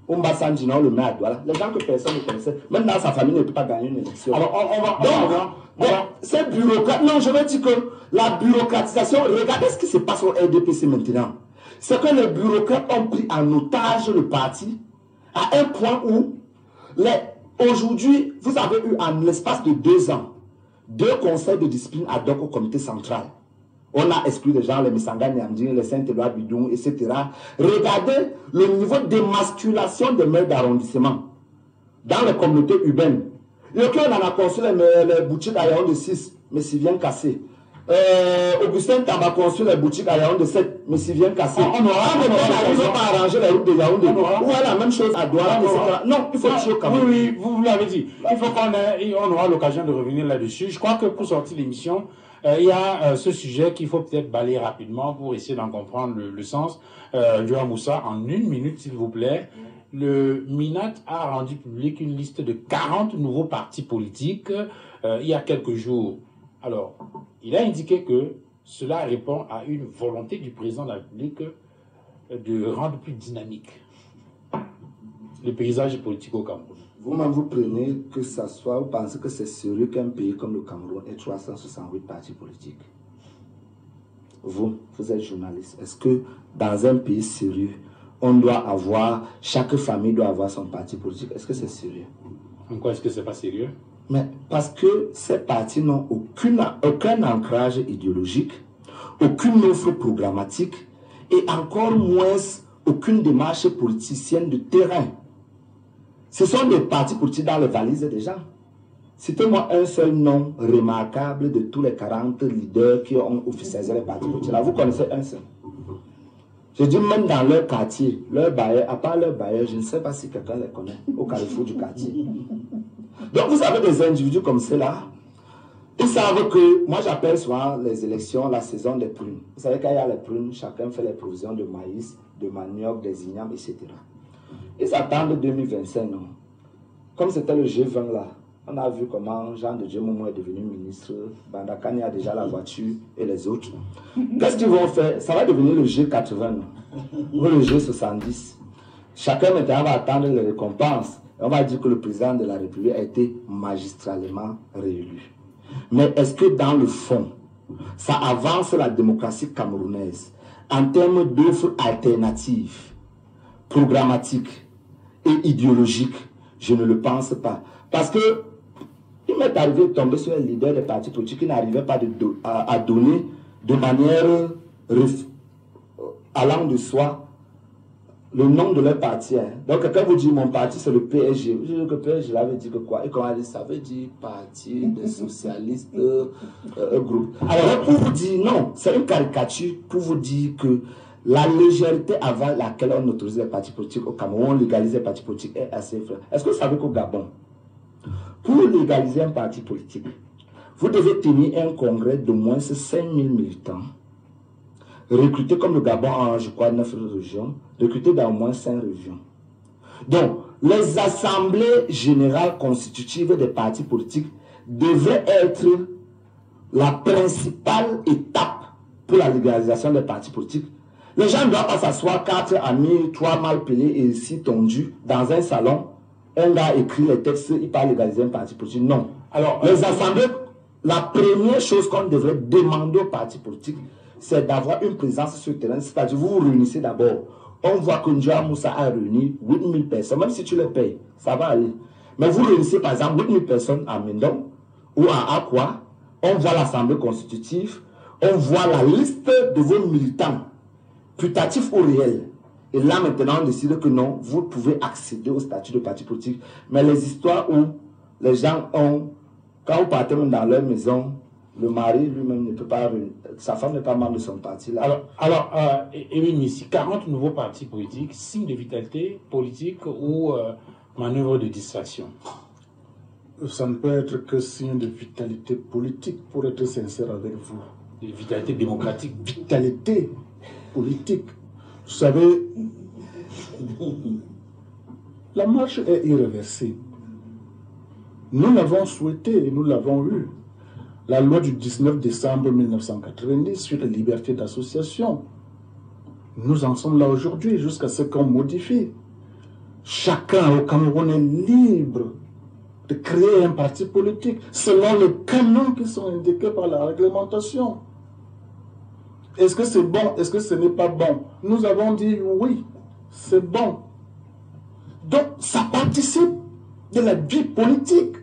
Umba Sanjina, on le met à Douala. Les gens que personne ne connaissait, même dans sa famille, ne peut pas gagner une élection. Alors, on va. C'est bureaucrate. Non, je veux dire que la bureaucratisation, regardez ce qui se passe au RDPC maintenant. C'est que les bureaucrates ont pris en otage le parti à un point où, aujourd'hui, vous avez eu en l'espace de 2 ans, 2 conseils de discipline ad hoc au comité central. On a exclu les gens, les Missanga Nyamdine, les Saint-Éloi Bidou, etc. Regardez le niveau d'émasculation des maires d'arrondissement dans les communautés urbaines. Le on en a construit les boutiques à Yaoundé 6, mais s'il vient casser. Augustin Tamba construit les boutiques à Yaoundé 7, mais s'il vient casser. On n'arrive pas à arranger les routes de Yaoundé. Ou la même chose à Douala, etc. Non, il faut toujours quand même. Oui, vous l'avez dit. Il faut qu'on aura l'occasion de revenir là-dessus. Je crois que pour sortir l'émission, il y a ce sujet qu'il faut peut-être balayer rapidement pour essayer d'en comprendre le sens. Joao Moussa, en 1 minute, s'il vous plaît. Le MINAT a rendu public une liste de 40 nouveaux partis politiques il y a quelques jours. Alors, il a indiqué que cela répond à une volonté du président de la République de rendre plus dynamique le paysage politique au Cameroun. Vous-même, vous prenez que ça soit, vous pensez que c'est sérieux qu'un pays comme le Cameroun ait 368 partis politiques? Vous êtes journaliste. Est-ce que dans un pays sérieux, on doit avoir, chaque famille doit avoir son parti politique? Est-ce que c'est sérieux? En quoi est-ce que c'est pas sérieux? Mais parce que ces partis n'ont aucun ancrage idéologique, aucune offre programmatique et encore moins aucune démarche politicienne de terrain. Ce sont des partis politiques dans les valises des gens. Citez-moi un seul nom remarquable de tous les 40 leaders qui ont officialisé les partis politiques. Là, vous connaissez un seul. Je dis même dans leur quartier, leur bailleur, à part leur bailleur, je ne sais pas si quelqu'un les connaît au carrefour du quartier. Donc vous avez des individus comme ceux-là. Ils savent que, moi j'appelle souvent les élections la saison des prunes. Vous savez quand il y a les prunes, chacun fait les provisions de maïs, de manioc, des ignames, etc. Ils attendent 2025, non? Comme c'était le G20 là, on a vu comment Jean de Dieu Momo est devenu ministre, Bandakani a déjà la voiture et les autres. Qu'est-ce qu'ils vont faire? Ça va devenir le G80, non? Ou le G70. Chacun maintenant va attendre les récompenses. On va dire que le président de la République a été magistralement réélu. Mais est-ce que dans le fond, ça avance la démocratie camerounaise en termes d'offres alternatives, programmatiques et idéologiques? Je ne le pense pas. Parce que il m'est arrivé de tomber sur un leader des partis politiques qui n'arrivait pas à donner de manière allant de soi le nom de leur parti. Hein. Donc quelqu'un vous dit mon parti c'est le PSG. Je dis que PSG avait dit que quoi? Et comment elle dit ça veut dire parti des socialistes groupe. Alors pour vous dire non, c'est une caricature pour vous dire que la légèreté avant laquelle on autorise les partis politiques au Cameroun, on légalise les partis politiques est assez faible. Est-ce que vous savez qu'au Gabon, pour légaliser un parti politique, vous devez tenir un congrès de moins de 5000 militants, recruter comme le Gabon en, je crois, 9 régions, recruter dans au moins 5 régions. Donc, les assemblées générales constitutives des partis politiques devraient être la principale étape pour la légalisation des partis politiques. Les gens ne doivent pas s'asseoir 4 amis, 3 mal pelés et 6 tondus dans un salon. Un gars écrit les textes, il parle légaliser un parti politique. Non. Alors, les assemblées, la première chose qu'on devrait demander aux partis politiques, c'est d'avoir une présence sur le terrain. C'est-à-dire, vous vous réunissez d'abord. On voit que Ndja Moussa a réuni 8000 personnes. Même si tu les payes, ça va aller. Mais vous réunissez par exemple 8000 personnes à Mendon ou à Akwa. On voit l'Assemblée constitutive. On voit la liste de vos militants, putatifs ou réels. Et là maintenant, on décide que non, vous pouvez accéder au statut de parti politique. Mais les histoires où les gens ont, quand vous partez dans leur maison, le mari lui-même ne peut pas, sa femme n'est pas membre de son parti. Là. Alors Émile Missi, 40 nouveaux partis politiques, signe de vitalité politique ou manœuvre de distraction? Ça ne peut être que signe de vitalité politique, pour être sincère avec vous. De vitalité démocratique. Vitalité politique. Vous savez, la marche est irréversible. Nous l'avons souhaité et nous l'avons eu. La loi du 19 décembre 1990 sur la liberté d'association. Nous en sommes là aujourd'hui jusqu'à ce qu'on modifie. Chacun au Cameroun est libre de créer un parti politique selon les canons qui sont indiqués par la réglementation. Est-ce que c'est bon? Est-ce que ce n'est pas bon? Nous avons dit oui, c'est bon. Donc, ça participe de la vie politique.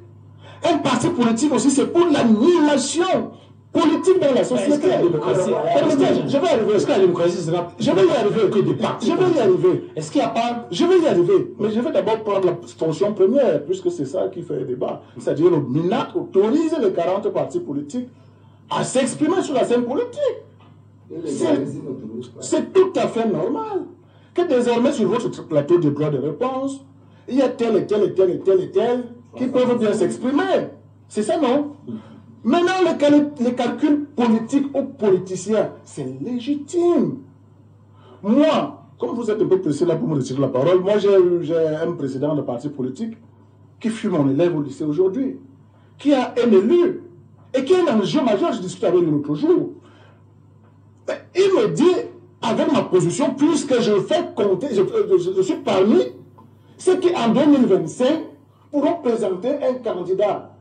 Un parti politique aussi, c'est pour l'animation politique dans la société. Je vais arriver. Est-ce que la démocratie, c'est là? Je vais y arriver. Que des partis. Je vais y arriver. Est-ce qu'il n'y a pas? Je vais y arriver. Mais je vais d'abord prendre la fonction première, puisque c'est ça qui fait le débat. C'est-à-dire, le MINAC autorise les 40 partis politiques à s'exprimer sur la scène politique. C'est tout à fait normal que désormais sur votre plateau de droit de réponse, il y a tel et tel et tel et tel et tel qui peuvent bien s'exprimer. C'est ça, non? Maintenant, les calculs politiques ou politiciens, c'est légitime. Moi, comme vous êtes un peu pressé là pour me retirer la parole, moi j'ai un président de parti politique qui fut mon élève au lycée aujourd'hui, qui a un élu et qui est un enjeu majeur. Je discutais avec lui l'autre jour. Il me dit, avec ma position, puisque je fais compter, je suis parmi ceux qui, en 2025, pourront présenter un candidat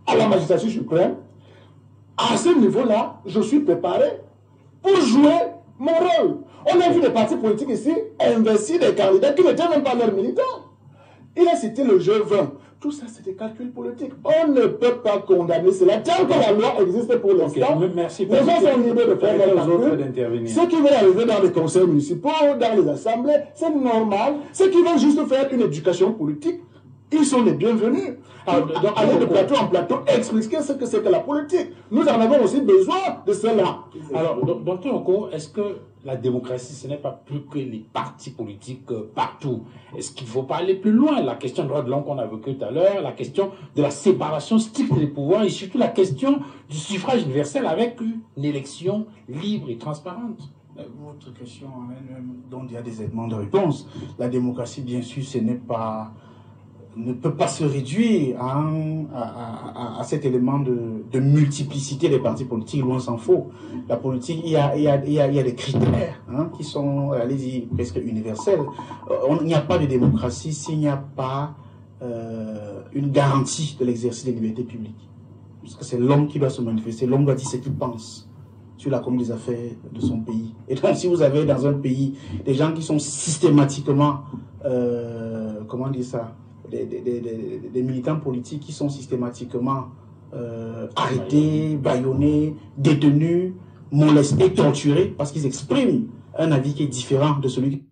à la magistrature suprême. À ce niveau-là, je suis préparé pour jouer mon rôle. On a vu des partis politiques ici investir des candidats qui n'étaient même pas leurs militants. Il a cité le jeu 20. Tout ça, c'est des calculs politiques. On ne peut pas condamner cela. Tant que la loi existe pour l'instant, merci. Les gens sont libres de faire leurs calculs. Ceux qui veulent arriver dans les conseils municipaux, dans les assemblées, c'est normal. Ceux qui veulent juste faire une éducation politique, ils sont les bienvenus. Aller de plateau en plateau, expliquer ce que c'est que la politique. Nous en avons aussi besoin de cela. Alors, docteur Oko, est-ce que la démocratie, ce n'est pas plus que les partis politiques partout? Est-ce qu'il ne faut pas aller plus loin? La question de droit de l'homme qu'on a évoquée tout à l'heure, la question de la séparation stricte des pouvoirs et surtout la question du suffrage universel avec une élection libre et transparente. Votre question en elle-même, dont il y a des éléments de réponse. La démocratie, bien sûr, ne peut pas se réduire à cet élément de multiplicité des partis politiques, loin s'en faut. La politique, il y a des critères qui sont, allez-y, presque universels. Il n'y a pas de démocratie s'il n'y a pas une garantie de l'exercice des libertés publiques. Parce que c'est l'homme qui doit se manifester, l'homme doit dire ce qu'il pense sur la conduite des affaires de son pays. Et donc, si vous avez dans un pays des gens qui sont systématiquement, comment dire ça, des militants politiques qui sont systématiquement arrêtés, bâillonnés, détenus, molestés, torturés, parce qu'ils expriment un avis qui est différent de celui